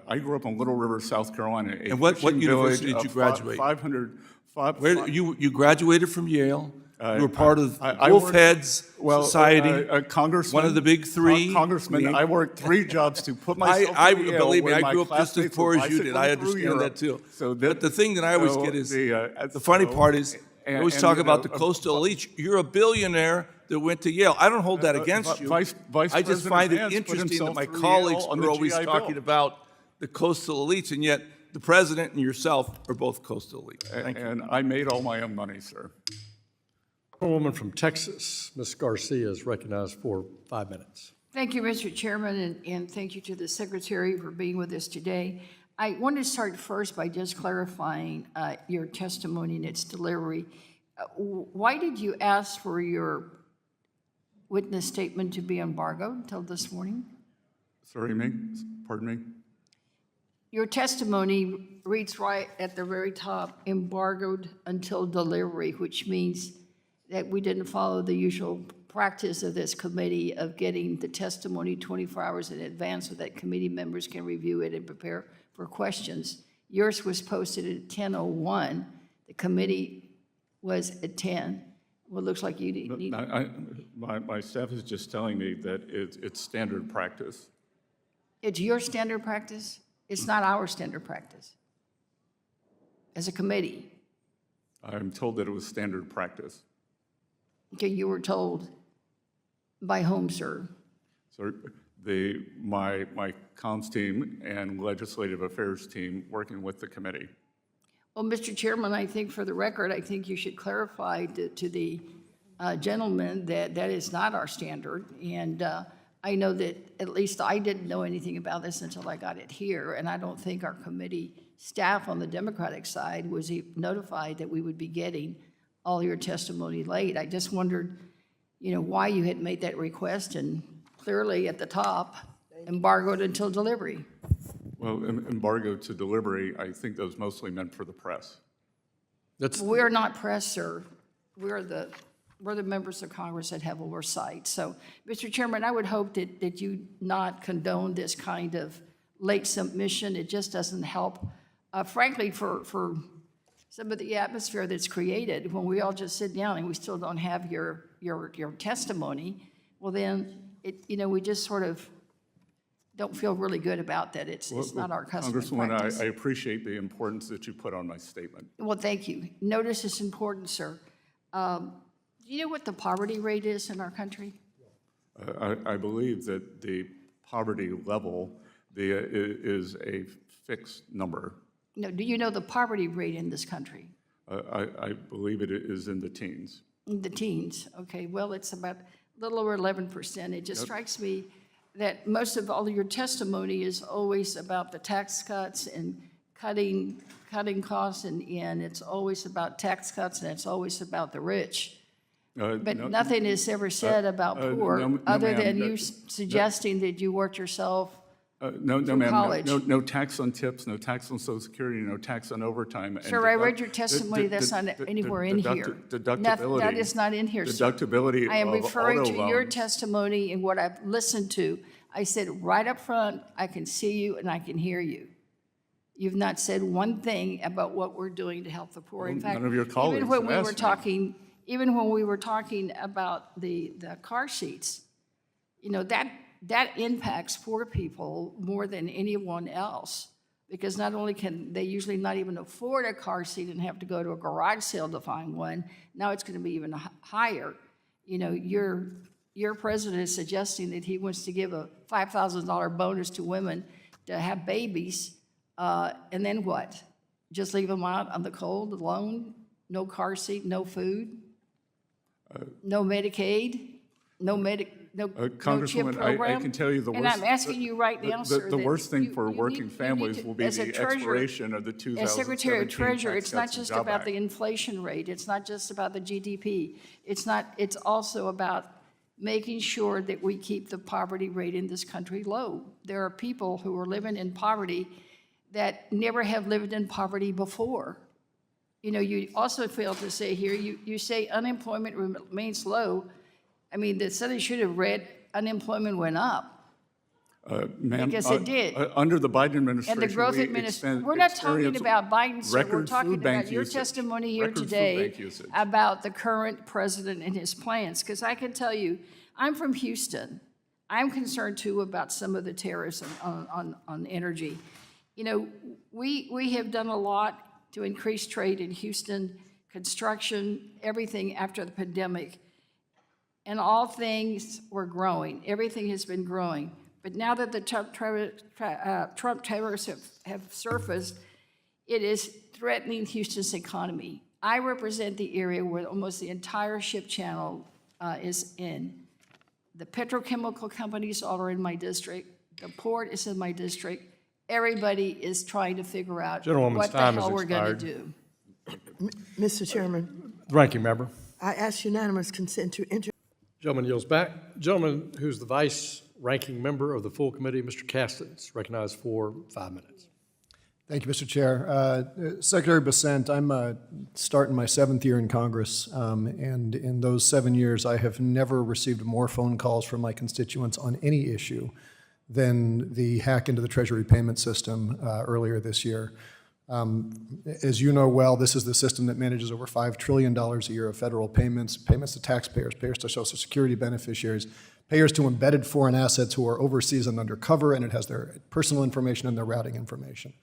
I grew up in Little River, South Carolina. And what university did you graduate? 500. You graduated from Yale. You were part of I Wolf worked- Heads well, Society, Congressman, one of the big three. Congressman, I worked 3 jobs to put myself through Yale, believe me, where I grew up just as classmates poor were as you did. I bicycling through understand that Europe. too. So But the thing that I always get is, the funny part is, you always and, talk you about know, the coastal elites. You're a billionaire that went to Yale. I don't hold that against you. Vice I just President find it Vance put interesting that himself my through colleagues Yale on are the always GI talking Bill. about the coastal elites, and yet the president and yourself are both coastal elites. Thank you. And I made all my own money, sir. A woman from Texas, Ms. Garcia, is recognized for 5 minutes. Thank you, Mr. Chairman, and thank you to the Secretary for being with us today. I want to start first by just clarifying your testimony and its delivery. Why did you ask for your witness statement to be embargoed until this morning? Sorry, me? Pardon me? Your testimony reads right at the very top, embargoed until delivery, which means that we didn't follow the usual practice of this committee of getting the testimony 24 hours in advance so that committee members can review it and prepare for questions. Yours was posted at 10:01. The committee was at 10. Well, it looks like you need. My staff is just telling me that it's standard practice. It's your standard practice? It's not our standard practice as a committee. I'm told that it was standard practice. Okay, you were told by whom, sir? So my comms team and legislative affairs team working with the committee. Well, Mr. Chairman, I think for the record, I think you should clarify to the gentleman that that is not our standard. And I know that at least I didn't know anything about this until I got it here. And I don't think our committee staff on the Democratic side was notified that we would be getting all your testimony late. I just wondered, why you had made that request, and clearly at the top, embargoed until delivery. Well, embargo to delivery, I think that was mostly meant for the press. We're not press, sir. We're the members of Congress that have oversight. So, Mr. Chairman, I would hope that you not condone this kind of late submission. It just doesn't help, frankly, for some of the atmosphere that's created when we all just sit down and we still don't have your testimony. Well, then, we just sort of don't feel really good about that. It's not our custom and Congresswoman, practice. I appreciate the importance that you put on my statement. Well, thank you. Notice is important, sir. Do you know what the poverty rate is in our country? I believe that the poverty level is a fixed number. No, do you know the poverty rate in this country? I believe it is in the teens. In the teens, okay. Well, it's about a little over 11%. It just strikes me that most of all of your testimony is always about the tax cuts and cutting cutting costs, and it's always about tax cuts, and it's always about the rich. But nothing is ever said about poor, other than you suggesting that you worked yourself No, through ma'am, college. no tax on tips, no tax on Social Security, no tax on overtime. and Sir, I read your testimony, that's not anywhere in here. Deductibility. That is not in here, sir. Deductibility I am of referring auto to your loans. testimony and what I've listened to. I said right up front, I can see you and I can hear you. You've not said one thing about what we're doing to help the poor. In Well, fact, none of your colleagues even when have we were asked me. talking, even when we were talking about the car seats, you know, that impacts poor people more than anyone else, because not only can they usually not even afford a car seat and have to go to a garage sale to find one, now it's going to be even higher. You know, your president is suggesting that he wants to give a $5,000 bonus to women to have babies, and then what? Just leave them out on the cold alone? No car seat, no food, no Medicaid, no chip Congresswoman, program? I can tell you the worst. And I'm asking you right now, sir. The that worst thing you- for you working need- you families need to- will be as a the treasurer- expiration of the 2017 As Secretary of Treasurer, Tax it's not Cuts and just Job about Act. the inflation rate. It's not just about the GDP. It's also about making sure that we keep the poverty rate in this country low. There are people who are living in poverty that never have lived in poverty before. You know, you also failed to say here, you say unemployment remains low. I mean, the Senate should have read unemployment went up. Ma'am, Because it did. Under the Biden And administration, the growth we administration, we're not talking experienced about Biden, sir. We're record talking food bank about your usage. testimony here Record food today bank usage. about the current president and his plans. Because I can tell you, I'm from Houston. I'm concerned too about some of the tariffs on energy. You know, we have done a lot to increase trade in Houston, construction, everything after the pandemic. And all things were growing. Everything has been growing. But now that the Trump tariffs have surfaced, it is threatening Houston's economy. I represent the area where almost the entire ship channel is in. The petrochemical companies all are in my district. The port is in my district. Everybody is trying to figure out Gentlewoman's what the time has hell we're going to expired. do. Mr. Chairman, The ranking member. I ask unanimous consent to enter. Gentleman yields back. Gentleman who's the vice ranking member of the full committee, Mr. Caston, is recognized for 5 minutes. Thank you, Mr. Chair. Secretary Bessent, I'm starting my 7th year in Congress, and in those 7 years, I have never received more phone calls from my constituents on any issue than the hack into the Treasury payment system earlier this year. As you know well, this is the system that manages over $5 trillion a year of federal payments, payments to taxpayers, payers to Social Security beneficiaries, payers to embedded foreign assets who are overseas and undercover, and it has their personal information and their routing information.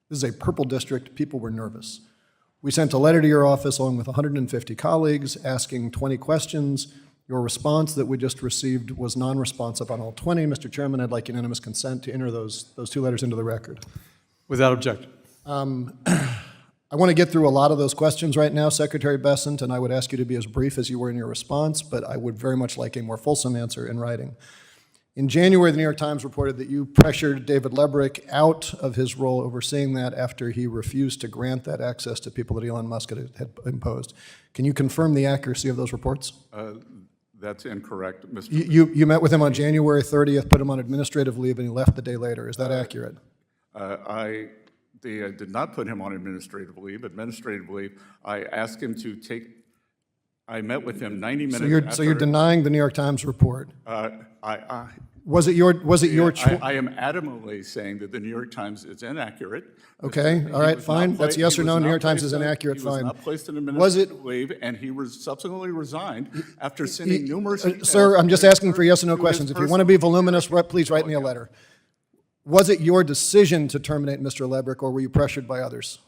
This is a purple district. People were nervous. We sent a letter to your office along with 150 colleagues asking 20 questions. Your response that we just received was non-responsive on all 20. Mr. Chairman, I'd like unanimous consent to enter those 2 letters into the record. Without objection. I want to get through a lot of those questions right now, Secretary Bessent, and I would ask you to be as brief as you were in your response, but I would very much like a more fulsome answer in writing. In January, the New York Times reported that you pressured David Lebrick out of his role overseeing that after he refused to grant that access to people that Elon Musk had imposed. Can you confirm the accuracy of those reports? That's incorrect, Mr. You met with him on January 30th, put him on administrative leave, and he left the day later. Is that accurate? I did not put him on administrative leave. Administrative leave, I asked him to take, I met with him 90 minutes So you're denying the New York Times report? Was it your choice? I am adamantly saying that the New York Times is inaccurate. Okay, all right, fine. That's yes or no. New York Times is inaccurate, fine. He was not placed in administrative leave, and he subsequently resigned after sending numerous emails. Sir, I'm just asking for yes or no questions. If you want to be voluminous, please write me a letter. Was it your decision to terminate Mr. Lebrick, or were you pressured by others?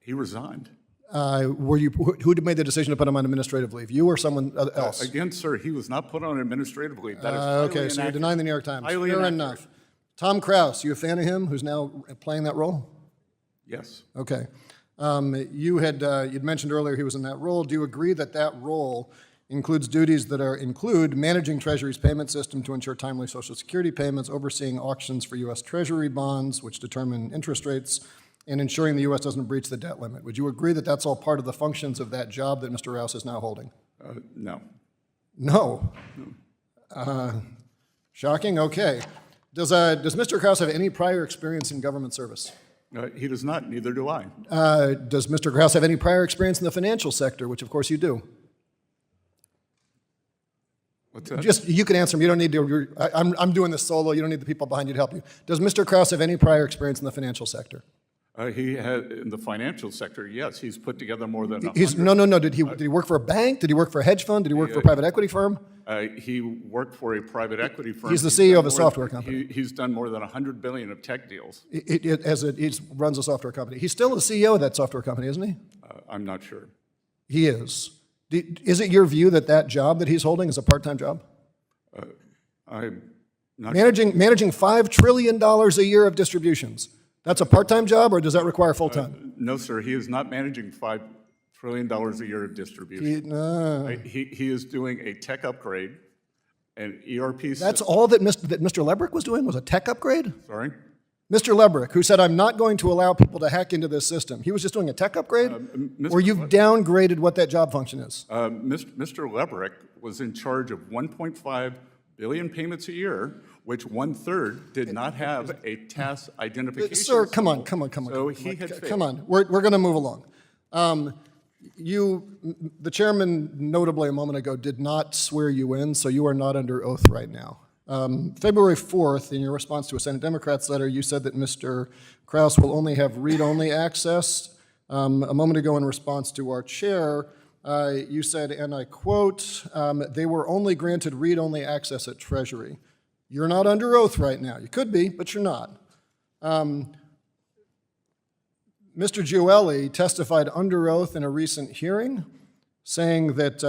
He resigned. Who made the decision to put him on administrative leave? You or someone else? Again, sir, he was not put on administrative leave. That is Okay, so you're denying the New York Times. Highly Fair inaccurate. enough. Tom Krause, you a fan of him, who's now playing that role? Yes. Okay. You'd mentioned earlier he was in that role. Do you agree that that role includes duties that include managing Treasury's payment system to ensure timely Social Security payments, overseeing auctions for U.S. Treasury bonds, which determine interest rates, and ensuring the U.S. doesn't breach the debt limit. Would you agree that that's all part of the functions of that job that Mr. Rouse is now holding? No. No. Shocking, okay. Does Mr. Krause have any prior experience in government service? He does not, neither do I. Does Mr. Krause have any prior experience in the financial sector, which of course you do? What's that? Just, you can answer them, you don't need to, I'm doing this solo, you don't need the people behind you to help you. Does Mr. Krause have any prior experience in the financial sector? He had, in the financial sector, yes, he's put together more than 100. No, did he work for a bank? Did he work for a hedge fund? Did he work for a private equity firm? He worked for a private equity firm. He's the CEO of a software company. He's done more than $100 billion of tech deals. He runs a software company. He's still the CEO of that software company, isn't he? I'm not sure. He is. Is it your view that that job that he's holding is a part-time job? I'm not Managing $5 trillion a year of distributions. That's a part-time job, or does that require full-time? No, sir. He is not managing $5 trillion a year of distribution. He is doing a tech upgrade, an ERP system. That's all that Mr. Lebrick was doing, was a tech upgrade? Sorry? Mr. Lebrick, who said, I'm not going to allow people to hack into this system. He was just doing a tech upgrade? Or you've downgraded what that job function is? Mr. Lebrick was in charge of 1.5 billion payments a year, which 1/3 did not have a task identification. Sir, come on. So he had failed. Come on, we're going to move along. The chairman, notably a moment ago, did not swear you in, so you are not under oath right now. February 4th, in your response to a Senate Democrats letter, you said that Mr. Krause will only have read-only access. A moment ago, in response to our chair, you said, and I quote, they were only granted read-only access at Treasury. You're not under oath right now. You could be, but you're not. Mr. Gioeli testified under oath in a recent hearing, saying that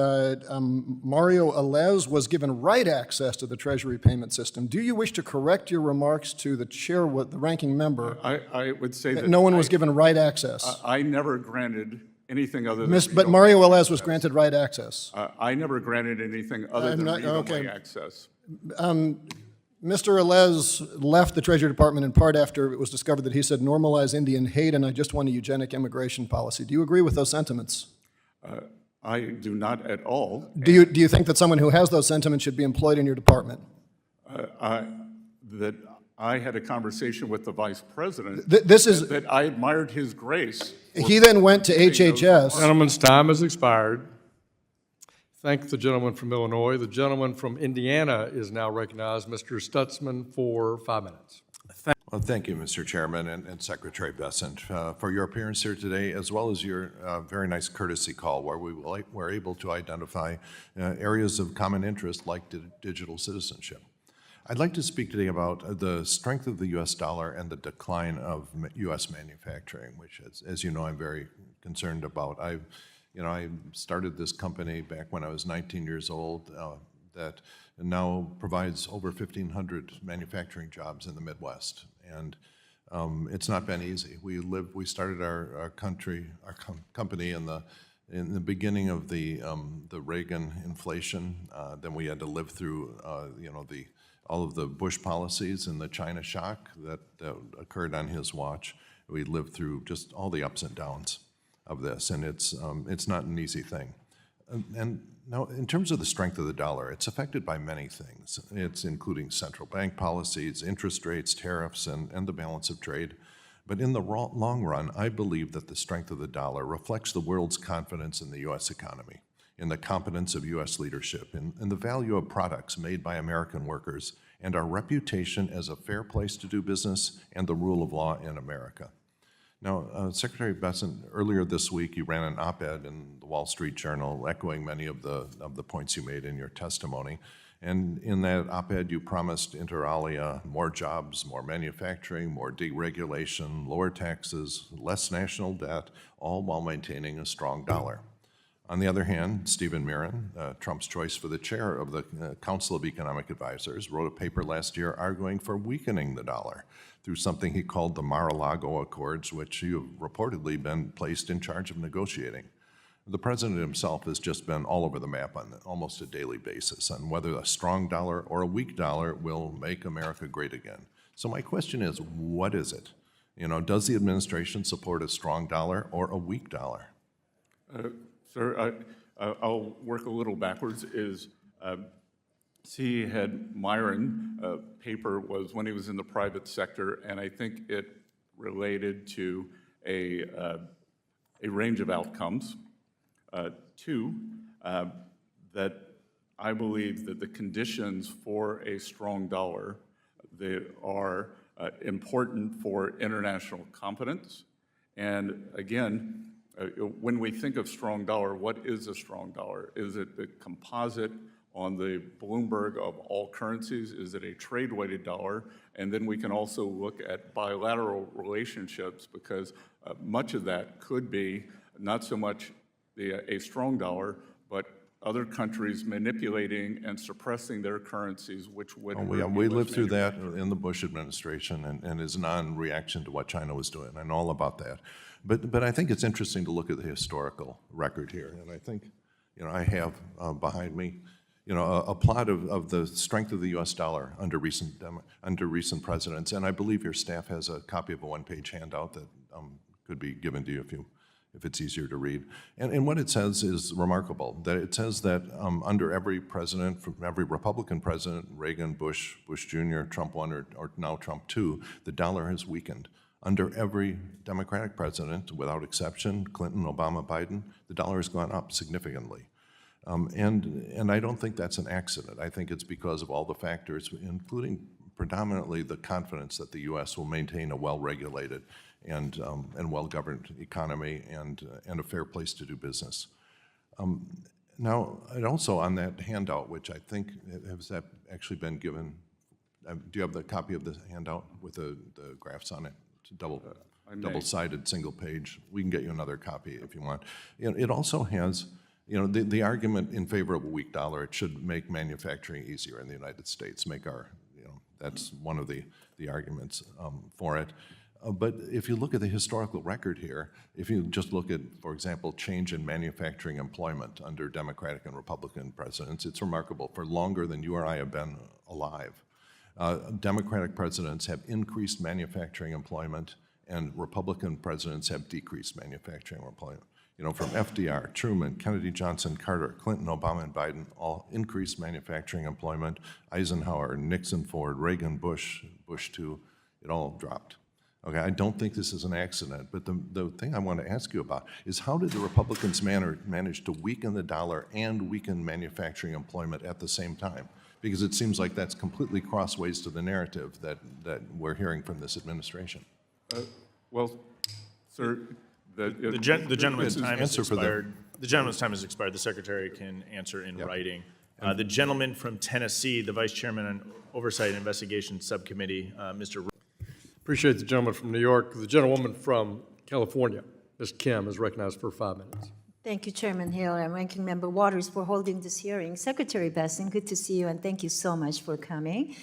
Mario Alez was given right access to the Treasury payment system. Do you wish to correct your remarks to the chair, the ranking member? I would say that no one was given right access. I never granted anything other than But Mario Alez was granted right access. I never granted anything other than read-only access. Mr. Alez left the Treasury Department in part after it was discovered that he said normalize Indian hate and I just want a eugenic immigration policy. Do you agree with those sentiments? I do not at all. Do you think that someone who has those sentiments should be employed in your department? That I had a conversation with the vice president. That I admired his grace. He then went to HHS. Gentleman's time has expired. Thank the gentleman from Illinois. The gentleman from Indiana is now recognized. Mr. Stutzman for 5 minutes. Well, thank you, Mr. Chairman and Secretary Bessent, for your appearance here today, as well as your very nice courtesy call where we were able to identify areas of common interest like digital citizenship. I'd like to speak today about the strength of the U.S. dollar and the decline of U.S. manufacturing, which, as you know, I'm very concerned about. I started this company back when I was 19 years old that now provides over 1,500 manufacturing jobs in the Midwest. And it's not been easy. We started our company in the beginning of the Reagan inflation. Then we had to live through all of the Bush policies and the China shock that occurred on his watch. We lived through just all the ups and downs of this, and it's not an easy thing. And now, in terms of the strength of the dollar, it's affected by many things. It's including central bank policies, interest rates, tariffs, and the balance of trade. But in the long run, I believe that the strength of the dollar reflects the world's confidence in the U.S. economy, in the competence of U.S. leadership, in the value of products made by American workers, and our reputation as a fair place to do business and the rule of law in America. Now, Secretary Bessent, earlier this week, you ran an op-ed in the Wall Street Journal echoing many of the points you made in your testimony. And in that op-ed, you promised, inter alia, more jobs, more manufacturing, more deregulation, lower taxes, less national debt, all while maintaining a strong dollar. On the other hand, Stephen Mirren, Trump's choice for the chair of the Council of Economic Advisors, wrote a paper last year arguing for weakening the dollar through something he called the Mar-a-Lago Accords, which you've reportedly been placed in charge of negotiating. The president himself has just been all over the map on almost a daily basis on whether a strong dollar or a weak dollar will make America great again. So my question is, what is it? You know, does the administration support a strong dollar or a weak dollar? Sir, I'll work a little backwards. C. Head Myron paper was when he was in the private sector, and I think it related to a range of outcomes. Two, that I believe that the conditions for a strong dollar, they are important for international confidence. And again, when we think of strong dollar, what is a strong dollar? Is it the composite on the Bloomberg of all currencies? Is it a trade-weighted dollar? And then we can also look at bilateral relationships, because much of that could be not so much a strong dollar, but other countries manipulating and suppressing their currencies, which would hurt We US lived through that in the Bush administration and is non-reaction to what China was doing. I know all about that. But I think it's interesting to look at the historical record here. And I think, you know, I have behind me, you know, a plot of the strength of the U.S. dollar under recent presidents. And I believe your staff has a copy of a one-page handout that could be given to you if it's easier to read. And what it says is remarkable, that it says that under every president, from every Republican president, Reagan, Bush Jr., Trump 1, or now Trump 2, the dollar has weakened. Under every Democratic president, without exception, Clinton, Obama, Biden, the dollar has gone up significantly. And I don't think that's an accident. I think it's because of all the factors, including predominantly the confidence that the U.S. will maintain a well-regulated and well-governed economy and a fair place to do business. Now, and also on that handout, which I think has that actually been given, do you have the copy of the handout with the graphs on it? It's a double-sided single page. We can get you another copy if you want. It also has, you know, the argument in favor of a weak dollar, it should make manufacturing easier in the United States, make our, you know, that's one of the arguments for it. But if you look at the historical record here, if you just look at, for example, change in manufacturing employment under Democratic and Republican presidents, it's remarkable. For longer than you or I have been alive, Democratic presidents have increased manufacturing employment and Republican presidents have decreased manufacturing employment. You know, from FDR, Truman, Kennedy, Johnson, Carter, Clinton, Obama, and Biden, all increased manufacturing employment. Eisenhower, Nixon, Ford, Reagan, Bush 2, it all dropped. Okay, I don't think this is an accident, but the thing I want to ask you about is how did the Republicans manage to weaken the dollar and weaken manufacturing employment at the same time? Because it seems like that's completely crossways to the narrative that we're hearing from this administration. Well, sir, the gentleman's time has expired. The gentleman's time has expired. The secretary can answer in writing. The gentleman from Tennessee, the vice chairman on Oversight and Investigation Subcommittee, Mr. Appreciate the gentleman from New York. The gentlewoman from California, Ms. Kim, is recognized for 5 minutes. Thank you, Chairman Hill and Ranking Member Waters, for holding this hearing. Secretary Bessent, good to see you, and thank you so much for coming.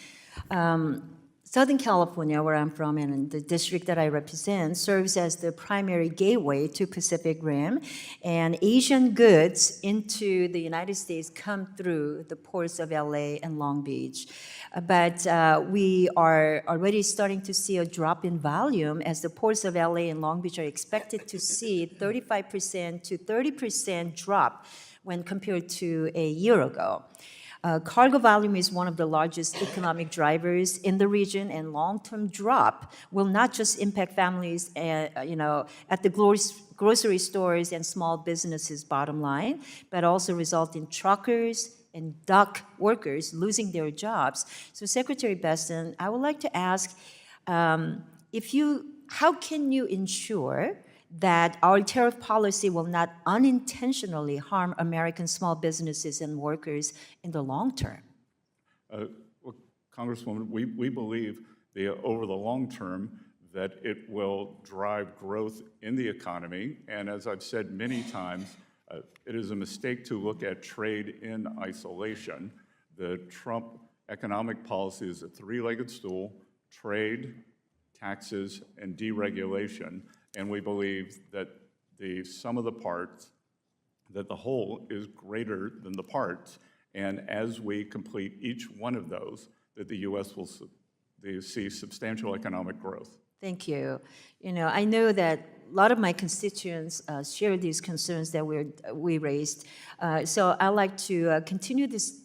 Southern California, where I'm from, and the district that I represent, serves as the primary gateway to Pacific Rim, and Asian goods into the United States come through the ports of LA and Long Beach. But we are already starting to see a drop in volume as the ports of LA and Long Beach are expected to see 35% to 30% drop when compared to a year ago. Cargo volume is one of the largest economic drivers in the region, and long-term drop will not just impact families, at the grocery stores and small businesses' bottom line, but also result in truckers and dock workers losing their jobs. So, Secretary Bessent, I would like to ask, how can you ensure that our tariff policy will not unintentionally harm American small businesses and workers in the long term? Well, Congresswoman, we believe over the long term that it will drive growth in the economy. And as I've said many times, it is a mistake to look at trade in isolation. The Trump economic policy is a three-legged stool: trade, taxes, and deregulation. And we believe that the sum of the parts, that the whole is greater than the parts. And as we complete each one of those, that the U.S. will see substantial economic growth. Thank you. You know, I know that a lot of my constituents share these concerns that we raised. So I'd like to continue this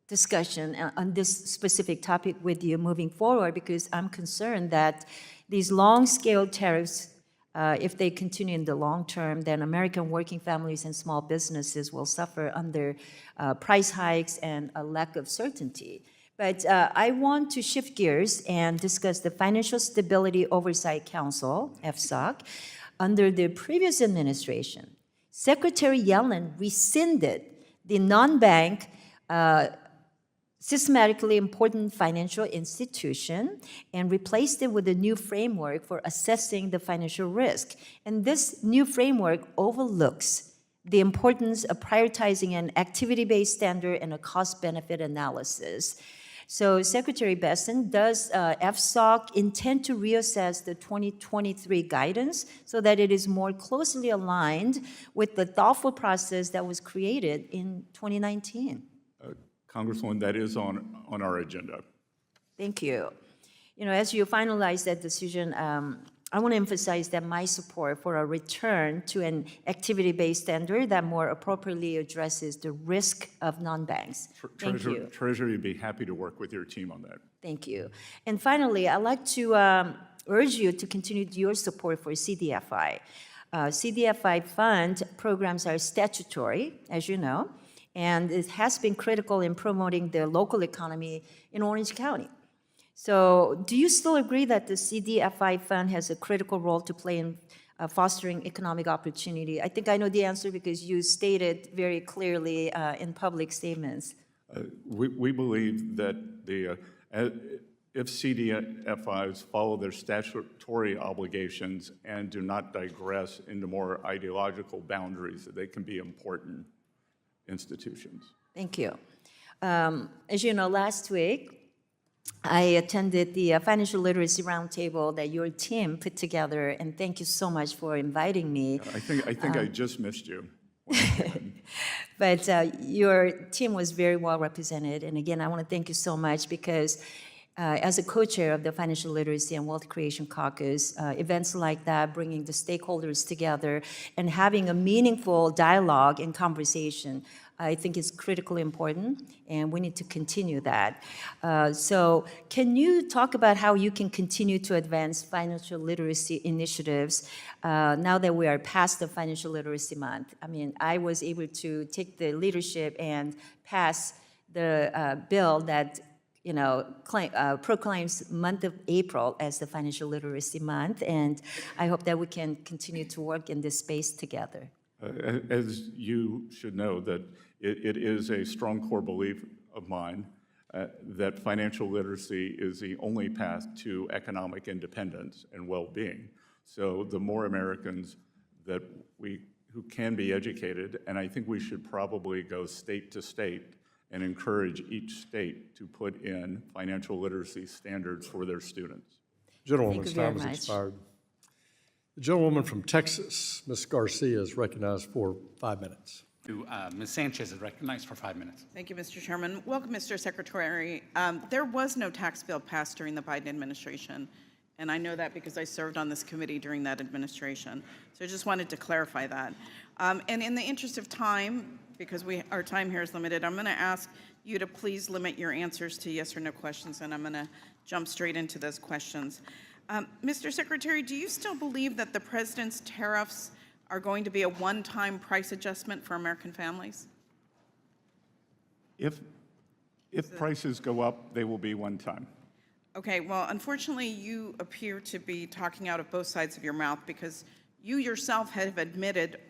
discussion on this specific topic with you moving forward, because I'm concerned that these long-scale tariffs, if they continue in the long term, then American working families and small businesses will suffer under price hikes and a lack of certainty. But I want to shift gears and discuss the Financial Stability Oversight Council, FSOC. Under the previous administration, Secretary Yellen rescinded the non-bank systematically important financial institution and replaced it with a new framework for assessing the financial risk. And this new framework overlooks the importance of prioritizing an activity-based standard and a cost-benefit analysis. So Secretary Bessent, does FSOC intend to reassess the 2023 guidance so that it is more closely aligned with the thoughtful process that was created in 2019? Congresswoman, that is on our agenda. Thank you. You know, as you finalize that decision, I want to emphasize that my support for a return to an activity-based standard that more appropriately addresses the risk of non-banks. Thank you. Treasury would be happy to work with your team on that. Thank you. And finally, I'd like to urge you to continue your support for CDFI. CDFI fund programs are statutory, as you know, and it has been critical in promoting the local economy in Orange County. So do you still agree that the CDFI fund has a critical role to play in fostering economic opportunity? I think I know the answer because you stated very clearly in public statements. We believe that if CDFIs follow their statutory obligations and do not digress into more ideological boundaries, that they can be important institutions. Thank you. As you know, last week, I attended the Financial Literacy Roundtable that your team put together, and thank you so much for inviting me. I think I just missed you. But your team was very well represented, and again, I want to thank you so much because as a co-chair of the Financial Literacy and Wealth Creation Caucus, events like that, bringing the stakeholders together and having a meaningful dialogue and conversation, I think is critically important, and we need to continue that. So can you talk about how you can continue to advance financial literacy initiatives now that we are past the Financial Literacy Month? I mean, I was able to take the leadership and pass the bill that proclaims month of April as the Financial Literacy Month, and I hope that we can continue to work in this space together. As you should know, that it is a strong core belief of mine that financial literacy is the only path to economic independence and well-being. So the more Americans who can be educated, and I think we should probably go state to state and encourage each state to put in financial literacy standards for their students. Gentlewoman's time has expired. The gentlewoman from Texas, Ms. Garcia, is recognized for 5 minutes. Ms. Sanchez is recognized for 5 minutes. Thank you, Mr. Chairman. Welcome, Mr. Secretary. There was no tax bill passed during the Biden administration, and I know that because I served on this committee during that administration. So I just wanted to clarify that. And in the interest of time, because our time here is limited, I'm going to ask you to please limit your answers to yes or no questions, and I'm going to jump straight into those questions. Mr. Secretary, do you still believe that the president's tariffs are going to be a one-time price adjustment for American families? If prices go up, they will be one time. Okay, well, unfortunately, you appear to be talking out of both sides of your mouth because you yourself have admitted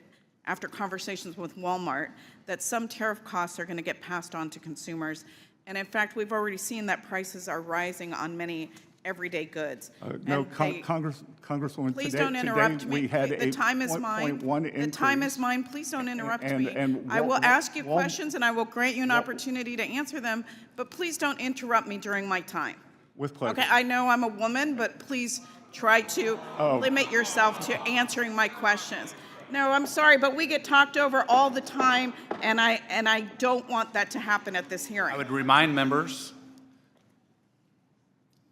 after conversations with Walmart that some tariff costs are going to get passed on to consumers. And in fact, we've already seen that prices are rising on many everyday goods. No, Congresswoman, please don't interrupt me. We had the time is mine. The time is mine. Please don't interrupt me. I will ask you questions and I will grant you an opportunity to answer them, but please don't interrupt me during my time. With pleasure. Okay, I know I'm a woman, but please try to limit yourself to answering my questions. No, I'm sorry, but we get talked over all the time, and I don't want that to happen at this hearing. I would remind members,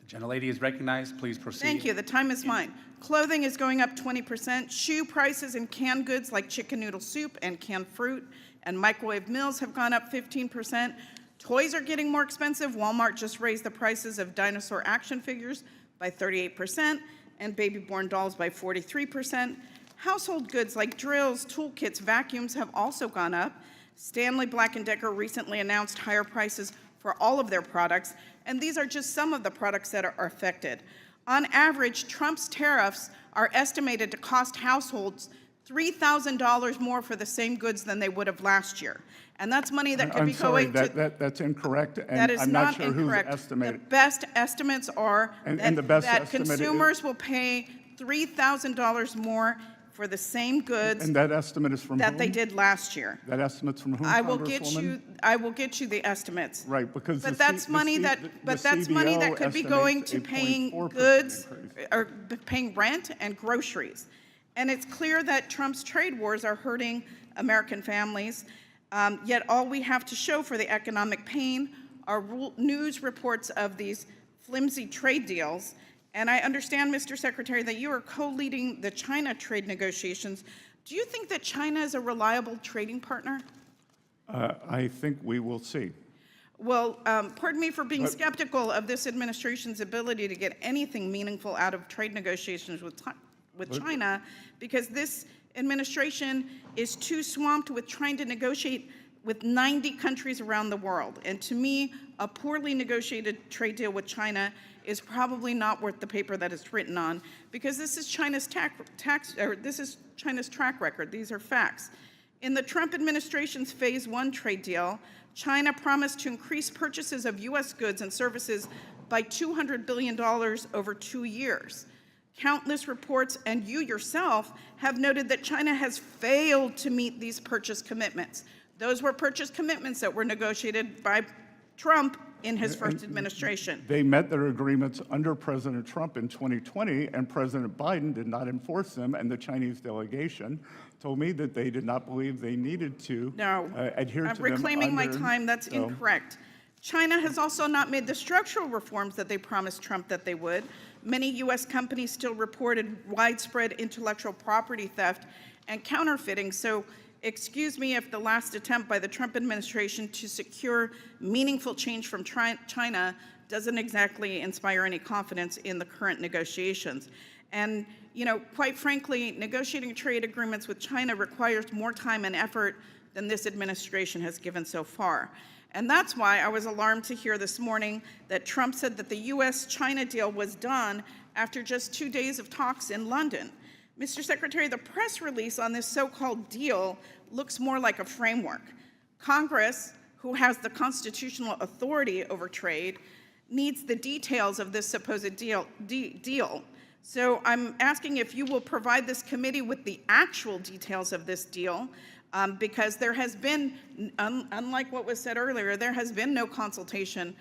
the Gentlelady is recognized. Please proceed. Thank you. The time is mine. Clothing is going up 20%. Shoe prices and canned goods like chicken noodle soup and canned fruit and microwave meals have gone up 15%. Toys are getting more expensive. Walmart just raised the prices of dinosaur action figures by 38% and baby-born dolls by 43%. Household goods like drills, toolkits, vacuums have also gone up. Stanley Black & Decker recently announced higher prices for all of their products, and these are just some of the products that are affected. On average, Trump's tariffs are estimated to cost households $3,000 more for the same goods than they would have last year. And that's money that could be going to... That's incorrect, and That is I'm not not sure incorrect. who's estimating. The best estimates are And the best that estimate is- consumers will pay $3,000 more for the same goods And that estimate is from that whom? they did last year. That estimate's from whom, I will get Congresswoman? you the estimates. Right, because But the that's C- money the that, C- the but that's money that CBO could be going estimates to a paying 0.4% goods, increase. or paying rent and groceries. And it's clear that Trump's trade wars are hurting American families, yet all we have to show for the economic pain are news reports of these flimsy trade deals. And I understand, Mr. Secretary, that you are co-leading the China trade negotiations. Do you think that China is a reliable trading partner? I think we will see. Well, pardon me for being skeptical of this administration's ability to get anything meaningful out of trade negotiations with China, because this administration is too swamped with trying to negotiate with 90 countries around the world. And to me, a poorly negotiated trade deal with China is probably not worth the paper that it's written on, because this is China's China's track record. These are facts. In the Trump administration's Phase 1 trade deal, China promised to increase purchases of U.S. goods and services by $200 billion over 2 years. Countless reports, and you yourself, have noted that China has failed to meet these purchase commitments. Those were purchase commitments that were negotiated by Trump in his first administration. They met their agreements under President Trump in 2020, and President Biden did not enforce them, and the Chinese delegation told me that they did not believe they needed to adhere to them. I'm reclaiming my time. That's incorrect. China has also not made the structural reforms that they promised Trump that they would. Many U.S. companies still reported widespread intellectual property theft and counterfeiting. So excuse me if the last attempt by the Trump administration to secure meaningful change from China doesn't exactly inspire any confidence in the current negotiations. And, you know, quite frankly, negotiating trade agreements with China requires more time and effort than this administration has given so far. And that's why I was alarmed to hear this morning that Trump said that the U.S.-China deal was done after just 2 days of talks in London. Mr. Secretary, the press release on this so-called deal looks more like a framework. Congress, who has the constitutional authority over trade, needs the details of this supposed deal. So I'm asking if you will provide this committee with the actual details of this deal, because there has been, unlike what was said earlier, there has been no consultation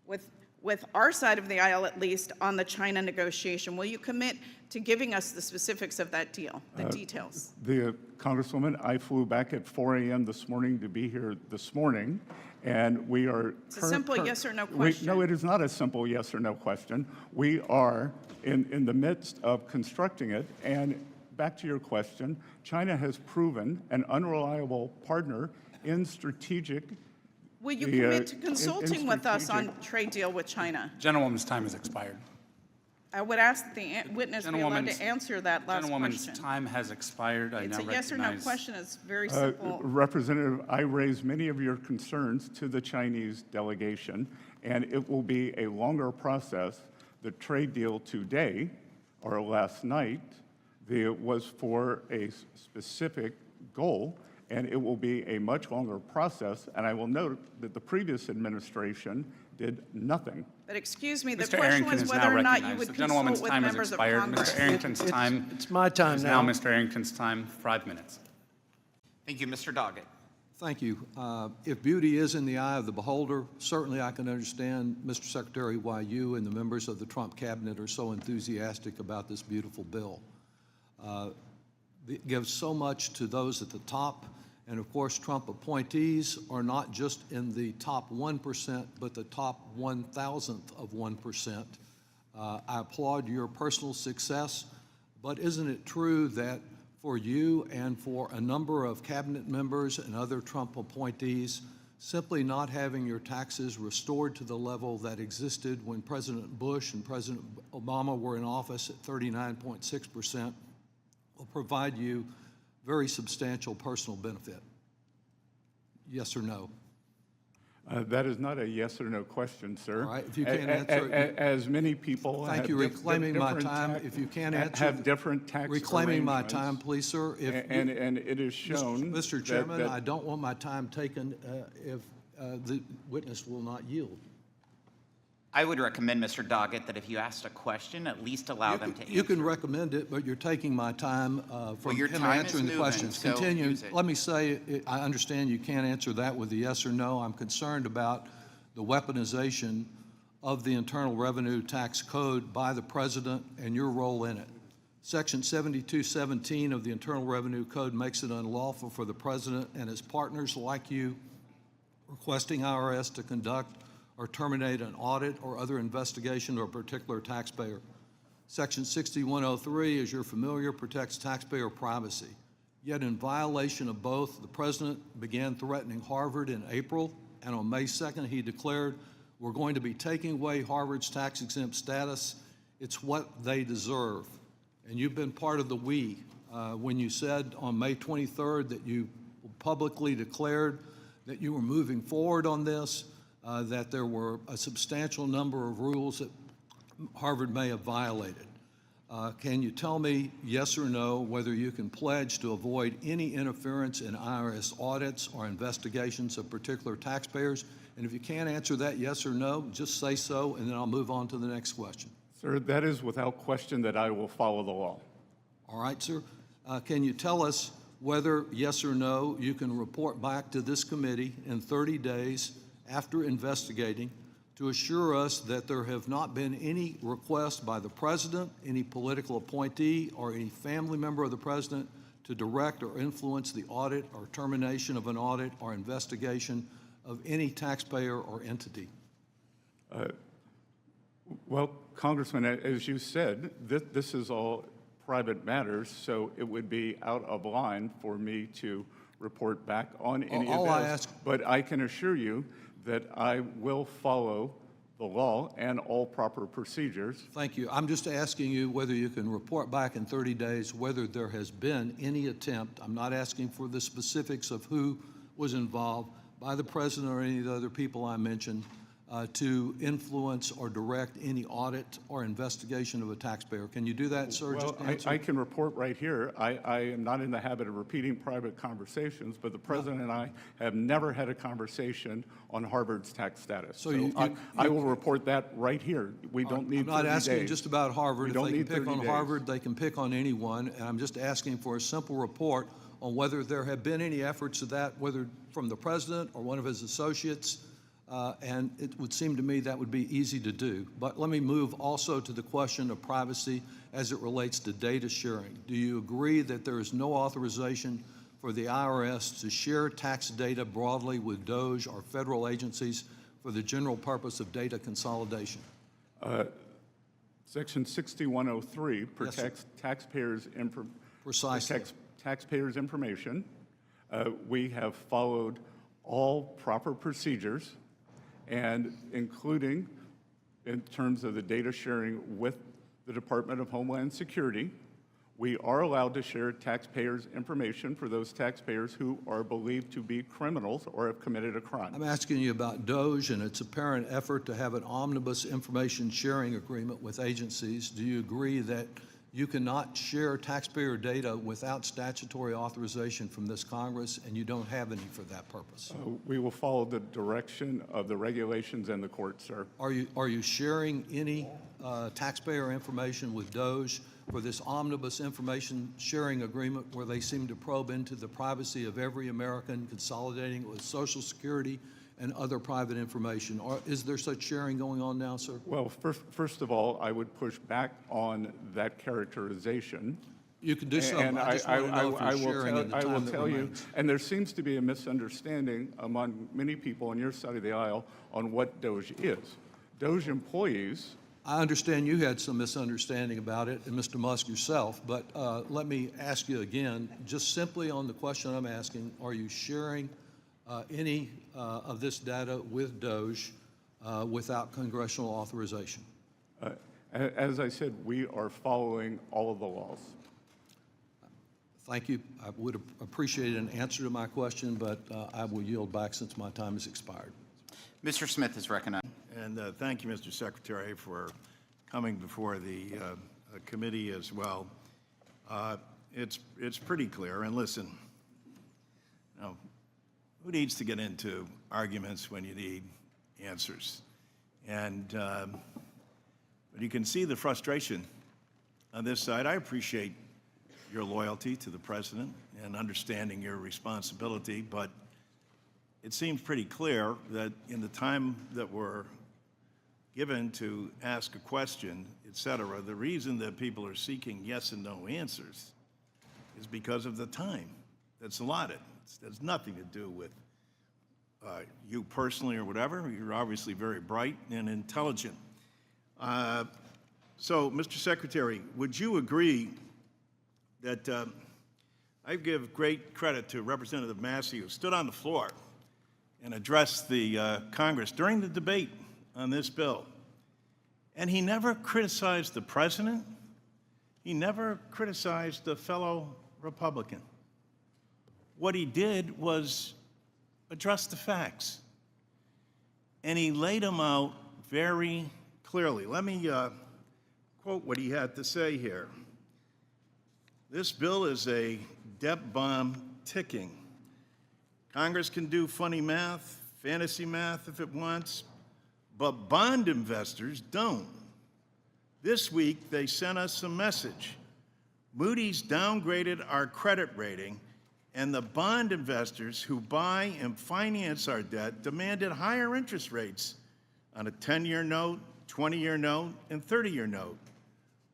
with our side of the aisle, at least, on the China negotiation. Will you commit to giving us the specifics of that deal, the details? The Congresswoman, I flew back at 4 a.m. this morning to be here this morning, and we are... It's a simple yes or no question. No, it is not a simple yes or no question. We are in the midst of constructing it, and back to your question, China has proven an unreliable partner in strategic... Will you commit to consulting with us on trade deal with China? Gentlewoman's time has expired. I would ask the witness be allowed to answer that last Gentlewoman's question. time has expired. I It's now a yes or no recognize- question. It's very simple. Representative, I raised many of your concerns to the Chinese delegation, and it will be a longer process. The trade deal today, or last night, was for a specific goal, and it will be a much longer process. And I will note that the previous administration did nothing. But excuse me, the Mr. question Arrington was is whether now or not you recognized. would The consult gentlewoman's with time has members of expired. Congress. Mr. Arrington's time. It's my time is now. now Mr. Arrington's time, 5 minutes. Thank you, Mr. Doggett. Thank you. If beauty is in the eye of the beholder, certainly I can understand, Mr. Secretary, why you and the members of the Trump cabinet are so enthusiastic about this beautiful bill. It gives so much to those at the top And of course, Trump appointees are not just in the top 1%, but the top 1,000th of 1%. I applaud your personal success, but isn't it true that for you and for a number of cabinet members and other Trump appointees, simply not having your taxes restored to the level that existed when President Bush and President Obama were in office at 39.6% will provide you very substantial personal benefit? Yes or no? That is not a yes or no question, sir. All right, if you can't answer it. As many people Thank have you, reclaiming my time. If you can't answer. Have different tax reclaiming my arrangements. time, please, sir. And it is shown. Mr. Chairman, I don't want my time taken if the witness will not yield. I would recommend, Mr. Doggett, that if you asked a question, at least allow them to answer. You can recommend it, but you're taking my time from your him time is answering the moving, questions. so Continue. use it. Let me say, I understand you can't answer that with a yes or no. I'm concerned about the weaponization of the Internal Revenue Tax Code by the President and your role in it. Section 7217 of the Internal Revenue Code makes it unlawful for the President and his partners like you requesting IRS to conduct or terminate an audit or other investigation of a particular taxpayer. Section 6103, as you're familiar, protects taxpayer privacy. Yet in violation of both, the President began threatening Harvard in April, and on May 2nd, he declared, we're going to be taking away Harvard's tax-exempt status. It's what they deserve. And you've been part of the we when you said on May 23rd that you publicly declared that you were moving forward on this, that there were a substantial number of rules that Harvard may have violated. Can you tell me, yes or no, whether you can pledge to avoid any interference in IRS audits or investigations of particular taxpayers? And if you can't answer that yes or no, just say so, and then I'll move on to the next question. Sir, that is without question that I will follow the law. All right, sir. Can you tell us whether, yes or no, you can report back to this committee in 30 days after investigating to assure us that there have not been any requests by the President, any political appointee, or any family member of the President to direct or influence the audit or termination of an audit or investigation of any taxpayer or entity? Well, Congressman, as you said, this is all private matters, so it would be out of line for me to report back on any All of I this. ask- But I can assure you that I will follow the law and all proper procedures. Thank you. I'm just asking you whether you can report back in 30 days whether there has been any attempt, I'm not asking for the specifics of who was involved, by the President or any of the other people I mentioned, to influence or direct any audit or investigation of a taxpayer. Can you do that, sir? Well, Just answer. I can report right here. I am not in the habit of repeating private conversations, but the President and I have never had a conversation on Harvard's tax status. So you- I will report that right here. We don't need 30 days. I'm not asking just about Harvard. We If don't they can need pick 30 on days. Harvard, they can pick on anyone. And I'm just asking for a simple report on whether there have been any efforts of that, whether from the President or one of his associates. And it would seem to me that would be easy to do. But let me move also to the question of privacy as it relates to data sharing. Do you agree that there is no authorization for the IRS to share tax data broadly with DOGE or federal agencies for the general purpose of data consolidation? Section 6103 protects taxpayers' Precisely. taxpayers' information. We have followed all proper procedures, and including in terms of the data sharing with the Department of Homeland Security. We are allowed to share taxpayers' information for those taxpayers who are believed to be criminals or have committed a crime. I'm asking you about DOGE and its apparent effort to have an omnibus information sharing agreement with agencies. Do you agree that you cannot share taxpayer data without statutory authorization from this Congress, and you don't have any for that purpose? We will follow the direction of the regulations and the court, sir. Are you sharing any taxpayer information with DOGE for this omnibus information sharing agreement where they seem to probe into the privacy of every American, consolidating it with Social Security and other private information? Or is there such sharing going on now, sir? Well, first of all, I would push back on that characterization You can do something. And I just want to know if you're sharing in the I will time that tell you, remains. and there seems to be a misunderstanding among many people on your side of the aisle on what DOGE is. DOGE employees. I understand you had some misunderstanding about it, and Mr. Musk yourself, but let me ask you again, just simply on the question I'm asking, are you sharing any of this data with DOGE without congressional authorization? As I said, we are following all of the laws. Thank you. I would appreciate an answer to my question, but I will yield back since my time has expired. Mr. Smith is recognized. And thank you, Mr. Secretary, for coming before the committee as well. It's pretty clear, and listen, now, who needs to get into arguments when you need answers? And but you can see the frustration on this side. I appreciate your loyalty to the president and understanding your responsibility, but it seems pretty clear that in the time that we're given to ask a question, et cetera, the reason that people are seeking yes and no answers is because of the time that's allotted. It has nothing to do with you personally or whatever. You're obviously very bright and intelligent. So, Mr. Secretary, would you agree that I give great credit to Representative Massey, who stood on the floor and addressed the Congress during the debate on this bill. And he never criticized the president. He never criticized a fellow Republican. What he did was address the facts. And he laid them out very clearly. Let me quote what he had to say here. This bill is a debt bomb ticking. Congress can do funny math, fantasy math if it wants, but bond investors don't. This week, they sent us a message. Moody's downgraded our credit rating, and the bond investors who buy and finance our debt demanded higher interest rates on a 10-year note, 20-year note, and 30-year note.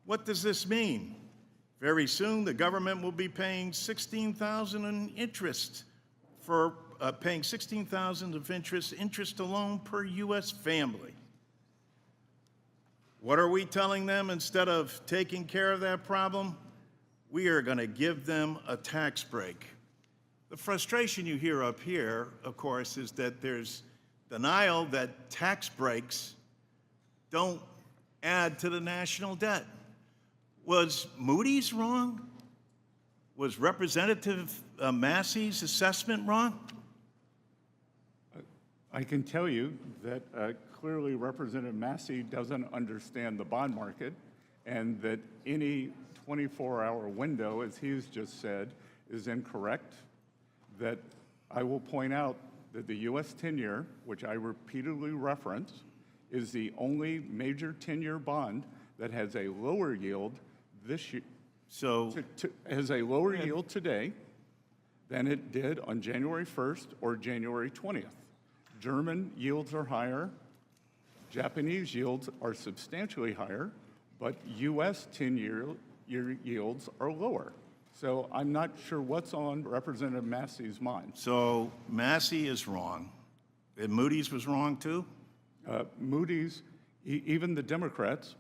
What does this mean? Very soon, the government will be paying $16,000 in interest for paying $16,000 of interest alone per U.S. family. What are we telling them instead of taking care of that problem? We are going to give them a tax break. The frustration you hear up here, of course, is that there's denial that tax breaks don't add to the national debt. Was Moody's wrong? Was Representative Massey's assessment wrong? I can tell you that clearly Representative Massey doesn't understand the bond market, and that any 24-hour window, as he's just said, is incorrect. That I will point out that the U.S. 10-year, which I repeatedly reference, is the only major 10-year bond that has a lower yield this year. So has a lower yield today than it did on January 1st or January 20th. German yields are higher. Japanese yields are substantially higher, but U.S. 10-year yields are lower. So I'm not sure what's on Representative Massey's mind. So Massey is wrong, and Moody's was wrong too? Moody's, even the Democrats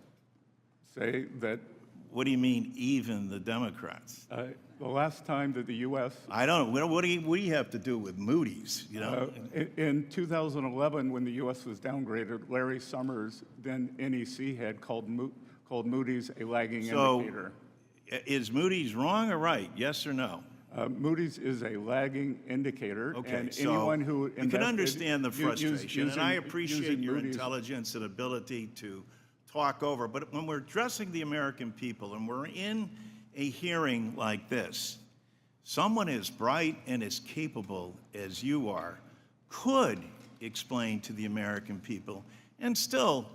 say that. What do you mean, even the Democrats? The last time that the U.S. I don't know. What do you have to do with Moody's? You know, in 2011, when the U.S. was downgraded, Larry Summers, then NEC head, called Moody's a lagging indicator. Is Moody's wrong or right? Yes or no? Moody's is a lagging indicator, Okay, and so anyone who you can understand the frustration, and I using appreciate your Moody's. intelligence and ability to talk over. But when we're addressing the American people and we're in a hearing like this, someone as bright and as capable as you are could explain to the American people and still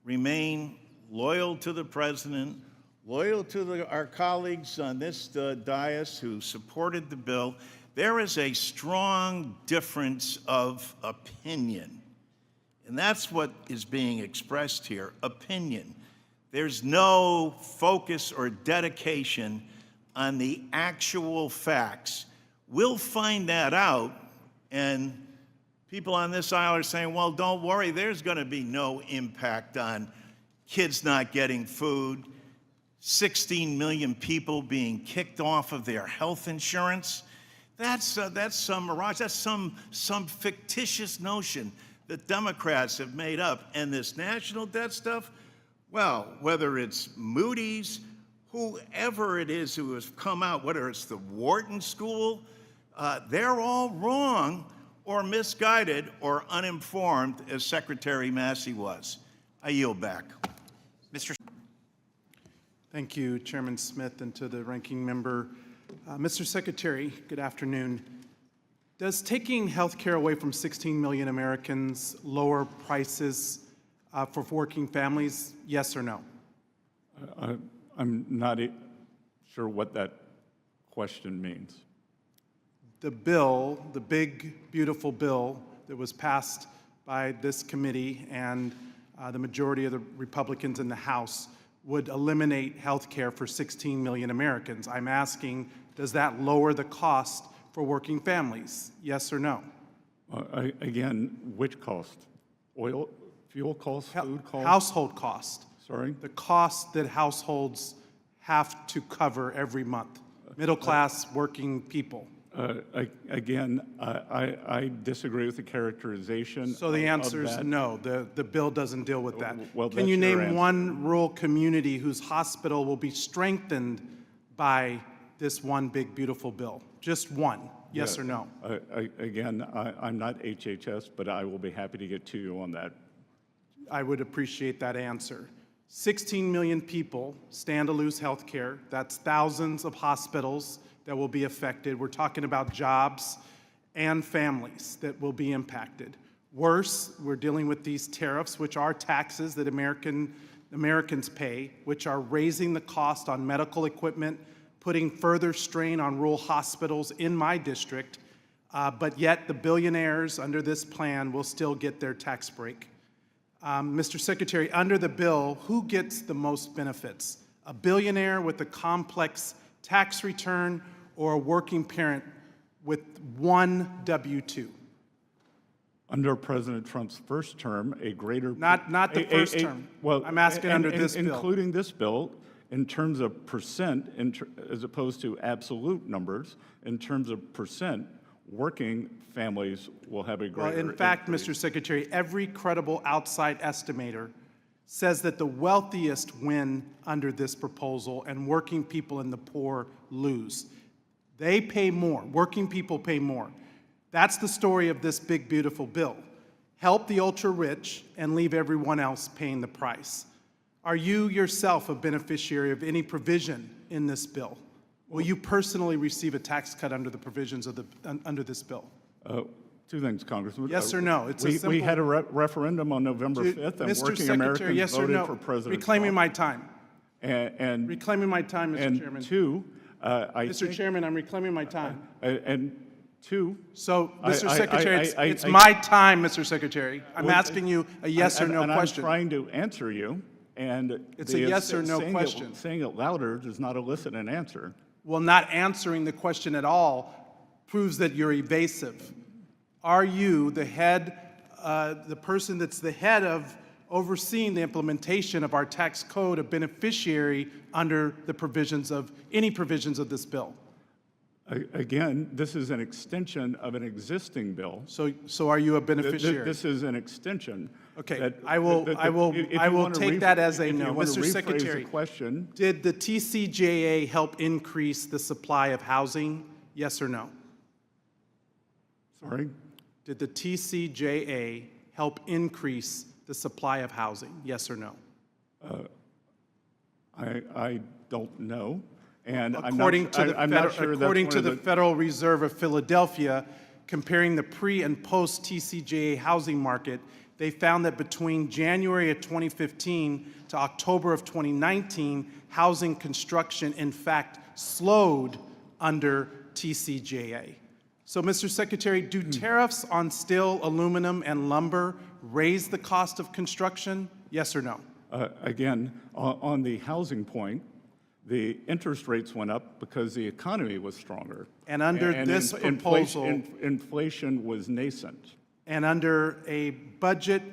remain loyal to the president, loyal to our colleagues on this dais who supported the bill. There is a strong difference of opinion. And that's what is being expressed here, opinion. There's no focus or dedication on the actual facts. We'll find that out, and people on this aisle are saying, well, don't worry, there's going to be no impact on kids not getting food, 16 million people being kicked off of their health insurance. That's some mirage. That's some fictitious notion that Democrats have made up. And this national debt stuff, well, whether it's Moody's, whoever it is who has come out, whether it's the Wharton School, they're all wrong or misguided or uninformed, as Secretary Massey was. I yield back. Mr. Thank you, Chairman Smith, and to the ranking member. Mr. Secretary, good afternoon. Does taking health care away from 16 million Americans lower prices for working families, yes or no? I'm not sure what that question means. The bill, the big, beautiful bill that was passed by this committee and the majority of the Republicans in the House would eliminate health care for 16 million Americans. I'm asking, does that lower the cost for working families? Yes or no? Again, which cost? Oil, fuel cost, food cost? Household cost. Sorry? The cost that households have to cover every month. Middle class working people. Again, I disagree with the characterization. So the of answer is that. no, the bill doesn't deal with that. Well, Can you that's your name answer. one rural community whose hospital will be strengthened by this one big, beautiful bill? Just one, yes or no? Again, I'm not HHS, but I will be happy to get to you on that. I would appreciate that answer. 16 million people stand to lose health care. That's thousands of hospitals that will be affected. We're talking about jobs and families that will be impacted. Worse, we're dealing with these tariffs, which are taxes that Americans pay, which are raising the cost on medical equipment, putting further strain on rural hospitals in my district, but yet the billionaires under this plan will still get their tax break. Mr. Secretary, under the bill, who gets the most benefits? A billionaire with a complex tax return or a working parent with one W-2? Under President Trump's first term, a greater... Not the first term. Well, I'm asking under this bill. Including this bill, in terms of percent, as opposed to absolute numbers, in terms of percent, working families will have a greater... Well, in fact, increase. Mr. Secretary, every credible outside estimator says that the wealthiest win under this proposal and working people and the poor lose. They pay more. Working people pay more. That's the story of this big, beautiful bill. Help the ultra-rich and leave everyone else paying the price. Are you yourself a beneficiary of any provision in this bill? Will you personally receive a tax cut under the provisions of under this bill? Two things, Congressman. Yes or no? It's we had a referendum on November 5th, and Mr. working Secretary, Americans yes or voted no? for President Reclaiming Trump. my time. And Reclaiming my time, Mr. Chairman. Two, Mr. Chairman, I'm reclaiming my time. And two... So, Mr. Secretary, it's I- my time, Mr. Secretary. I'm Well, asking you a yes or no and question. I'm trying to answer you, and... It's a yes or no question. Saying it louder does not elicit an answer. Well, not answering the question at all proves that you're evasive. Are you the head, the person that's the head of overseeing the implementation of our tax code, a beneficiary under the provisions of, any provisions of this bill? Again, this is an extension of an existing bill. So are you a beneficiary? This is an extension. Okay, that- I will if you wanna take that as a if you no. wanna Mr. rephrase Secretary, the question, did the TCJA help increase the supply of housing? Yes or no? sorry? Did the TCJA help increase the supply of housing? Yes or no? I don't know, and According to I'm not sure that's according one to of the Federal Reserve of Philadelphia, comparing the pre and post TCJA housing market, they found that between January of 2015 to October of 2019, housing construction in fact slowed under TCJA. So, Mr. Secretary, do tariffs on steel, aluminum, and lumber raise the cost of construction? Yes or no? Again, on the housing point, the interest rates went up because the economy was stronger. And under this proposal, inflation was nascent. and under a budget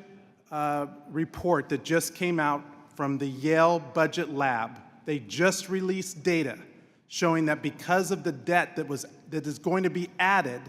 report that just came out from the Yale Budget Lab, they just released data showing that because of the debt that is going to be added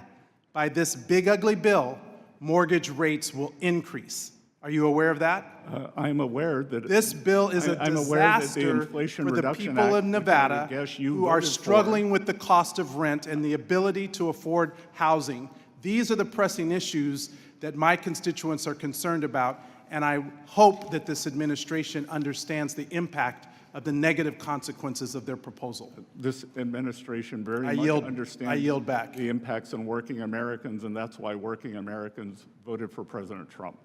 by this big ugly bill, mortgage rates will increase. Are you aware of that? I'm aware that This bill is a I'm aware that the disaster Inflation for the Reduction people Act, of which I would Nevada guess you who are voted for. struggling with the cost of rent and the ability to afford housing. These are the pressing issues that my constituents are concerned about, and I hope that this administration understands the impact of the negative consequences of their proposal. This administration very I much yield- understands I yield back. the impacts on working Americans, and that's why working Americans voted for President Trump.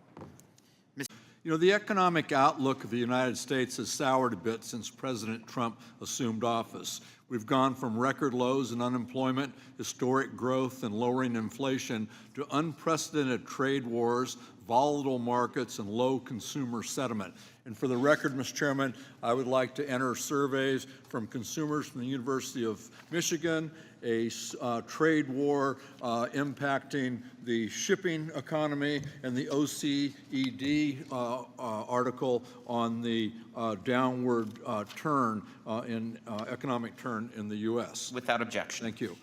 You know, the economic outlook of the United States has soured a bit since President Trump assumed office. We've gone from record lows in unemployment, historic growth, and lowering inflation to unprecedented trade wars, volatile markets, and low consumer sentiment. And for the record, Mr. Chairman, I would like to enter surveys from consumers from the University of Michigan, a trade war impacting the shipping economy, and the OECD article on the downward turn in economic turn in the U.S. Without objection. Thank you.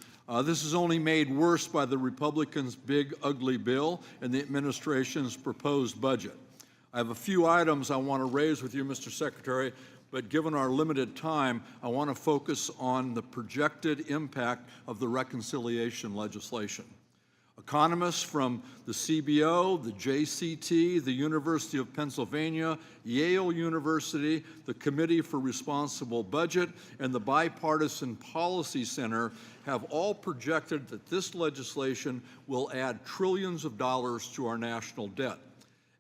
This is only made worse by the Republicans' big, ugly bill and the administration's proposed budget. I have a few items I want to raise with you, Mr. Secretary, but given our limited time, I want to focus on the projected impact of the reconciliation legislation. Economists from the CBO, the JCT, the University of Pennsylvania, Yale University, the Committee for Responsible Budget, and the Bipartisan Policy Center have all projected that this legislation will add trillions of dollars to our national debt.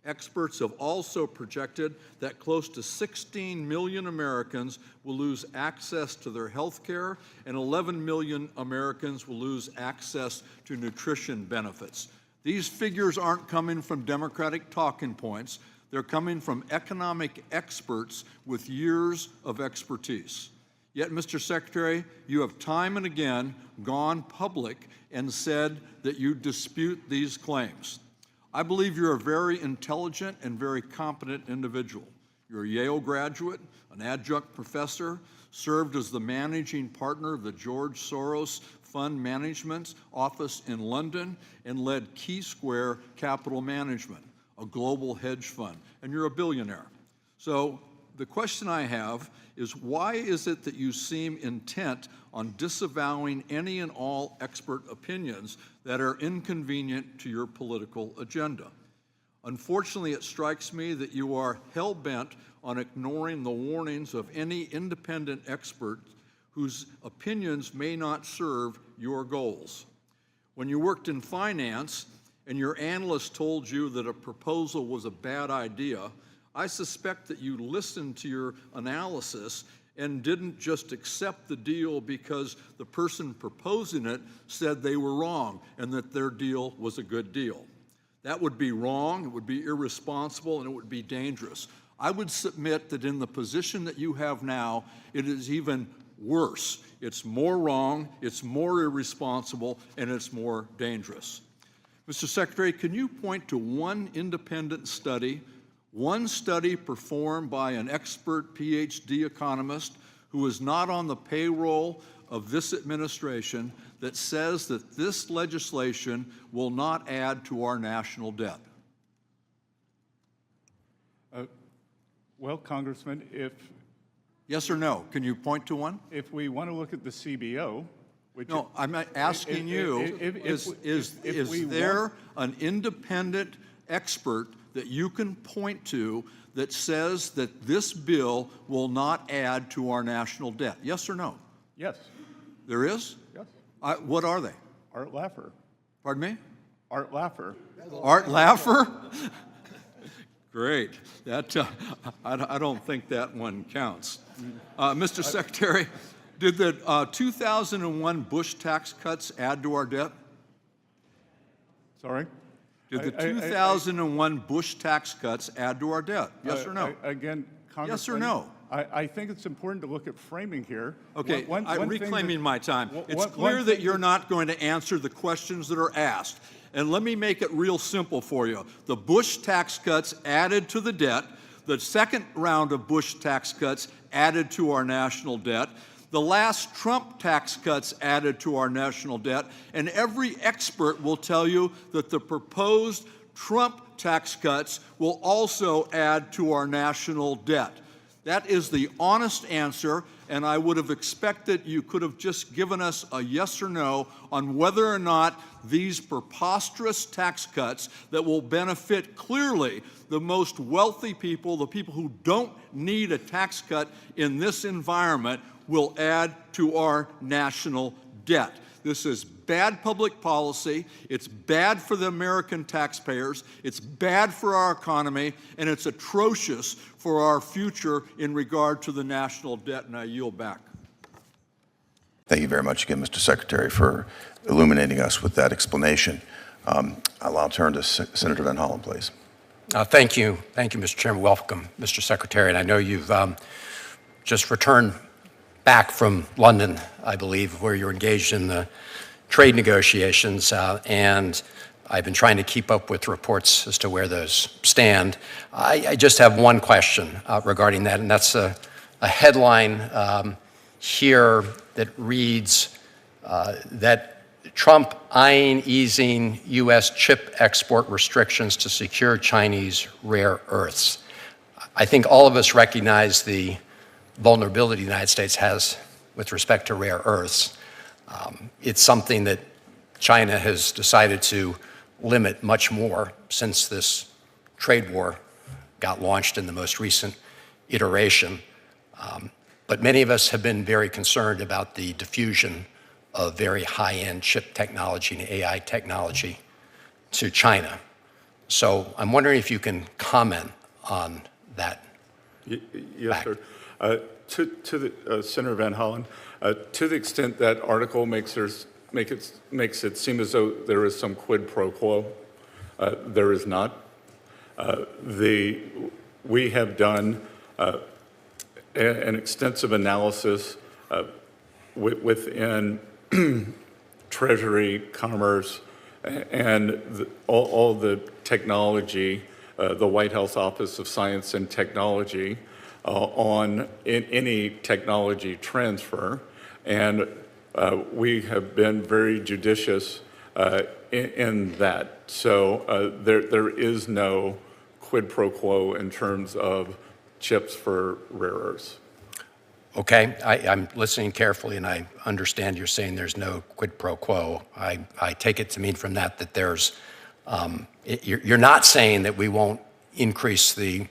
Experts have also projected that close to 16 million Americans will lose access to their health care, and 11 million Americans will lose access to nutrition benefits. These figures aren't coming from Democratic talking points. They're coming from economic experts with years of expertise. Yet, Mr. Secretary, you have time and again gone public and said that you dispute these claims. I believe you're a very intelligent and very competent individual. You're a Yale graduate, an adjunct professor, served as the managing partner of the George Soros Fund Management Office in London, and led Key Square Capital Management, a global hedge fund, and you're a billionaire. So the question I have is, why is it that you seem intent on disavowing any and all expert opinions that are inconvenient to your political agenda? Unfortunately, it strikes me that you are hell-bent on ignoring the warnings of any independent expert whose opinions may not serve your goals. When you worked in finance and your analyst told you that a proposal was a bad idea, I suspect that you listened to your analysis and didn't just accept the deal because the person proposing it said they were wrong and that their deal was a good deal. That would be wrong, it would be irresponsible, and it would be dangerous. I would submit that in the position that you have now, it is even worse. It's more wrong, it's more irresponsible, and it's more dangerous. Mr. Secretary, can you point to one independent study, one study performed by an expert PhD economist who is not on the payroll of this administration, that says that this legislation will not add to our national debt? Well, Congressman, if... Yes or no? Can you point to one? If we want to look at the CBO, which... No, I'm asking you, is there an independent expert that you can point to that says that this bill will not add to our national debt? Yes or no? Yes. There is? Yes. What are they? Art Laffer. Pardon me? Art Laffer. Art Laffer? Great. That, I don't think that one counts. Mr. Secretary, did the 2001 Bush tax cuts add to our debt? Sorry? Did the 2001 Bush tax cuts add to our debt? Yes or no? Again, Congressman... Yes or no? I think it's important to look at framing here. Okay, One I'm thing that- reclaiming my time. It's one clear that thing you're not going to answer the questions that are asked. And let me make it real simple for you. The Bush tax cuts added to the debt. The second round of Bush tax cuts added to our national debt. The last Trump tax cuts added to our national debt. And every expert will tell you that the proposed Trump tax cuts will also add to our national debt. That is the honest answer, and I would have expected you could have just given us a yes or no on whether or not these preposterous tax cuts that will benefit clearly the most wealthy people, the people who don't need a tax cut in this environment, will add to our national debt. This is bad public policy, it's bad for the American taxpayers, it's bad for our economy, and it's atrocious for our future in regard to the national debt, and I yield back. Thank you very much again, Mr. Secretary, for illuminating us with that explanation. I'll turn to Senator Van Hollen, please. Thank you. Thank you, Mr. Chairman. Welcome, Mr. Secretary. And I know you've just returned back from London, I believe, where you're engaged in the trade negotiations, and I've been trying to keep up with reports as to where those stand. I just have one question regarding that, and that's a headline here that reads that Trump eyeing easing U.S. chip export restrictions to secure Chinese rare earths. I think all of us recognize the vulnerability the United States has with respect to rare earths. It's something that China has decided to limit much more since this trade war got launched in the most recent iteration. But many of us have been very concerned about the diffusion of very high-end chip technology and AI technology to China. So I'm wondering if you can comment on that. Yes, sir. To the Senator Van Hollen, to the extent that article makes it seem as though there is some quid pro quo, there is not. We have done an extensive analysis within Treasury, Commerce, and all the technology, the White House Office of Science and Technology, on any technology transfer, and we have been very judicious in that. So there is no quid pro quo in terms of chips for rare earths. Okay, I'm listening carefully, and I understand you're saying there's no quid pro quo. I take it to mean from that there's, you're not saying that we won't increase the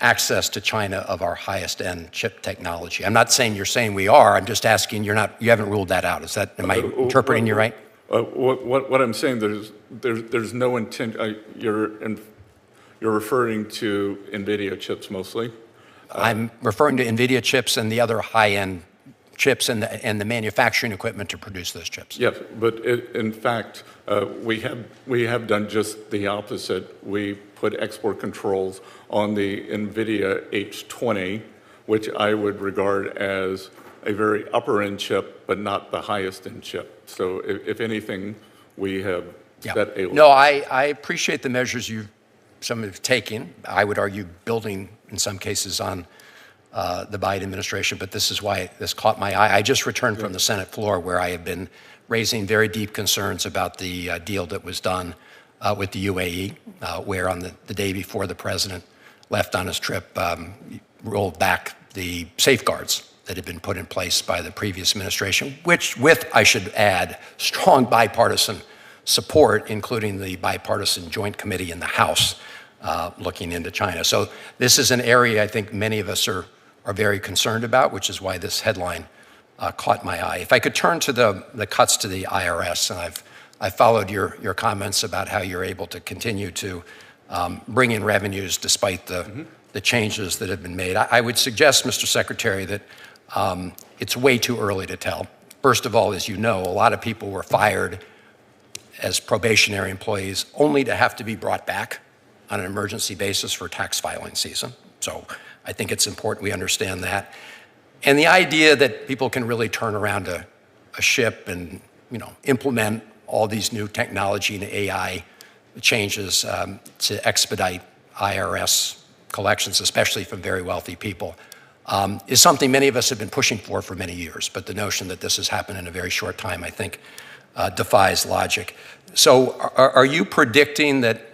access to China of our highest end chip technology. I'm not saying you're saying we are, I'm just asking you haven't ruled that out. Is that, am I interpreting you right? What I'm saying, there's no intent, you're referring to NVIDIA chips mostly? I'm referring to NVIDIA chips and the other high-end chips and the manufacturing equipment to produce those chips. Yes, but in fact, we have done just the opposite. We put export controls on the NVIDIA H20, which I would regard as a very upper-end chip, but not the highest-end chip. So if anything, we have set a... No, I appreciate the measures some have taken. I would argue building, in some cases, on the Biden administration, but this is why this caught my eye. I just returned from the Senate floor where I have been raising very deep concerns about the deal that was done with the UAE, where on the day before the president left on his trip, rolled back the safeguards that had been put in place by the previous administration, which with, I should add, strong bipartisan support, including the bipartisan joint committee in the House looking into China. So this is an area I think many of us are very concerned about, which is why this headline caught my eye. If I could turn to the cuts to the IRS, and I've followed your comments about how you're able to continue to bring in revenues despite the changes that have been made. I would suggest, Mr. Secretary, that it's way too early to tell. First of all, as you know, a lot of people were fired as probationary employees only to have to be brought back on an emergency basis for tax filing season. So I think it's important we understand that. And the idea that people can really turn around a ship and, implement all these new technology and AI changes to expedite IRS collections, especially from very wealthy people, is something many of us have been pushing for many years. But the notion that this has happened in a very short time, I think, defies logic. So are you predicting that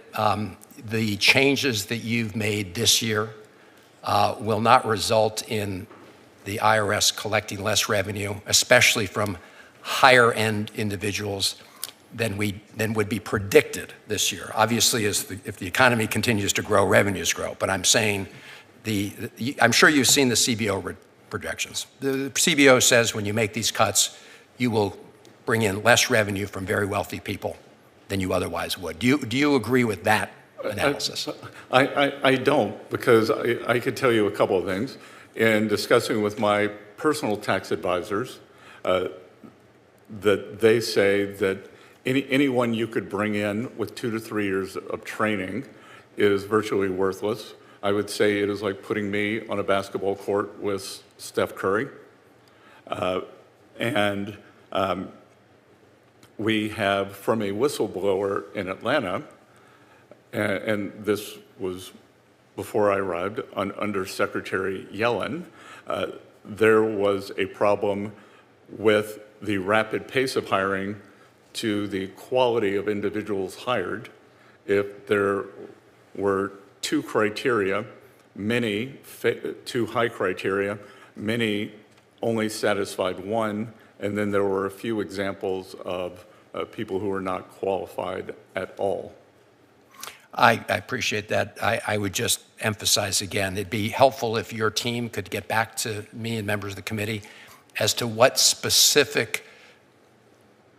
the changes that you've made this year will not result in the IRS collecting less revenue, especially from higher-end individuals than would be predicted this year? Obviously, if the economy continues to grow, revenues grow. But I'm saying, I'm sure you've seen the CBO projections. The CBO says when you make these cuts, you will bring in less revenue from very wealthy people than you otherwise would. Do you agree with that analysis? I don't, because I could tell you a couple of things. In discussing with my personal tax advisors, that they say that anyone you could bring in with 2 to 3 years of training is virtually worthless. I would say it is like putting me on a basketball court with Steph Curry. We have, from a whistleblower in Atlanta, and this was before I arrived, under Secretary Yellen, there was a problem with the rapid pace of hiring to the quality of individuals hired. If there were two criteria, two high criteria, many only satisfied one, and then there were a few examples of people who were not qualified at all. I appreciate that. I would just emphasize again, it'd be helpful if your team could get back to me and members of the committee as to what specific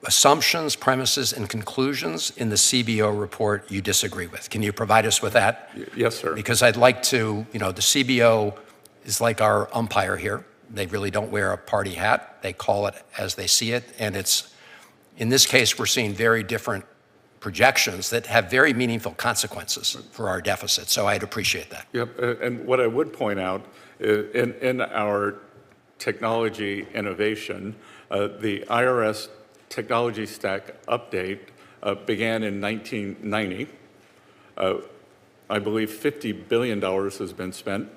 assumptions, premises, and conclusions in the CBO report you disagree with. Can you provide us with that? Yes, sir. Because I'd like to, the CBO is like our umpire here. They really don't wear a party hat. They call it as they see it. And in this case, we're seeing very different projections that have very meaningful consequences for our deficit. So I'd appreciate that. Yep, and what I would point out, in our technology innovation, the IRS Technology Stack update began in 1990. I believe $50 billion has been spent.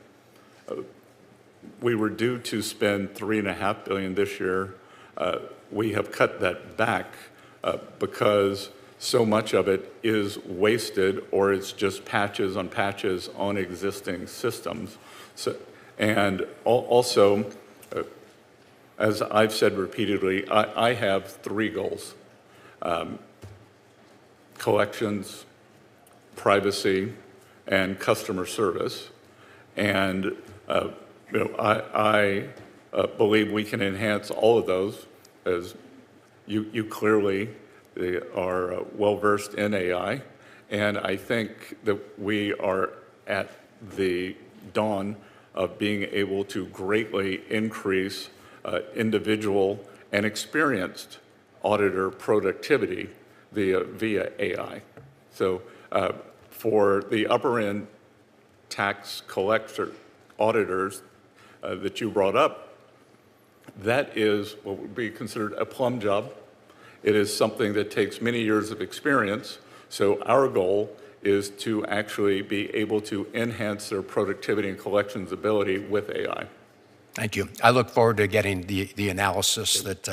We were due to spend $3.5 billion this year. We have cut that back because so much of it is wasted, or it's just patches on existing systems. And also, as I've said repeatedly, I have 3 goals: collections, privacy, and customer service. And I believe we can enhance all of those, as you clearly are well-versed in AI. And I think that we are at the dawn of being able to greatly increase individual and experienced auditor productivity via AI. So for the upper-end tax collector auditors that you brought up, that is what would be considered a plum job. It is something that takes many years of experience. So our goal is to actually be able to enhance their productivity and collections ability with AI. Thank you. I look forward to getting the analysis that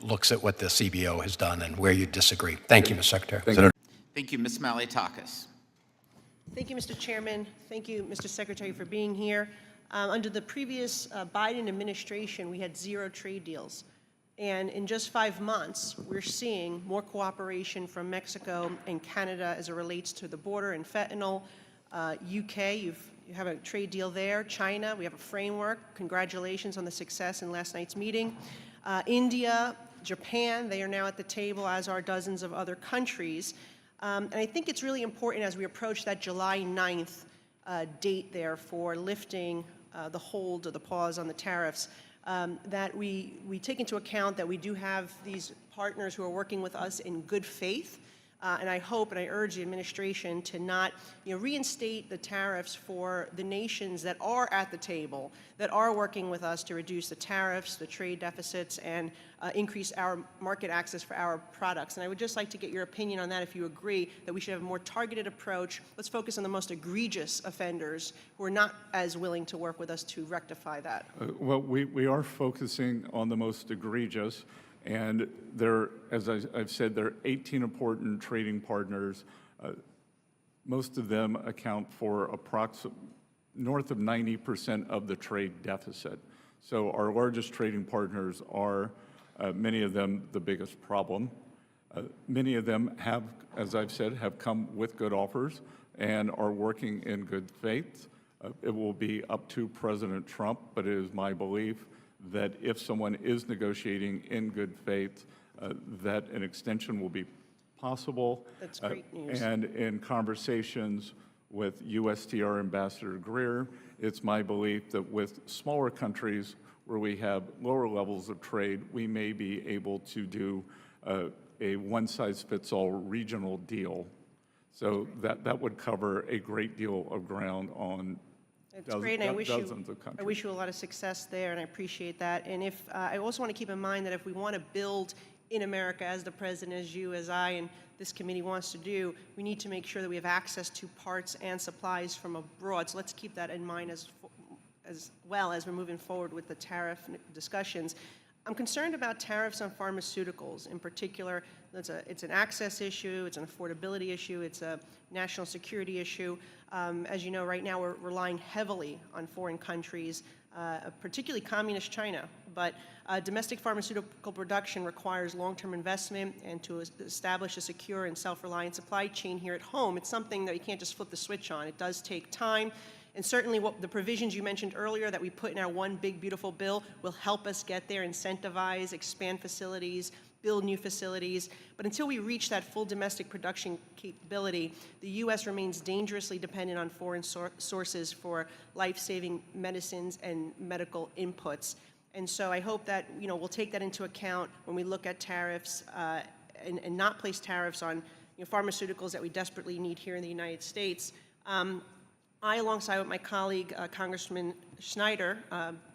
looks at what the CBO has done and where you disagree. Thank you, Mr. Secretary. Thank you, Ms. Malliotakis. Thank you, Mr. Chairman. Thank you, Mr. Secretary, for being here. Under the previous Biden administration, we had 0 trade deals. And in just 5 months, we're seeing more cooperation from Mexico and Canada as it relates to the border and fentanyl. UK, you have a trade deal there. China, we have a framework. Congratulations on the success in last night's meeting. India, Japan, they are now at the table, as are dozens of other countries. And I think it's really important as we approach that July 9th date there for lifting the hold or the pause on the tariffs, that we take into account that we do have these partners who are working with us in good faith. And I hope and I urge the administration to not, reinstate the tariffs for the nations that are at the table, that are working with us to reduce the tariffs, the trade deficits, and increase our market access for our products. And I would just like to get your opinion on that, if you agree that we should have a more targeted approach. Let's focus on the most egregious offenders who are not as willing to work with us to rectify that. Well, we are focusing on the most egregious, and there, as I've said, there are 18 important trading partners. Most of them account for north of 90% of the trade deficit. So our largest trading partners are, many of them, the biggest problem. Many of them have, as I've said, have come with good offers and are working in good faith. It will be up to President Trump, but it is my belief that if someone is negotiating in good faith, that an extension will be possible. That's great news. And in conversations with USTR Ambassador Greer, it's my belief that with smaller countries where we have lower levels of trade, we may be able to do a one-size-fits-all regional deal. So that would cover a great deal of ground on It's great, and dozens of countries. I wish you a lot of success there, and I appreciate that. And if I also want to keep in mind that if we want to build in America, as the President, as you, as I, and this committee wants to do, we need to make sure that we have access to parts and supplies from abroad. So let's keep that in mind as well as we're moving forward with the tariff discussions. I'm concerned about tariffs on pharmaceuticals. In particular, it's an access issue, it's an affordability issue, it's a national security issue. As you know, right now we're relying heavily on foreign countries, particularly communist China. But domestic pharmaceutical production requires long-term investment, and to establish a secure and self-reliant supply chain here at home, it's something that you can't just flip the switch on. It does take time. And certainly the provisions you mentioned earlier that we put in our one big beautiful bill will help us get there, incentivize, expand facilities, build new facilities. But until we reach that full domestic production capability, the U.S. remains dangerously dependent on foreign sources for life-saving medicines and medical inputs. And so I hope that we'll take that into account when we look at tariffs and not place tariffs on pharmaceuticals that we desperately need here in the United States. I, alongside with my colleague, Congressman Schneider,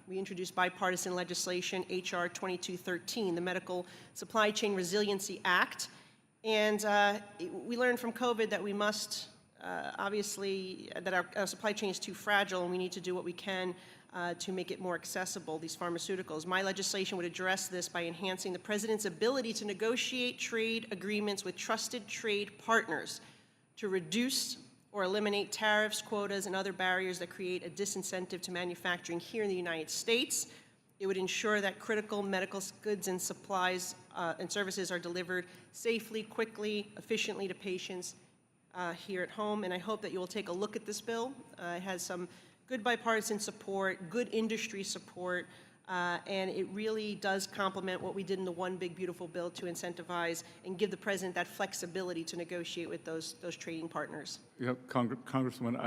we introduced bipartisan legislation, H.R. 2213, the Medical Supply Chain Resiliency Act. And we learned from COVID that we must, obviously, that our supply chain is too fragile, and we need to do what we can to make it more accessible, these pharmaceuticals. My legislation would address this by enhancing the President's ability to negotiate trade agreements with trusted trade partners to reduce or eliminate tariffs, quotas, and other barriers that create a disincentive to manufacturing here in the United States. It would ensure that critical medical goods and supplies and services are delivered safely, quickly, efficiently to patients here at home. And I hope that you will take a look at this bill. It has some good bipartisan support, good industry support, and it really does complement what we did in the one big beautiful bill to incentivize and give the President that flexibility to negotiate with those trading partners. Yeah, Congresswoman,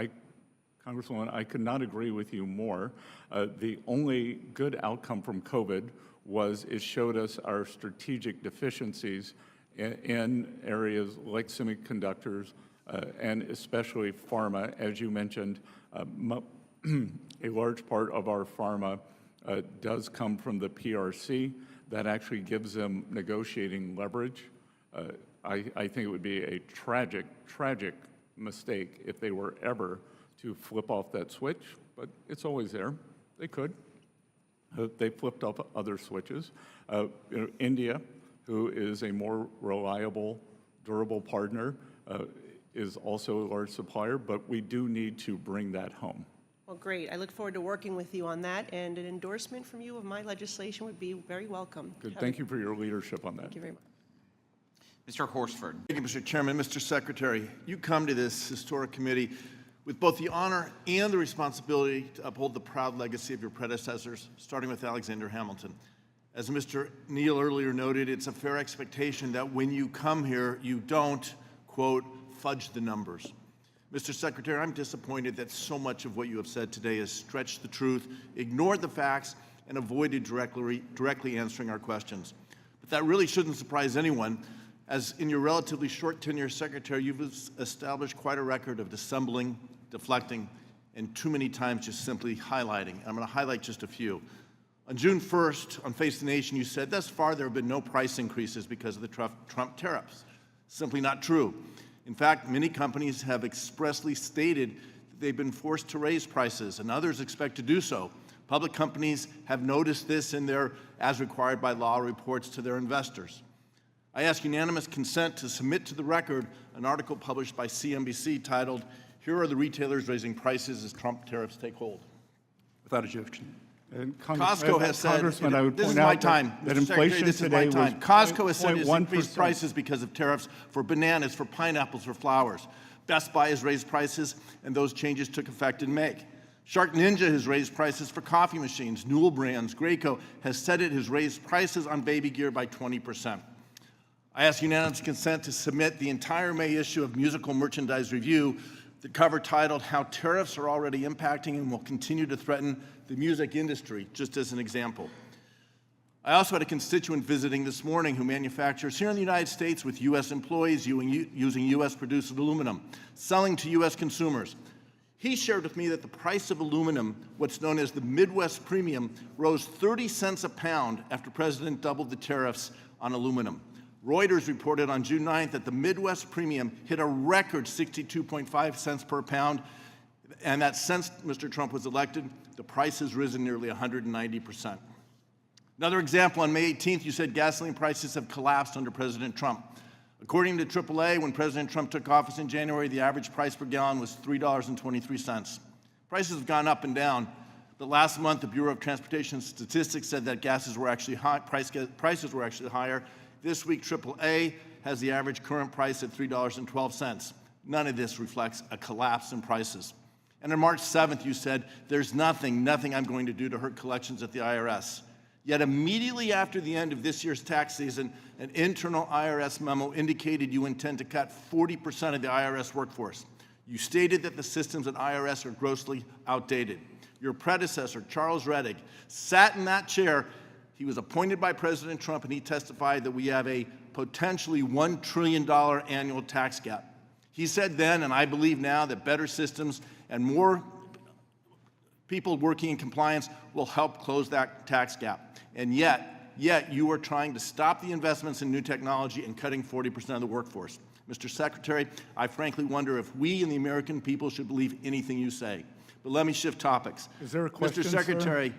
I could not agree with you more. The only good outcome from COVID was it showed us our strategic deficiencies in areas like semiconductors and especially pharma. As you mentioned, a large part of our pharma does come from the PRC. That actually gives them negotiating leverage. I think it would be a tragic mistake if they were ever to flip off that switch, but it's always there. They could. They flipped off other switches. India, who is a more reliable, durable partner, is also a large supplier, but we do need to bring that home. Well, great. I look forward to working with you on that, and an endorsement from you of my legislation would be very welcome. Good. Thank you for your leadership on that. Thank you very much. Mr. Horsford. Thank you, Mr. Chairman. Mr. Secretary, you come to this historic committee with both the honor and the responsibility to uphold the proud legacy of your predecessors, starting with Alexander Hamilton. As Mr. Neal earlier noted, it's a fair expectation that when you come here, you don't, quote, fudge the numbers. Mr. Secretary, I'm disappointed that so much of what you have said today has stretched the truth, ignored the facts, and avoided directly answering our questions. But that really shouldn't surprise anyone, As in your relatively short tenure as Secretary, you've established quite a record of dissembling, deflecting, and too many times just simply highlighting. I'm going to highlight just a few. On June 1st, on Face the Nation, you said, thus far there have been no price increases because of the Trump tariffs. Simply not true. In fact, many companies have expressly stated that they've been forced to raise prices, and others expect to do so. Public companies have noticed this in their, as required by law, reports to their investors. I ask unanimous consent to submit to the record an article published by CNBC titled, "Here are the retailers raising prices as Trump tariffs take hold." Without objection. Costco has said, Congressman, I would this is point my out time, that Mr. Secretary, inflation this is my today time. was Costco has said it's 0.1%. increased prices because of tariffs for bananas, for pineapples, for flowers. Best Buy has raised prices, and those changes took effect in May. Shark Ninja has raised prices for coffee machines. Newell Brands, Graco has said it has raised prices on baby gear by 20%. I ask unanimous consent to submit the entire May issue of Musical Merchandise Review, the cover titled, "How Tariffs Are Already Impacting and Will Continue to Threaten the Music Industry," just as an example. I also had a constituent visiting this morning who manufactures here in the United States with U.S. employees using U.S.-produced aluminum, selling to U.S. consumers. He shared with me that the price of aluminum, what's known as the Midwest Premium, rose 30 cents a pound after President doubled the tariffs on aluminum. Reuters reported on June 9th that the Midwest Premium hit a record 62.5 cents per pound, and that since Mr. Trump was elected, the price has risen nearly 190%. Another example, on May 18th, you said gasoline prices have collapsed under President Trump. According to AAA, when President Trump took office in January, the average price per gallon was $3.23. Prices have gone up and down, but last month, the Bureau of Transportation Statistics said that prices were actually higher. This week, AAA has the average current price at $3.12. None of this reflects a collapse in prices. And on March 7th, you said, "There's nothing I'm going to do to hurt collections at the IRS." Yet immediately after the end of this year's tax season, an internal IRS memo indicated you intend to cut 40% of the IRS workforce. You stated that the systems at IRS are grossly outdated. Your predecessor, Charles Rettig, sat in that chair. He was appointed by President Trump, and he testified that we have a potentially $1 trillion annual tax gap. He said then, and I believe now, that better systems and more people working in compliance will help close that tax gap. And yet you are trying to stop the investments in new technology and cutting 40% of the workforce. Mr. Secretary, I frankly wonder if we and the American people should believe anything you say. But let me shift topics. Is there a question, Mr. Secretary,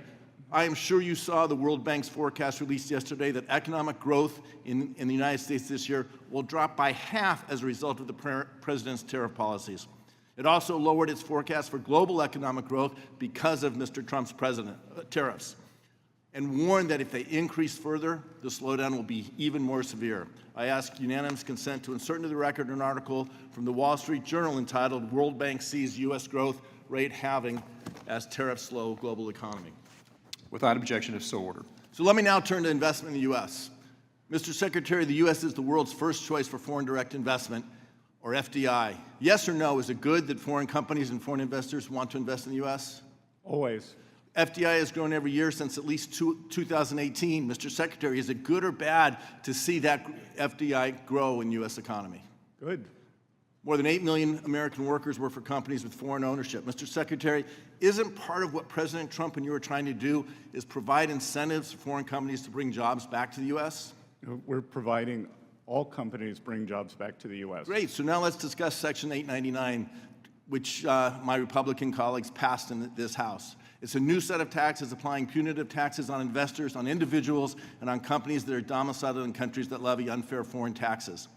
I am sure you saw the World Bank's forecast released yesterday that economic growth in the United States this year will drop by half as a result of the president's tariff policies. It also lowered its forecast for global economic growth because of Mr. Trump's tariffs, and warned that if they increase further, the slowdown will be even more severe. I ask unanimous consent to insert into the record an article from the Wall Street Journal entitled, "World Bank Sees U.S. Growth Rate Halving as Tariffs Slow Global Economy." Without objection, if so ordered. So let me now turn to investment in the U.S. Mr. Secretary, the U.S. is the world's first choice for foreign direct investment, or FDI. Yes or no, is it good that foreign companies and foreign investors want to invest in the U.S.? Always. FDI has grown every year since at least 2018. Mr. Secretary, is it good or bad to see that FDI grow in the U.S. economy? Good. More than 8 million American workers work for companies with foreign ownership. Mr. Secretary, isn't part of what President Trump and you are trying to do is provide incentives for foreign companies to bring jobs back to the U.S.? We're providing all companies bring jobs back to the U.S. Great. So now let's discuss Section 899, which my Republican colleagues passed in this House. It's a new set of taxes applying punitive taxes on investors, on individuals, and on companies that are domiciled in countries that levy unfair foreign taxes.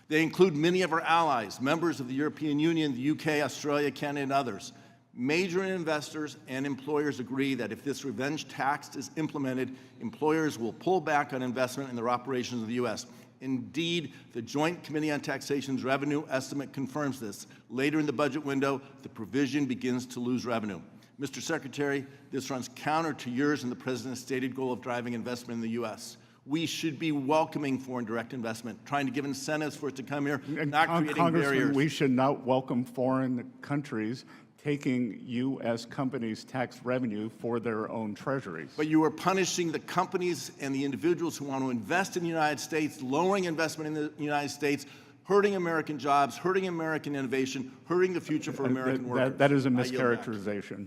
They include many of our allies, members of the European Union, the UK, Australia, Canada, and others. Major investors and employers agree that if this revenge tax is implemented, employers will pull back on investment in their operations in the U.S. Indeed, the Joint Committee on Taxation's revenue estimate confirms this. Later in the budget window, the provision begins to lose revenue. Mr. Secretary, this runs counter to yours and the President's stated goal of driving investment in the U.S. We should be welcoming foreign direct investment, trying to give incentives for it to come here, not creating Congressman, barriers. we should not welcome foreign countries taking U.S. companies' tax revenue for their own treasuries. But you are punishing the companies and the individuals who want to invest in the United States, lowering investment in the United States, hurting American jobs, hurting American innovation, hurting the future for American workers. That is a I yield back. mischaracterization.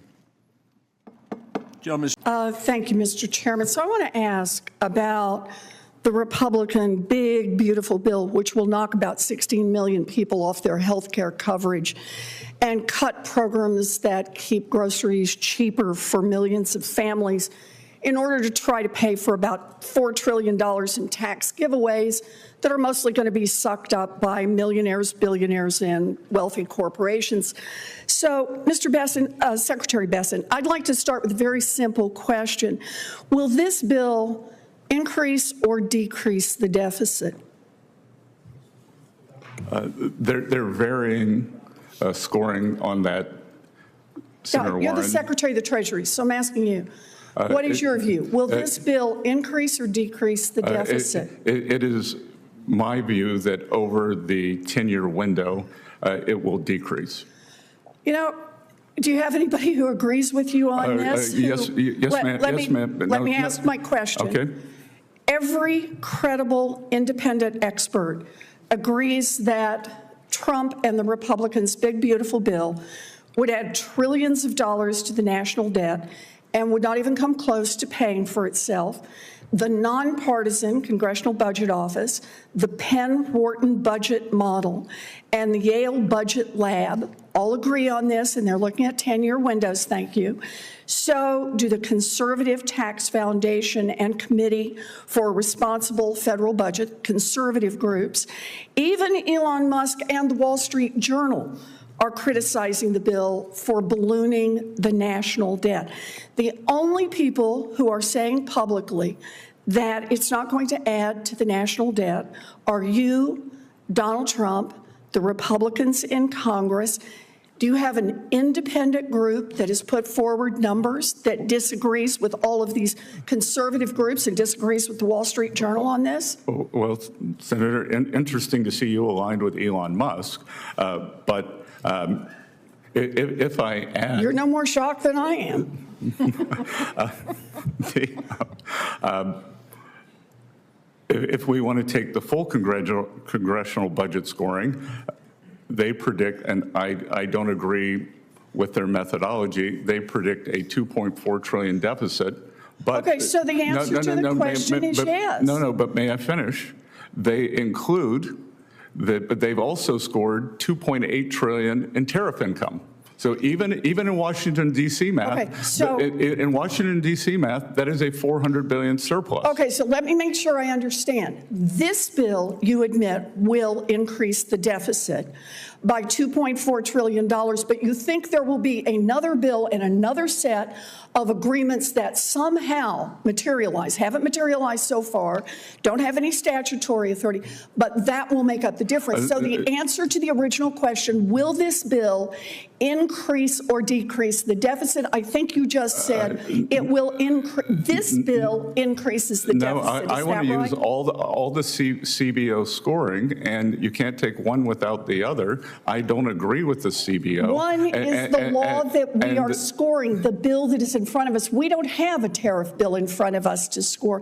Gentleman. Thank you, Mr. Chairman. So I want to ask about the Republican big, beautiful bill, which will knock about 16 million people off their health care coverage and cut programs that keep groceries cheaper for millions of families in order to try to pay for about $4 trillion in tax giveaways that are mostly going to be sucked up by millionaires, billionaires, and wealthy corporations. So, Mr. Bessent, Secretary Bessent, I'd like to start with a very simple question. Will this bill increase or decrease the deficit? They're varying scoring on that, Senator Warren. You're the Secretary of the Treasury, so I'm asking you, what is your view? Will this bill increase or decrease the deficit? It is my view that over the 10-year window, it will decrease. You know, do you have anybody who agrees with you on this? Yes, ma'am. Yes, ma'am. Let me ask my question. Okay. Every credible independent expert agrees that Trump and the Republicans' big, beautiful bill would add trillions of dollars to the national debt and would not even come close to paying for itself. The nonpartisan Congressional Budget Office, the Penn-Wharton budget model, and the Yale Budget Lab all agree on this, and they're looking at 10-year windows, thank you. So do the Conservative Tax Foundation and Committee for a Responsible Federal Budget, conservative groups. Even Elon Musk and the Wall Street Journal are criticizing the bill for ballooning the national debt. The only people who are saying publicly that it's not going to add to the national debt are you, Donald Trump, the Republicans in Congress. Do you have an independent group that has put forward numbers that disagrees with all of these conservative groups and disagrees with the Wall Street Journal on this? Well, Senator, interesting to see you aligned with Elon Musk, but if I add... You're no more shocked than I am. If we want to take the full congressional budget scoring, they predict, and I don't agree with their methodology, they predict a $2.4 trillion deficit. But okay, so the answer to the question is yes. No, but may I finish? They include that, but they've also scored $2.8 trillion in tariff income. So even in Washington, D.C. math, okay, so, in Washington, D.C. math, that is a $400 billion surplus. Okay, so let me make sure I understand. This bill, you admit, will increase the deficit by $2.4 trillion, but you think there will be another bill and another set of agreements that somehow materialize, haven't materialized so far, don't have any statutory authority, but that will make up the difference. So the answer to the original question, will this bill increase or decrease the deficit? I think you just said it will increase. This bill increases the deficit. No, I want to use all the CBO scoring, and you can't take one without the other. I don't agree with the CBO. One is the law that we are scoring, the bill that is in front of us. We don't have a tariff bill in front of us to score.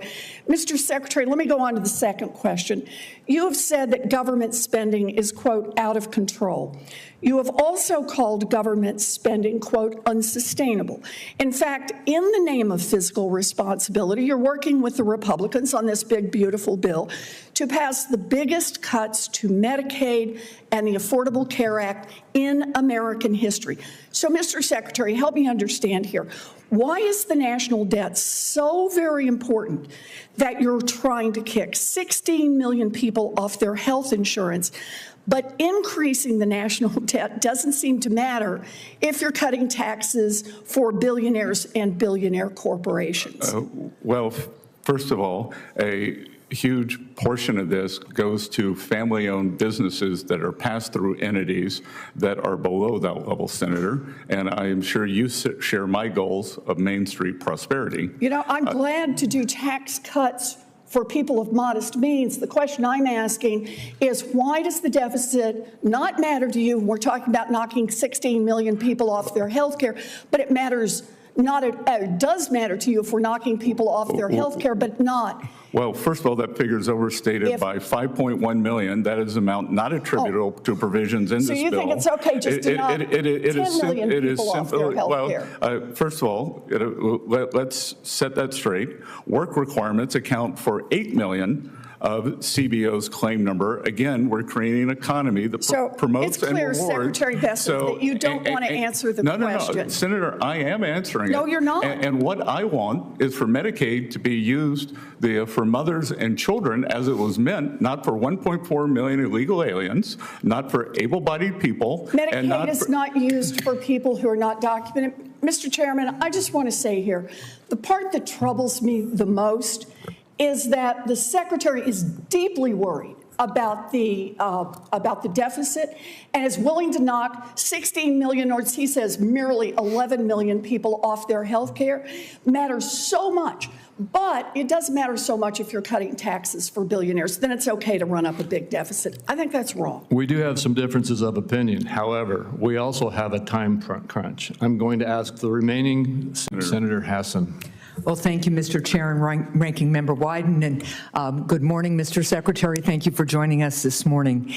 Mr. Secretary, let me go on to the second question. You have said that government spending is, quote, out of control. You have also called government spending, quote, unsustainable. In fact, in the name of fiscal responsibility, you're working with the Republicans on this big, beautiful bill to pass the biggest cuts to Medicaid and the Affordable Care Act in American history. So, Mr. Secretary, help me understand here. Why is the national debt so very important that you're trying to kick 16 million people off their health insurance, but increasing the national debt doesn't seem to matter if you're cutting taxes for billionaires and billionaire corporations? Well, first of all, a huge portion of this goes to family-owned businesses that are pass-through entities that are below that level, Senator, and I am sure you share my goals of Main Street prosperity. You know, I'm glad to do tax cuts for people of modest means. The question I'm asking is, why does the deficit not matter to you? We're talking about knocking 16 million people off their health care, but it matters not, it does matter to you if we're knocking people off their health care, but not. Well, first of all, that figure is overstated by 5.1 million. That is amount not attributable to provisions in this bill. So you think it's okay just to knock 10 million people off their health care? First of all, let's set that straight. Work requirements account for 8 million of CBO's claim number. Again, we're creating an economy that promotes and rewards. It's clear, Secretary Bessent, that you don't want to answer the question. No, Senator, I am answering it. No, you're not. And what I want is for Medicaid to be used for mothers and children as it was meant, not for 1.4 million illegal aliens, not for able-bodied people. Medicaid is not used for people who are not documented. Mr. Chairman, I just want to say here, the part that troubles me the most is that the Secretary is deeply worried about the deficit and is willing to knock 16 million, or as he says, merely 11 million people off their health care. Matters so much, but it doesn't matter so much if you're cutting taxes for billionaires. Then it's okay to run up a big deficit. I think that's wrong. We do have some differences of opinion. However, we also have a time crunch. I'm going to ask the remaining Senator Hassan. Well, thank you, Mr. Chair and Ranking Member Wyden, and good morning, Mr. Secretary. Thank you for joining us this morning.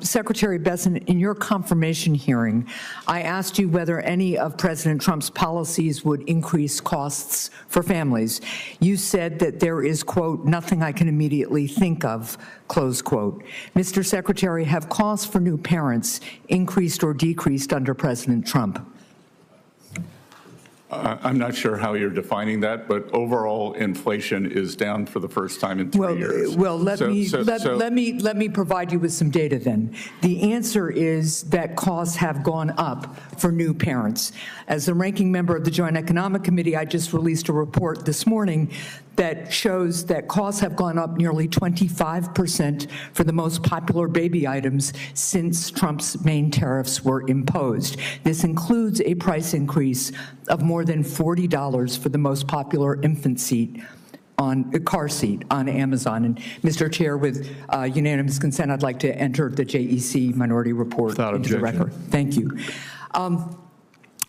Secretary Bessent, in your confirmation hearing, I asked you whether any of President Trump's policies would increase costs for families. You said that there is, quote, nothing I can immediately think of, close quote. Mr. Secretary, have costs for new parents increased or decreased under President Trump? I'm not sure how you're defining that, but overall inflation is down for the first time in 3 years. Well, let me provide you with some data then. The answer is that costs have gone up for new parents. As the ranking member of the Joint Economic Committee, I just released a report this morning that shows that costs have gone up nearly 25% for the most popular baby items since Trump's main tariffs were imposed. This includes a price increase of more than $40 for the most popular infant seat on a car seat on Amazon. And Mr. Chair, with unanimous consent, I'd like to enter the JEC minority report into the record. Thank you.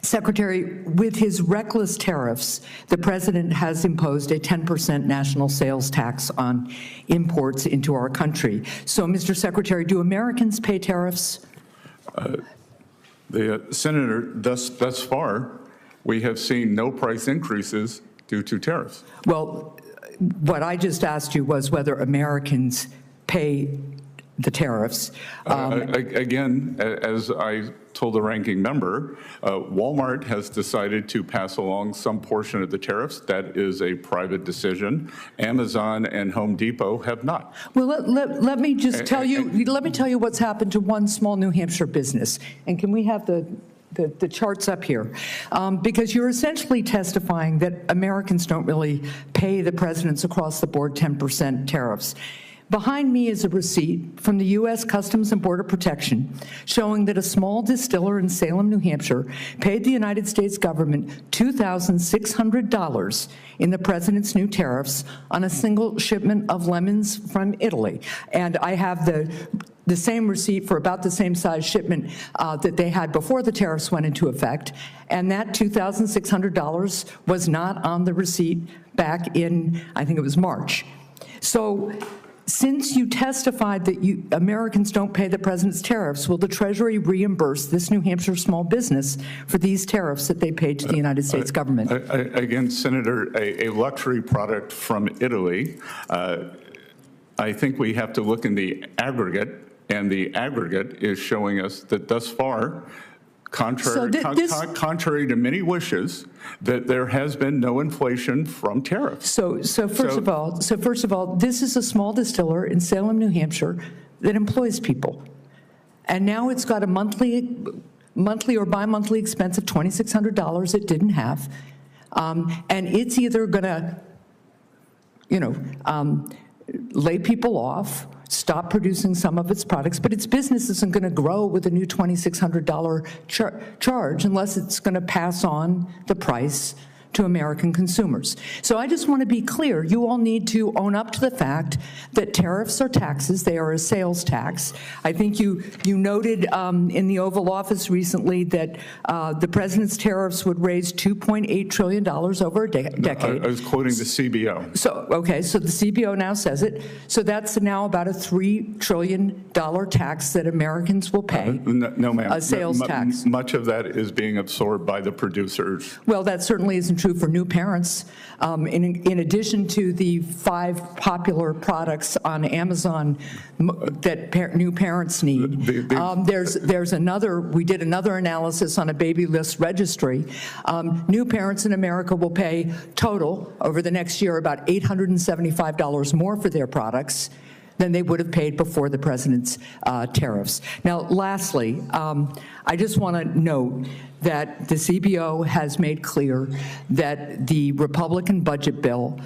Secretary, with his reckless tariffs, the president has imposed a 10% national sales tax on imports into our country. So, Mr. Secretary, do Americans pay tariffs? Senator, thus far, we have seen no price increases due to tariffs. Well, what I just asked you was whether Americans pay the tariffs. Again, as I told the ranking member, Walmart has decided to pass along some portion of the tariffs. That is a private decision. Amazon and Home Depot have not. Well, let me just tell you, let me tell you what's happened to one small New Hampshire business. And can we have the charts up here? Because you're essentially testifying that Americans don't really pay the president's across-the-board 10% tariffs. Behind me is a receipt from the U.S. Customs and Border Protection showing that a small distiller in Salem, New Hampshire, paid the United States government $2,600 in the president's new tariffs on a single shipment of lemons from Italy. And I have the same receipt for about the same size shipment that they had before the tariffs went into effect. And that $2,600 was not on the receipt back in, I think it was March. So, since you testified that Americans don't pay the president's tariffs, will the Treasury reimburse this New Hampshire small business for these tariffs that they paid to the United States government? Again, Senator, a luxury product from Italy, I think we have to look in the aggregate, and the aggregate is showing us that thus far, contrary to many wishes, that there has been no inflation from tariffs. So first of all, this is a small distiller in Salem, New Hampshire that employs people. And now it's got a monthly or bi-monthly expense of $2,600 it didn't have. And it's either going to, lay people off, stop producing some of its products, but its business isn't going to grow with a new $2,600 charge unless it's going to pass on the price to American consumers. So I just want to be clear, you all need to own up to the fact that tariffs are taxes, they are a sales tax. I think you noted in the Oval Office recently that the president's tariffs would raise $2.8 trillion over a decade. I was quoting the CBO. So, okay, so the CBO now says it. So that's now about a $3 trillion tax that Americans will pay. No, ma'am. A sales tax. Much of that is being absorbed by the producers. Well, that certainly isn't true for new parents. In addition to the 5 popular products on Amazon that new parents need, there's another, we did another analysis on a baby list registry. New parents in America will pay total over the next year about $875 more for their products than they would have paid before the president's tariffs. Now, lastly, I just want to note that the CBO has made clear that the Republican budget bill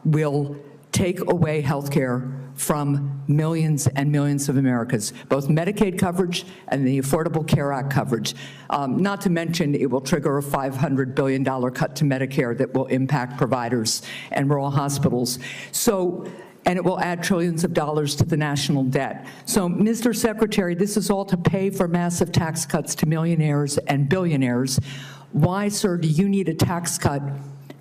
will take away health care from millions and millions of Americans, both Medicaid coverage and the Affordable Care Act coverage. Not to mention, it will trigger a $500 billion cut to Medicare that will impact providers and rural hospitals. And it will add trillions of dollars to the national debt. So, Mr. Secretary, this is all to pay for massive tax cuts to millionaires and billionaires. Why, sir, do you need a tax cut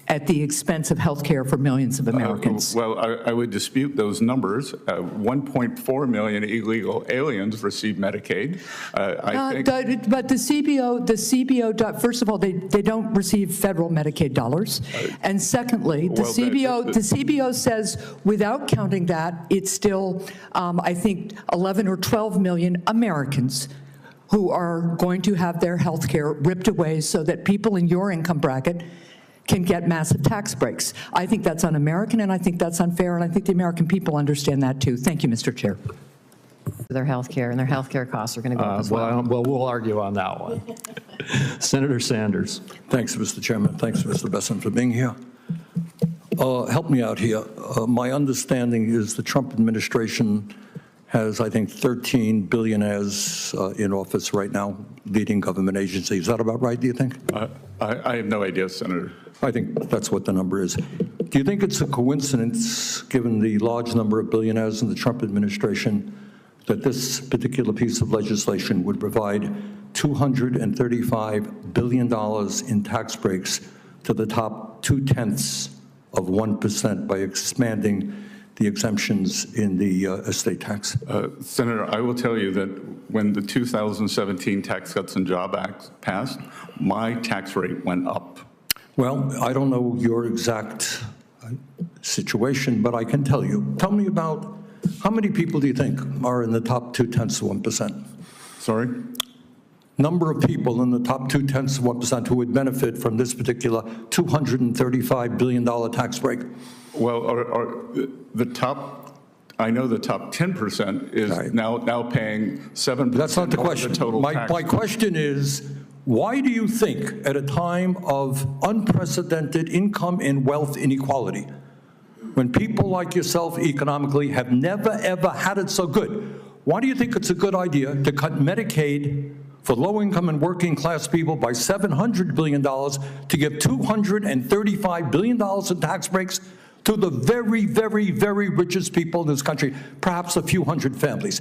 at the expense of health care for millions of Americans? Well, I would dispute those numbers. 1.4 million illegal aliens receive Medicaid. But the CBO, first of all, they don't receive federal Medicaid dollars. And secondly, the CBO says without counting that, it's still, I think, 11 or 12 million Americans who are going to have their health care ripped away so that people in your income bracket can get massive tax breaks. I think that's un-American, and I think that's unfair, and I think the American people understand that too. Thank you, Mr. Chair. Their health care, and their health care costs are going to go up as well. Well, we'll argue on that one. Senator Sanders. Thanks, Mr. Chairman. Thanks, Mr. Bessent, for being here. Help me out here. My understanding is the Trump administration has, I think, 13 billionaires in office right now, leading government agencies. Is that about right, do you think? I have no idea, Senator. I think that's what the number is. Do you think it's a coincidence, given the large number of billionaires in the Trump administration, that this particular piece of legislation would provide $235 billion in tax breaks to the top 0.2% by expanding the exemptions in the estate tax? Senator, I will tell you that when the 2017 Tax Cuts and Jobs Act passed, my tax rate went up. Well, I don't know your exact situation, but I can tell you. Tell me about how many people do you think are in the top 0.2%? Sorry? Number of people in the top 0.2% who would benefit from this particular $235 billion tax break. Well, the top, I know the top 10% is right. now paying 7%. That's not the question. The total tax. My question is, why do you think at a time of unprecedented income and wealth inequality, when people like yourself economically have never, ever had it so good, why do you think it's a good idea to cut Medicaid for low-income and working-class people by $700 billion to give $235 billion in tax breaks to the very, very, very richest people in this country, perhaps a few hundred families?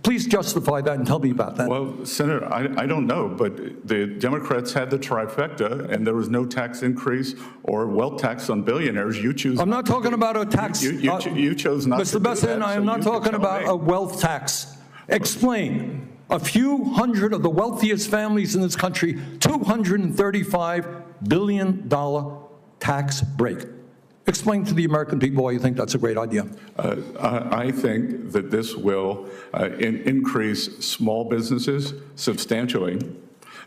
Please justify that and tell me about that. Well, Senator, I don't know, but the Democrats had the trifecta, and there was no tax increase or wealth tax on billionaires. You choose. I'm not talking about a tax. You chose not to do that. Mr. Bessent, I am not talking about a wealth tax. Explain. A few hundred of the wealthiest families in this country, $235 billion tax break. Explain to the American people why you think that's a great idea. I think that this will increase small businesses substantially.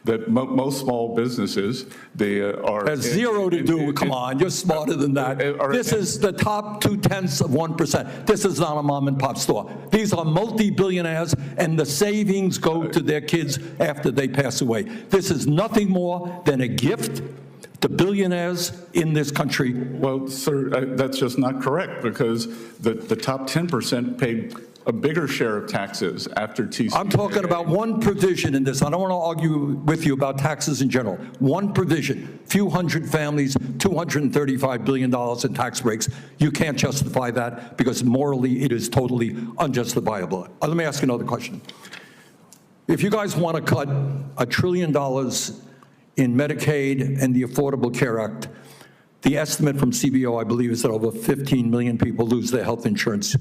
That most small businesses, they are... Has zero to do, come on, you're smarter than that. This is the top 0.2%. This is not a mom and pop store. These are multi-billionaires, and the savings go to their kids after they pass away. This is nothing more than a gift to billionaires in this country. Well, sir, that's just not correct, because the top 10% paid a bigger share of taxes after TCJA. I'm talking about one provision in this. I don't want to argue with you about taxes in general. One provision, few hundred families, $235 billion in tax breaks. You can't justify that because morally it is totally unjustifiable. Let me ask you another question. If you guys want to cut $1 trillion in Medicaid and the Affordable Care Act, the estimate from CBO, I believe, is that over 15 million people lose their health insurance.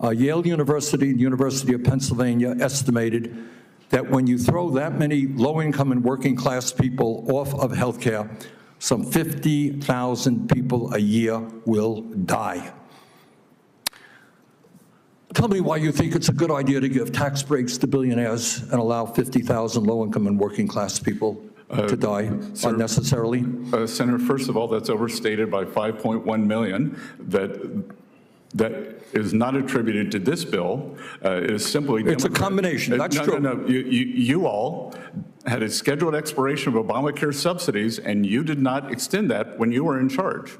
Yale University and the University of Pennsylvania estimated that when you throw that many low-income and working-class people off of health care, some 50,000 people a year will die. Tell me why you think it's a good idea to give tax breaks to billionaires and allow 50,000 low-income and working-class people to die unnecessarily? Senator, first of all, that's overstated by 5.1 million. That is not attributed to this bill. It is simply It's a combination. That's true. No. You all had a scheduled expiration of Obamacare subsidies, and you did not extend that when you were in charge.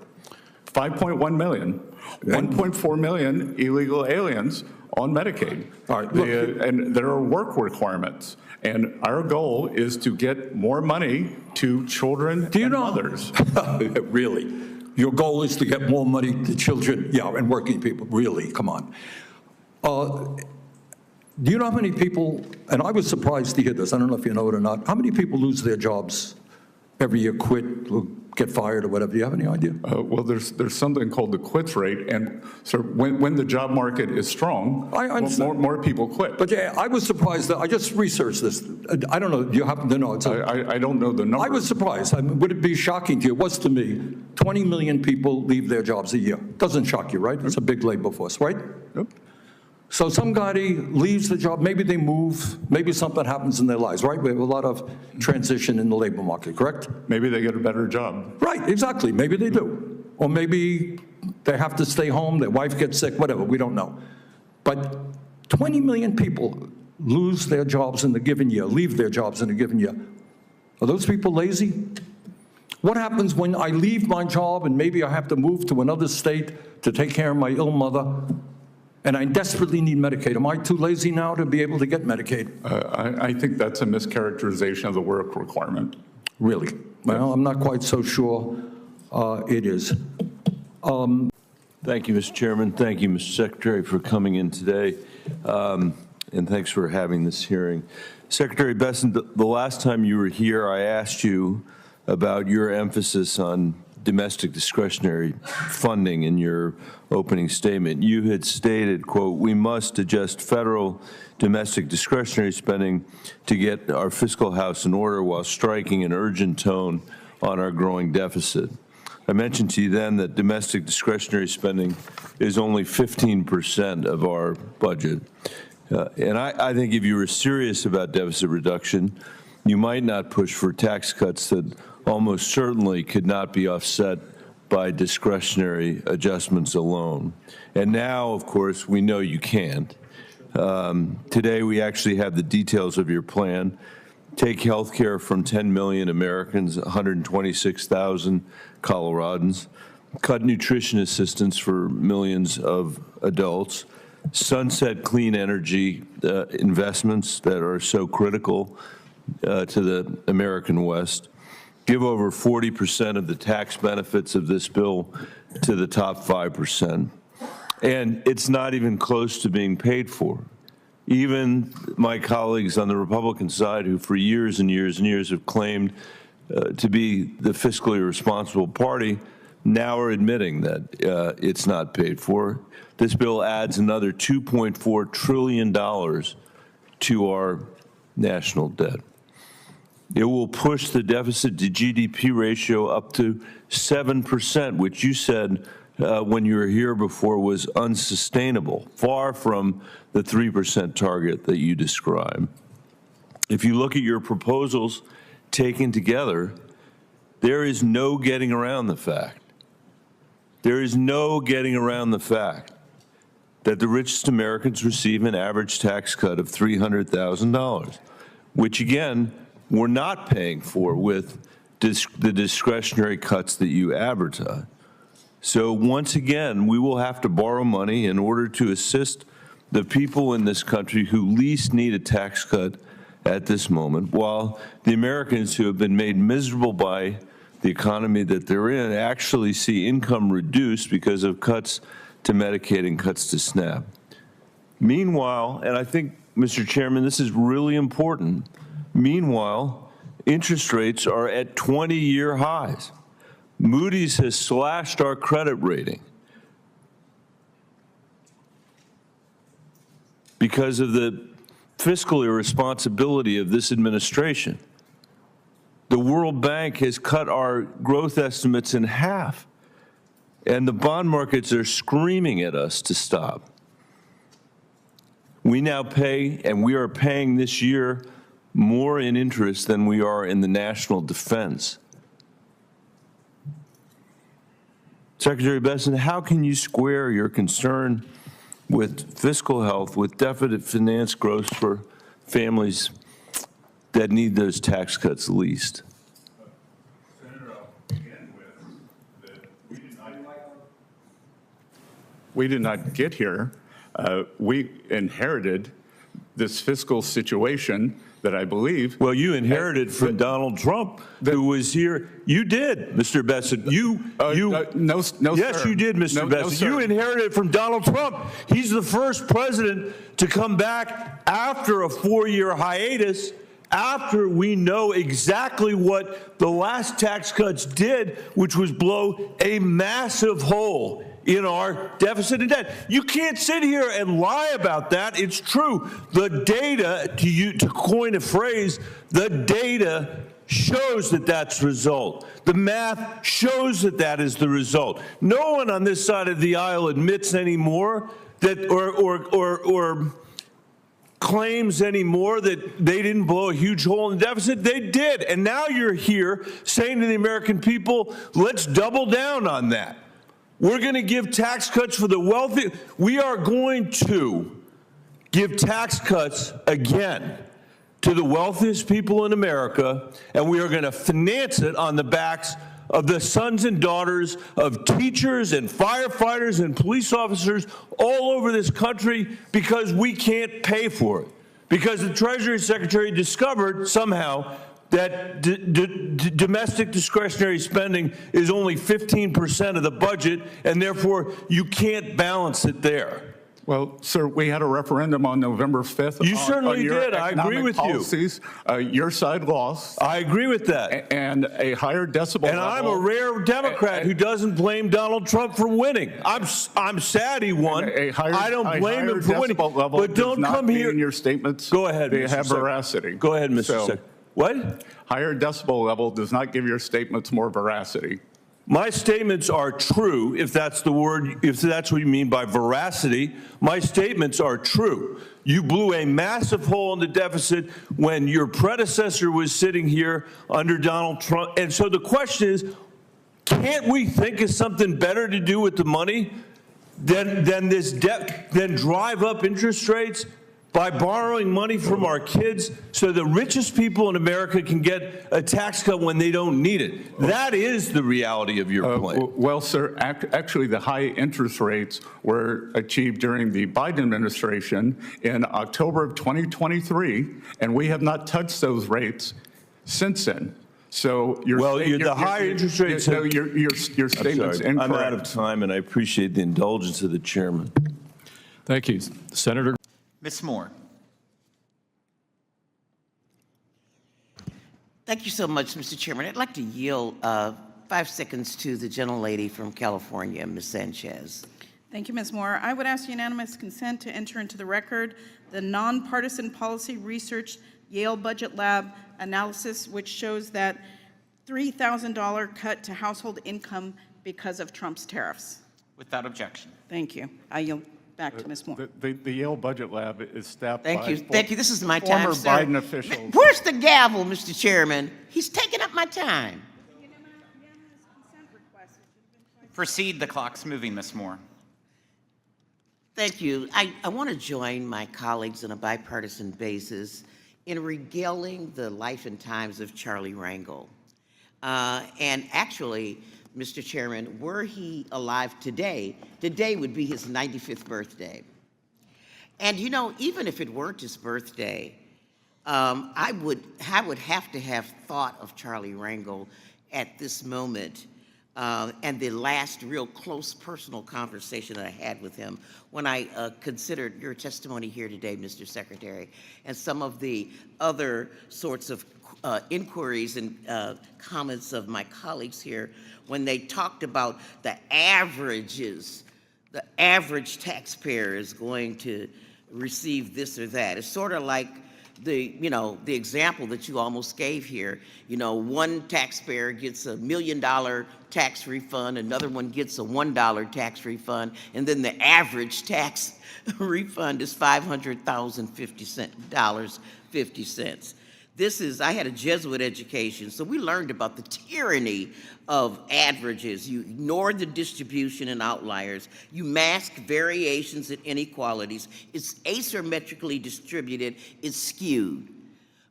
5.1 million. 1.4 million illegal aliens on Medicaid. All right, look, and there are work requirements. And our goal is to get more money to children and mothers. Really? Your goal is to get more money to children, and working people. Really? Come on. Do you know how many people, and I was surprised to hear this, I don't know if you know it or not, how many people lose their jobs every year, quit, get fired or whatever? Do you have any idea? Well, there's something called the quits rate, and so when the job market is strong, more people quit. But yeah, I was surprised that I just researched this. I don't know. Do you happen to know? I don't know the number. I was surprised. Would it be shocking to you? It was to me. 20 million people leave their jobs a year. Doesn't shock you, right? It's a big labor force, right? Yep. So somebody leaves the job, maybe they move, maybe something happens in their lives, right? We have a lot of transition in the labor market, correct? Maybe they get a better job. Right, exactly. Maybe they do. Or maybe they have to stay home, their wife gets sick, whatever, we don't know. But 20 million people lose their jobs in a given year, leave their jobs in a given year. Are those people lazy? What happens when I leave my job and maybe I have to move to another state to take care of my ill mother? And I desperately need Medicaid. Am I too lazy now to be able to get Medicaid? I think that's a mischaracterization of the work requirement. Really? Well, I'm not quite so sure it is. Thank you, Mr. Chairman. Thank you, Mr. Secretary, for coming in today. And thanks for having this hearing. Secretary Bessent, the last time you were here, I asked you about your emphasis on domestic discretionary funding in your opening statement. You had stated, quote, "We must adjust federal domestic discretionary spending to get our fiscal house in order while striking an urgent tone on our growing deficit." I mentioned to you then that domestic discretionary spending is only 15% of our budget. And I think if you were serious about deficit reduction, you might not push for tax cuts that almost certainly could not be offset by discretionary adjustments alone. And now, of course, we know you can't. Today, we actually have the details of your plan. Take health care from 10 million Americans, 126,000 Coloradans. Cut nutrition assistance for millions of adults. Sunset clean energy investments that are so critical to the American West. Give over 40% of the tax benefits of this bill to the top 5%. And it's not even close to being paid for. Even my colleagues on the Republican side, who for years and years and years have claimed to be the fiscally responsible party, now are admitting that it's not paid for. This bill adds another $2.4 trillion to our national debt. It will push the deficit to GDP ratio up to 7%, which you said when you were here before was unsustainable, far from the 3% target that you described. If you look at your proposals taken together, there is no getting around the fact. There is no getting around the fact that the richest Americans receive an average tax cut of $300,000, which again, we're not paying for with the discretionary cuts that you advertise. So once again, we will have to borrow money in order to assist the people in this country who least need a tax cut at this moment, while the Americans who have been made miserable by the economy that they're in actually see income reduced because of cuts to Medicaid and cuts to SNAP. Meanwhile, and I think, Mr. Chairman, this is really important, meanwhile, interest rates are at 20-year highs. Moody's has slashed our credit rating because of the fiscal irresponsibility of this administration. The World Bank has cut our growth estimates in half, and the bond markets are screaming at us to stop. We now pay, and we are paying this year, more in interest than we are in the national defense. Secretary Bessent, how can you square your concern with fiscal health with deficit finance growth for families that need those tax cuts least? Senator, I'll begin with that we did not get here. We inherited this fiscal situation that I believe. Well, you inherited from Donald Trump, who was here. You did, Mr. Bessent. No, yes, sir. you did, Mr. No, Bessent. sir. You inherited from Donald Trump. He's the first president to come back after a 4-year hiatus, after we know exactly what the last tax cuts did, which was blow a massive hole in our deficit and debt. You can't sit here and lie about that. It's true. The data, to coin a phrase, the data shows that that's the result. The math shows that that is the result. No one on this side of the aisle admits anymore that, or claims anymore that they didn't blow a huge hole in the deficit. They did. And now you're here saying to the American people, let's double down on that. We're going to give tax cuts for the wealthy. We are going to give tax cuts again to the wealthiest people in America, and we are going to finance it on the backs of the sons and daughters of teachers and firefighters and police officers all over this country because we can't pay for it. Because the Treasury Secretary discovered somehow that domestic discretionary spending is only 15% of the budget, and therefore you can't balance it there. Well, sir, we had a referendum on November 5th. You certainly did. I agree with policies. Your side lost. I agree with that. And a higher decibel and level. I'm a rare Democrat who doesn't blame Donald Trump for winning. I'm sad he won. I don't blame him for winning. But don't come here. In your statements, go ahead. They have veracity. Go ahead, Mr. Secretary. What? Higher decibel level does not give your statements more veracity. My statements are true, if that's the word, if that's what you mean by veracity. My statements are true. You blew a massive hole in the deficit when your predecessor was sitting here under Donald Trump. And so the question is, can't we think of something better to do with the money than this debt, than drive up interest rates by borrowing money from our kids so the richest people in America can get a tax cut when they don't need it? That is the reality of your plan. Well, sir, actually the high interest rates were achieved during the Biden administration in October of 2023, and we have not touched those rates since then. So the high interest rates. No, your statement's incorrect. I'm out of time, and I appreciate the indulgence of the chairman. Thank you, Senator. Ms. Moore. Thank you so much, Mr. Chairman. I'd like to yield 5 seconds to the gentlelady from California, Ms. Sanchez. Thank you, Ms. Moore. I would ask unanimous consent to enter into the record the nonpartisan policy research Yale Budget Lab analysis, which shows that $3,000 cut to household income because of Trump's tariffs. Without objection. Thank you. I yield back to Ms. Moore. The Yale Budget Lab is staffed by Thank you. This is my time, former sir. Biden officials. Where's the gavel, Mr. Chairman? He's taking up my time. Proceed. The clock's moving, Ms. Moore. Thank you. I want to join my colleagues on a bipartisan basis in regaling the life and times of Charlie Rangel. And actually, Mr. Chairman, were he alive today, today would be his 95th birthday. And you know, even if it weren't his birthday, I would have to have thought of Charlie Rangel at this moment, and the last real close personal conversation that I had with him when I considered your testimony here today, Mr. Secretary, and some of the other sorts of inquiries and comments of my colleagues here when they talked about the averages. The average taxpayer is going to receive this or that. It's sort of like the example that you almost gave here. You know, one taxpayer gets $1 million tax refund, another one gets a $1 tax refund, and then the average tax refund is $500,050. I had a Jesuit education, so we learned about the tyranny of averages. You ignore the distribution and outliers. You mask variations and inequalities. It's asymmetrically distributed. It's skewed.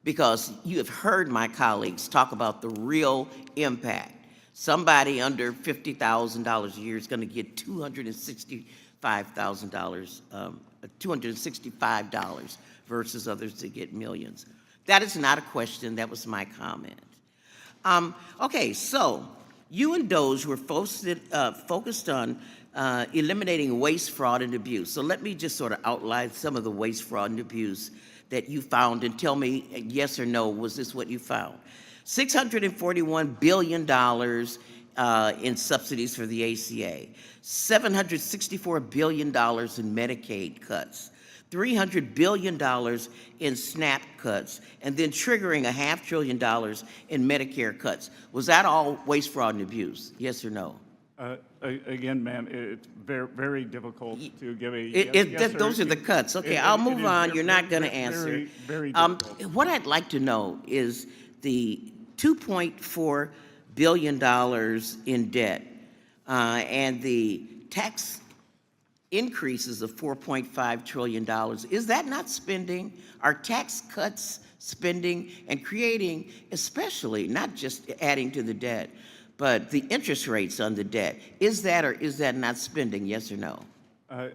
Because you have heard my colleagues talk about the real impact. Somebody under $50,000 a year is going to get $265 versus others that get millions. That is not a question. That was my comment. Okay, so you and DOGE were focused on eliminating waste, fraud, and abuse. So let me just sort of outline some of the waste, fraud, and abuse that you found and tell me yes or no, was this what you found? $641 billion in subsidies for the ACA, $764 billion in Medicaid cuts, $300 billion in SNAP cuts, and then triggering $500 billion in Medicare cuts. Was that all waste, fraud, and abuse? Yes or no? Again, ma'am, it's very, very difficult to give a yes those are the cuts. Okay, I'll move on. You're not going to answer. Very difficult. What I'd like to know is the $2.4 billion in debt and the tax increases of $4.5 trillion. Is that not spending? Are tax cuts spending and creating, especially, not just adding to the debt, but the interest rates on the debt? Is that or is that not spending, yes or no? Are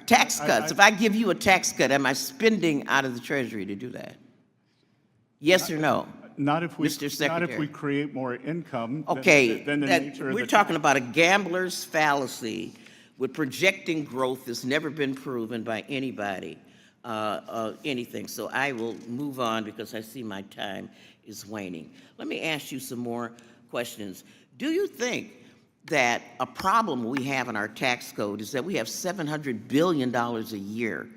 tax cuts, if I give you a tax cut, am I spending out of the Treasury to do that? Yes or no? Not if we, Mr. Secretary. not if we create more income Okay, than the nature of we're the talking about a gambler's fallacy with projecting growth that's never been proven by anybody, anything. So I will move on because I see my time is waning. Let me ask you some more questions. Do you think that a problem we have in our tax code is that we have $700 billion a year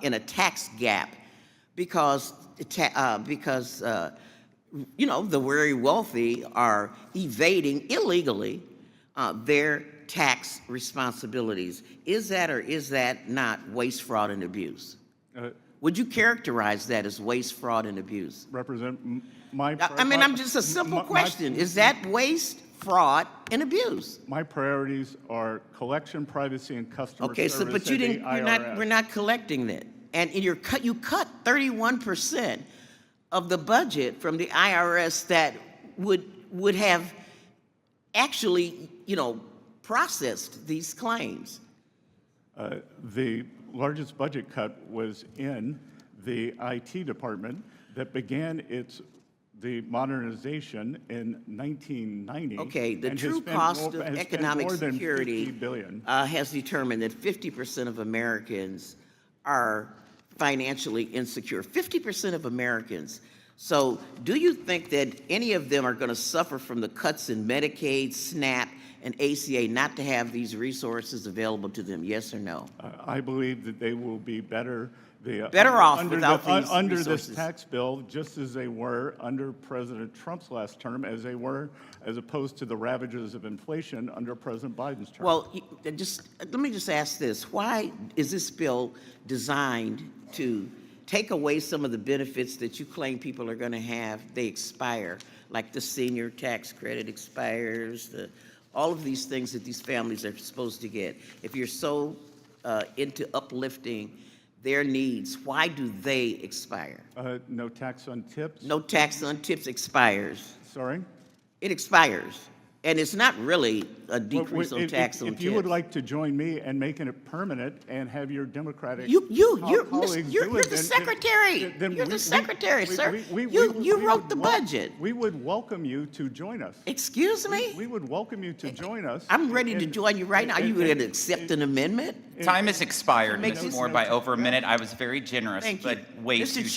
in a tax gap because you know, the very wealthy are evading illegally their tax responsibilities? Is that or is that not waste, fraud, and abuse? Would you characterize that as waste, fraud, and abuse? I'm just a simple question. Is that waste, fraud, and abuse? My priorities are collection, privacy, and customer okay, service. So, but you didn't. We're not collecting that, and you cut 31% of the budget from the IRS that would have actually, you know, processed these claims. The largest budget cut was in the IT department that began the modernization in 1990. Okay, the true cost of economic security has determined that 50% of Americans are financially insecure. 50% of Americans. So do you think that any of them are going to suffer from the cuts in Medicaid, SNAP, and ACA not to have these resources available to them, yes or no? I believe that they will be better off without these under resources. this tax bill, just as they were under President Trump's last term, as opposed to the ravages of inflation under President Biden's term. Well, let me just ask this. Why is this bill designed to take away some of the benefits that you claim people are going to have? They expire, like the senior tax credit expires, all of these things that these families are supposed to get. If you're so into uplifting their needs, why do they expire? No tax on tips. No tax on tips expires. Sorry? It expires. And it's not really a decrease on tax on If you would tips. like to join me in making it permanent and have your Democratic You're colleagues do the it, secretary. You're the secretary, sir. You wrote the budget. We would welcome you to join us. Excuse me? We would welcome you to join us. I'm ready to join you right now. You would accept an amendment? Time has expired, Make Ms. this- Moore, by over a minute. I was very generous, Thank you. but way Mr. too Chair,